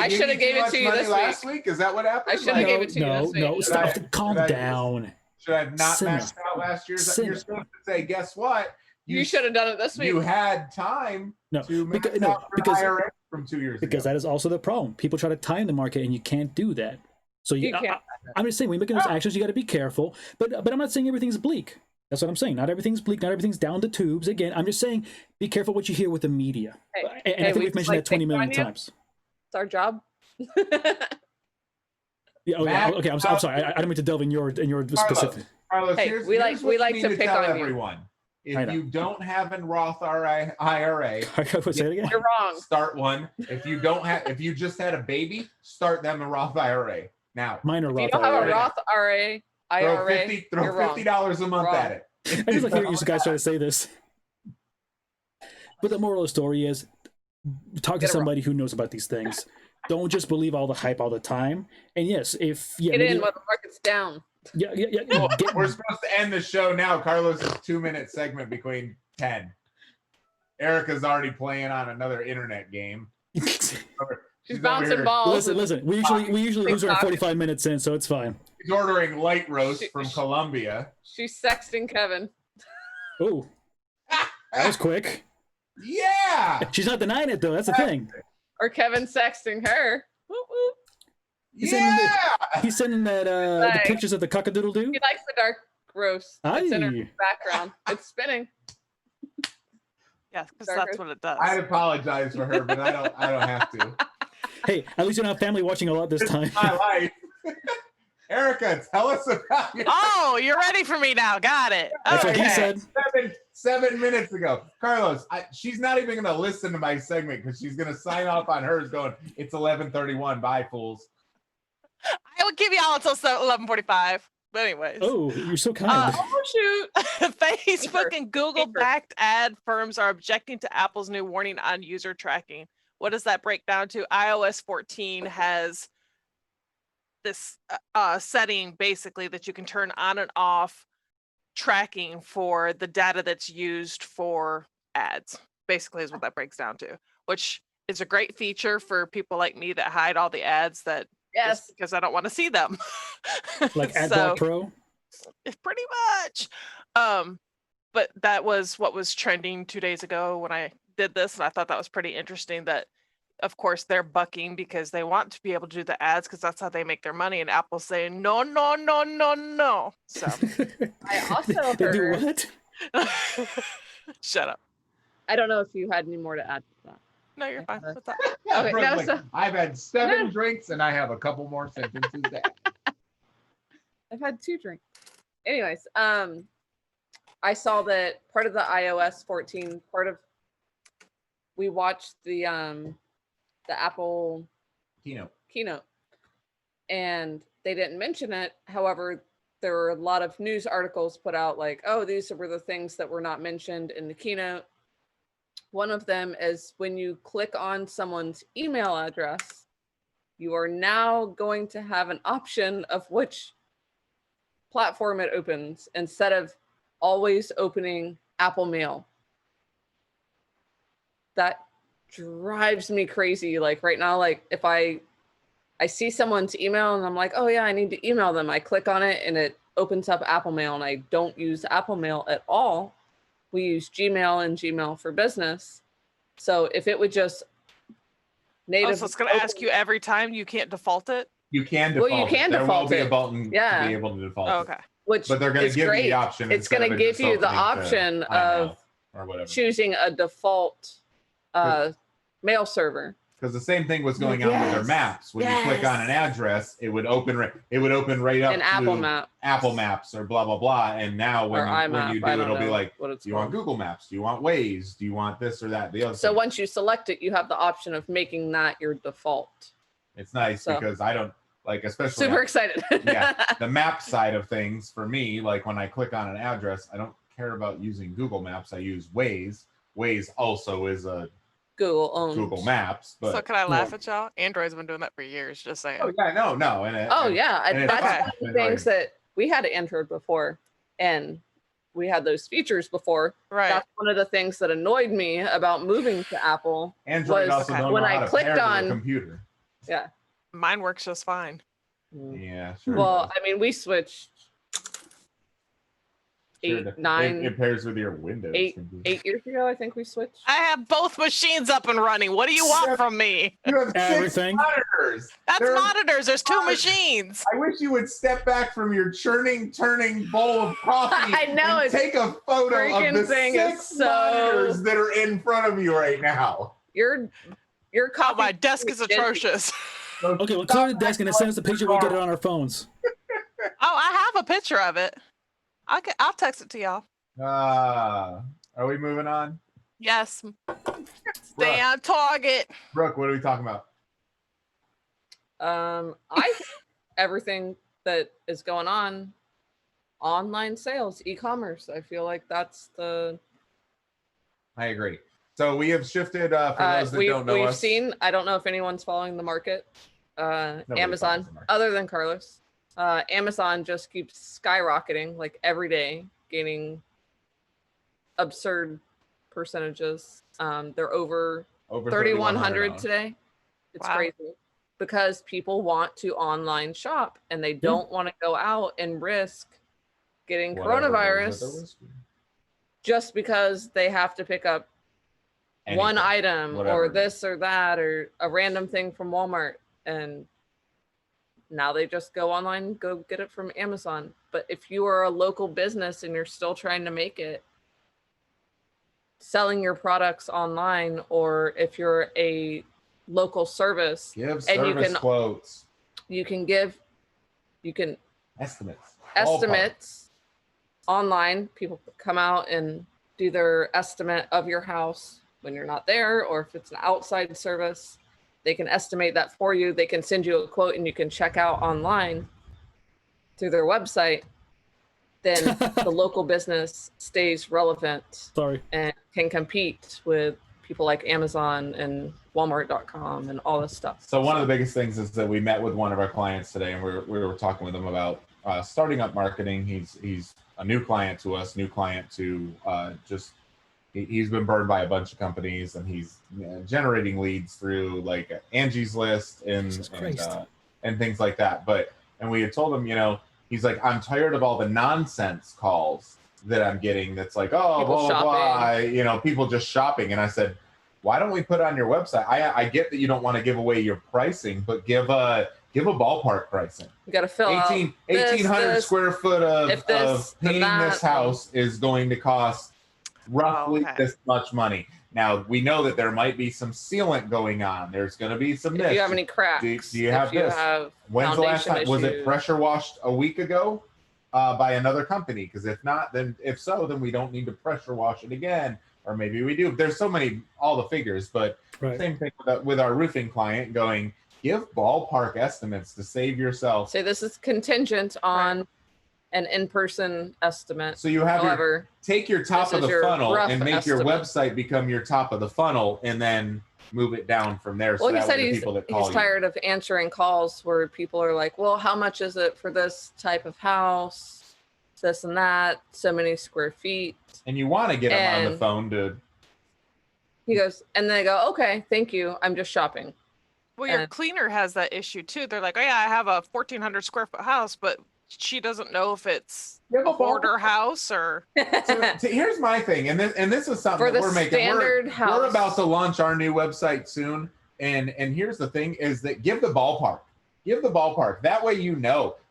should have gave it to you this last week. Is that what happened? I should have gave it to you this week. No, stop. Calm down. Should I have not maxed out last year? You're supposed to say, guess what? You should have done it this week. You had time to max out for IRA from 2 years ago. Because that is also the problem. People try to time the market, and you can't do that. So I'm just saying, when you're making those actions, you got to be careful. But I'm not saying everything's bleak. That's what I'm saying. Not everything's bleak. Not everything's down the tubes. Again, I'm just saying, be careful what you hear with the media. And I think we've mentioned that 20 million times. It's our job. Yeah. Okay. I'm sorry. I don't mean to delve in your specific. Carlos, we like to pick on everyone. If you don't have a Roth IRA, say it again. You're wrong. Start one. If you just had a baby, start them a Roth IRA. Now, mine are Roth. If you don't have a Roth IRA. Throw $50 a month at it. I just like hearing you guys try to say this. But the moral of the story is, talk to somebody who knows about these things. Don't just believe all the hype all the time. And yes, get in when the market's down. Yeah. We're supposed to end the show now. Carlos' 2-minute segment between 10. Erica's already playing on another internet game. She's bouncing balls. Listen. We usually lose her 45 minutes in, so it's fine. She's ordering light roast from Colombia. She's sexting Kevin. Oh, that was quick. Yeah. She's not denying it though. That's the thing. Or Kevin sexting her. Whoop, whoop. He's sending that the Like, pictures of the cockadoodle-doo. He likes the dark roast. It's in her Aye. background. It's spinning. Yeah, because that's what it does. I'd apologize for her, but I don't have to. Hey, at least you're not family watching a lot this time. It's my life. Erica, tell us about your Oh, you're ready for me now. Got it. That's what he Okay. said. 7 minutes ago. Carlos, she's not even going to listen to my segment because she's going to sign off on hers going, it's 11:31. Bye, fools. I would give y'all until 11:45. But anyways. Oh, you're so kind. Oh, shoot. Facebook and Google-backed ad firms are objecting to Apple's new warning on user tracking. What does that break down to? iOS 14 has this setting basically that you can turn on and off tracking for the data that's used for ads. Basically is what that breaks down to, which is a great feature for people like me that hide all the ads that just because I don't want to see them. Like AdBlock Pro? Pretty much. But that was what was trending 2 days ago when I did this, and I thought that was pretty interesting that of course they're bucking because they want to be able to do the ads because that's how they make their money, and Apple's saying no. So I also They do heard. what? shut up. I don't know if you had any more to add to that. No, you're fine. What's that? Okay, Brooke's no, like, so- I've had 7 drinks and I have a couple more sentences to add. I've had 2 drinks. Anyways, I saw that part of the iOS 14 we watched the Apple keynote, and they didn't mention it. However, there were a lot of news articles put out like, oh, these were the things that were not mentioned in the keynote. One of them is when you click on someone's email address, you are now going to have an option of which platform it opens instead of always opening Apple Mail. That drives me crazy. Like right now, like if I see someone's email and I'm like, oh yeah, I need to email them. I click on it and it opens up Apple Mail, and I don't use Apple Mail at all. We use Gmail and Gmail for business. So if it would just native, So it's going to ask you every time. You can't default it. You can default. Well, you can there default will be it. a button Yeah. to be able to default. Oh, it. okay. which But they're going to is give great. you the option. It's going to give you the option of or whatever. choosing a default mail server. Because the same thing was going on with their Yes. maps. When you click on an address, it would open right up An to Apple Map. Apple Maps or blah blah blah. And now when Or you iMap, do I it, don't it'll be know like, what it's do you want called. Google Maps? Do you want Waze? Do you want this or that? The other. So thing. once you select it, you have the option of making that your default. It's nice So- because I don't like, especially Super excited. yeah, the map side of things for me, like when I click on an address, I don't care about using Google Maps. I use Waze. Waze also is a Google owns. Google Maps, but So can I laugh at y'all? Android's been doing that for years. Just saying. oh yeah, no, Oh yeah, and it's that's fine. one of the things that we had Android before, and we had those features before. Right. That's one of the things that annoyed me about moving to Apple. Android was also don't when know I how to clicked pair to the on- computer. Yeah. Mine works just fine. Yeah, sure. Well, I mean, we switched Sure eight, does. nine, It pairs with your Windows. computer. 8 years ago. I think we switched. I have both machines up and running. What do you want from me? You have 6 Everything. monitors. That's There- monitors. There's 2 monitors. machines. I wish you would step back from your turning bowl of coffee. I know, and it's take a photo freaking of the thing is 6 so- monitors that are in front of you right now. Your Oh, copy. my desk is atrocious. Okay, well, clear the desk and send us a picture. We'll get it on our phones. Oh, I have a picture of it. I'll text it to y'all. Are we moving on? Yes. Stay on target. Brooke, what are we talking about? I think everything that is going on, online sales, e-commerce. I feel like that's the. I agree. So we have shifted, for those that don't know we've us. seen. I don't know if anyone's following the market. Nobody Amazon, follows the market. other than Carlos, Amazon just keeps skyrocketing like every day, gaining absurd percentages. They're over Over 3,100 now. today. It's Wow. crazy because people want to online shop and they don't want to go out and risk getting Whatever it is that they're coronavirus whispering. just because they have to pick up one anything, item whatever or it is. this or that or a random thing from Walmart, and now they just go online, go get it from Amazon. But if you are a local business and you're still trying to make it, selling your products online, or if you're a local service, Give and service quotes, you can estimates, estimates online. People come out and do their estimate of your house when you're not there, or if it's an outside service, they can estimate that for you. They can send you a quote and you can check out online through their website. Then the local business stays relevant and can compete with people like Amazon and Walmart.com and all this stuff. So one of the biggest things is that we met with one of our clients today, and we were talking with him about starting up marketing. He's a new client to us, he's been burned by a bunch of companies, and he's generating leads through like Angie's List and things like that. And we had told him, he's like, I'm tired of all the nonsense calls that I'm getting. That's like, oh, people blah, blah, blah, people just shopping. And I said, why don't we put on your website? I get that you don't want to give away your pricing, but give a ballpark pricing. You got to fill 1,800 square foot of painting this house is going to cost roughly this much money. Now, we know that there might be some sealant going on. There's going to be some If you have any cracks. Do you have this? When's the last time? Was it pressure washed a week ago by another company? Because if so, then we don't need to pressure wash it again. Or maybe we do. There's so many, all the figures, but same thing with our roofing client going, give ballpark estimates to save yourself. Say this is contingent on an in-person estimate. So you have take your top of the funnel and make your website become your top of the funnel, and then move it down from there. Well, he said he's tired of answering calls where people are like, well, how much is it for this type of house, this and that, so many square feet. And you want to get them on the phone to. He goes, and they go, okay, thank you, I'm just shopping. Well, your cleaner has that issue too. They're like, oh yeah, I have a 1,400 square foot house, but she doesn't know if it's a hoarder house or. So here's my thing, and this is something that we're making. We're about to launch our new website soon, and here's the thing: is that give the ballpark. Give the ballpark. That way,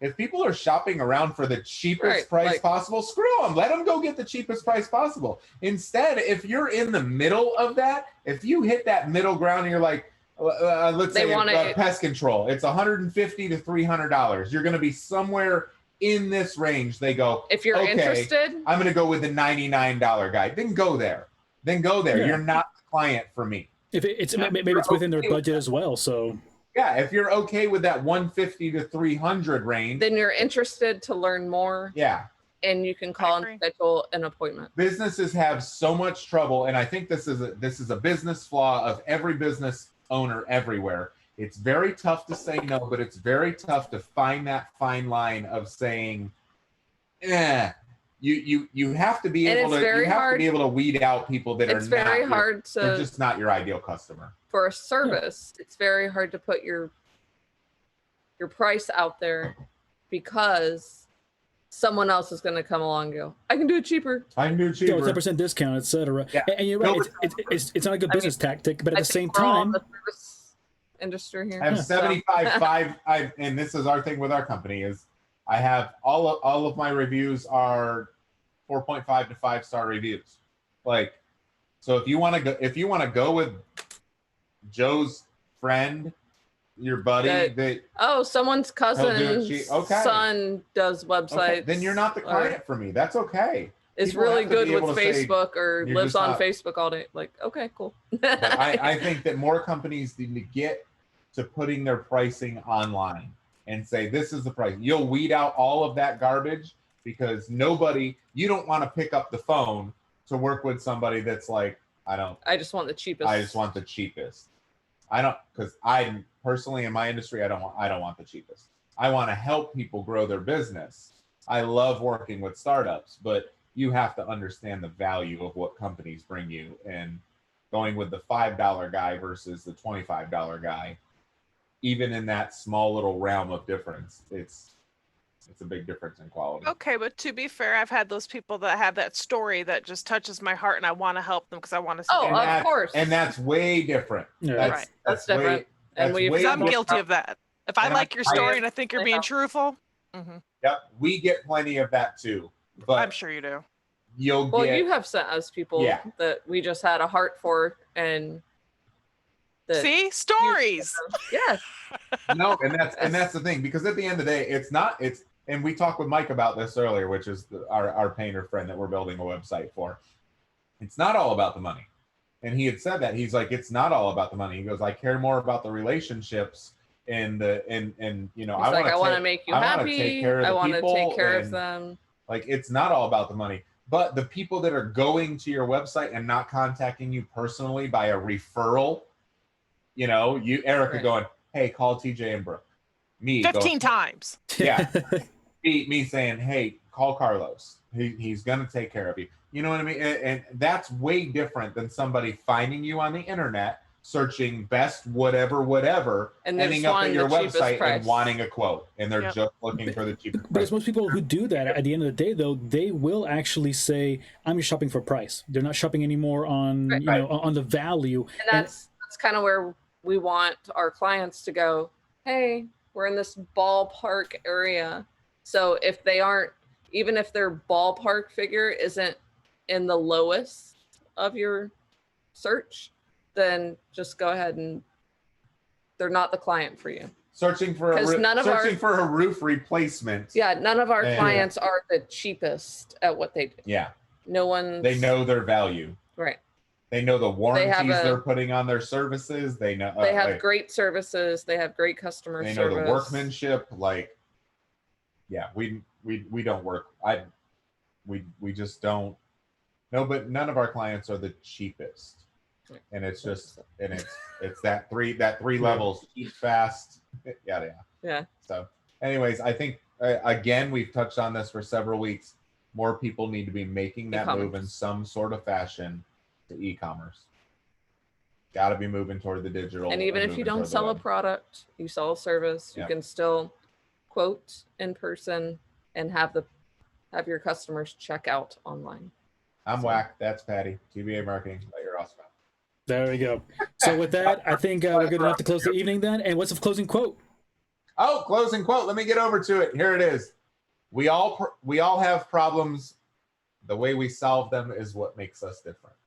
if people are shopping around for the cheapest price possible, screw them. Let them go get the cheapest price possible. Instead, if you're in the middle of that, if you hit that middle ground and you're like, let's say pest control, it's $150 to $300. You're going to be somewhere in this range. They go, if you're interested, I'm going to go with the $99 guy. Then go there. Yeah. You're not the client for me. If maybe it's within their budget as well. So yeah, if you're okay with that $150 to $300 range, then you're interested to learn more. Yeah. And you can call and schedule an appointment. Businesses have so much trouble, and I think this is a business flaw of every business owner everywhere. It's very tough to say no, but it's very tough to find that fine line of saying, you have to be able to be able to weed out people that are they're just not your ideal customer. For a service, it's very hard to put your price out there because someone else is going to come along and go, I can do it cheaper. 10% discount, etc. Yeah. And you're right. It's not a good business tactic, but at the same time, the service industry here. I have 75. And this is our thing with our company is I have all of my reviews are 4.5 to 5-star reviews. Like, so if you want to go with Joe's friend, your buddy, someone's cousin's son does websites. Then you're not the client for me. That's okay. It's really good with Facebook or lives on Facebook all day. Like, okay, cool. But I think that more companies need to get to putting their pricing online and say, this is the price. You'll weed out all of that garbage because you don't want to pick up the phone to work with somebody that's like, I just want the cheapest. Because I personally in my industry, I don't want the cheapest. I want to help people grow their business. I love working with startups, but you have to understand the value of what companies bring you, and going with the $5 guy versus the $25 guy, even in that small little realm of difference, It's a big difference in quality. Okay, but to be fair, I've had those people that have that story that just touches my heart, and I want to help them because I want to. Oh, of course. And that's way different. Yeah. Right. That's different. And I'm guilty of that. If I like your story and I think you're being truthful. Yep, we get plenty of that too. But I'm sure you do. Well, you have sent us people that we just had a heart for, and see stories. Yes. No, and that's the thing, because at the end of the day, and we talked with Mike about this earlier, which is our painter friend that we're building a website for. It's not all about the money. And he had said that. He's like, it's not all about the money. He goes, I care more about the relationships and you know, I want to make you happy. I want to take care of them. Like, it's not all about the money. But the people that are going to your website and not contacting you personally by a referral, you know, you, Erica, going, hey, call TJ and Brooke. Me 15 times. Yeah. me saying, hey, call Carlos. He's going to take care of you. You know what I mean? And that's way different than somebody finding you on the internet, searching best whatever, and ending up at your website and wanting a quote. And they're just looking for the cheapest price. Because most people who do that, at the end of the day, though, they will actually say, I'm just shopping for price. They're not shopping anymore on, you know, on the value. And that's kind of where we want our clients to go, hey, we're in this ballpark area. So if they aren't, even if their ballpark figure isn't in the lowest of your search, then just go ahead and they're not the client for you. Searching for a roof replacement. Yeah, none of our clients are the cheapest at what they do. Yeah. No one. They know their value. Right. They know the warranties they're putting on their services. They know they have great services. They have great customer service. They know the workmanship. Like, yeah, we don't work. We just don't. No, but none of our clients are the cheapest. And it's just, and it's that three levels: cheap, fast, yada. Yeah. So, anyways, I think again we've touched on this for several weeks. More people need to be making that move in some sort of fashion to e-commerce. Got to be moving toward the digital. And even if you don't sell a product, you sell a service, you can still quote in person and have your customers check out online. I'm Wack. That's Patty. TBA Marketing. You're awesome. There we go. So with that, I think we're good enough to close the evening then. And what's the closing quote? Oh, closing quote. Let me get over to it. Here it is. We all have problems. The way we solve them is what makes us different.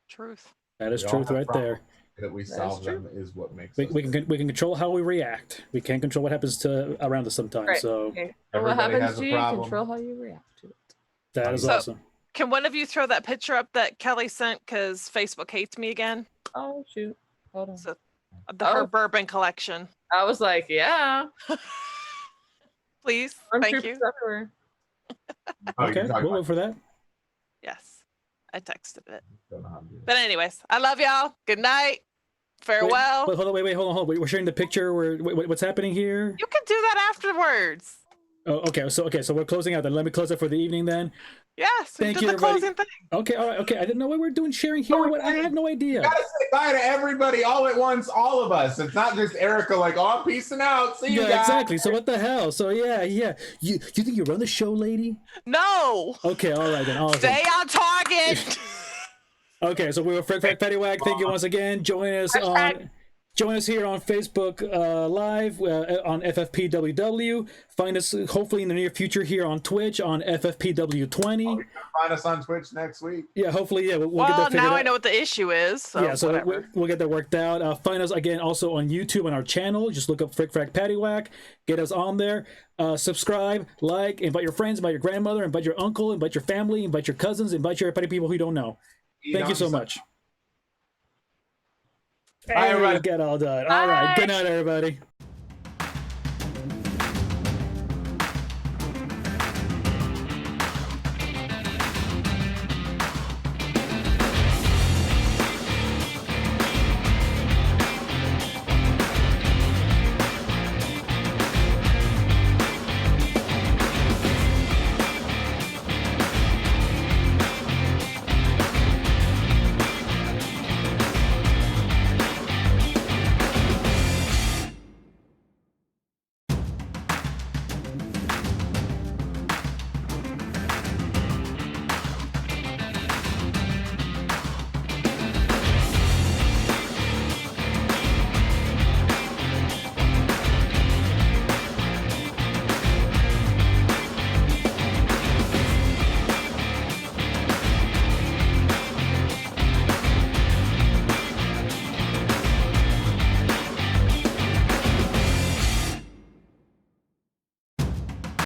Truth. That is truth right there. That we solve them is what makes us we can control how we react. We can't control what happens to around us sometimes. Right. So okay. What happens to you, control how you react to it. That is awesome. Can one of you throw that picture up that Kelly sent because Facebook hates me again? Oh, shoot. Hold on. So, her bourbon collection. I was like, yeah. Please. Thank you. Everywhere. Okay, we'll go for that. Yes. I texted it. But anyways, I love y'all. Good night. Farewell. Wait, hold on. We're sharing the picture. What's happening here? You can do that afterwards. Oh, okay. So we're closing out then. Let me close it for the evening then. Yes, thank you, the closing thing. Okay, all right, okay. I didn't know what we were doing sharing here. I had no idea. You gotta say bye to everybody all at once, all of us. It's not just Erica like, oh, I'm peacing out. See you guys. Exactly. So what the hell? So yeah. You think you run the show, lady? No. Okay, all right then. Awesome. Stay on target. Okay, so we were Frack Paddy Wack. Thank you once again. Join us here on Facebook Live on FFPWW. Find us hopefully in the near future here on Twitch on FFPW20. Oh, find us on Twitch next week. Yeah, hopefully, yeah. We'll get that figured now out. I know what the issue is. So yeah, so we'll get that worked out. Find us again also on YouTube on our channel. Just look up Frack Paddy Wack. Get us on there. Subscribe, like, invite your friends, invite your grandmother, invite your uncle, invite your family, invite your cousins, invite your people who you don't know. Thank you so much. Bye, everybody. Get all done. All right. Good night, everybody.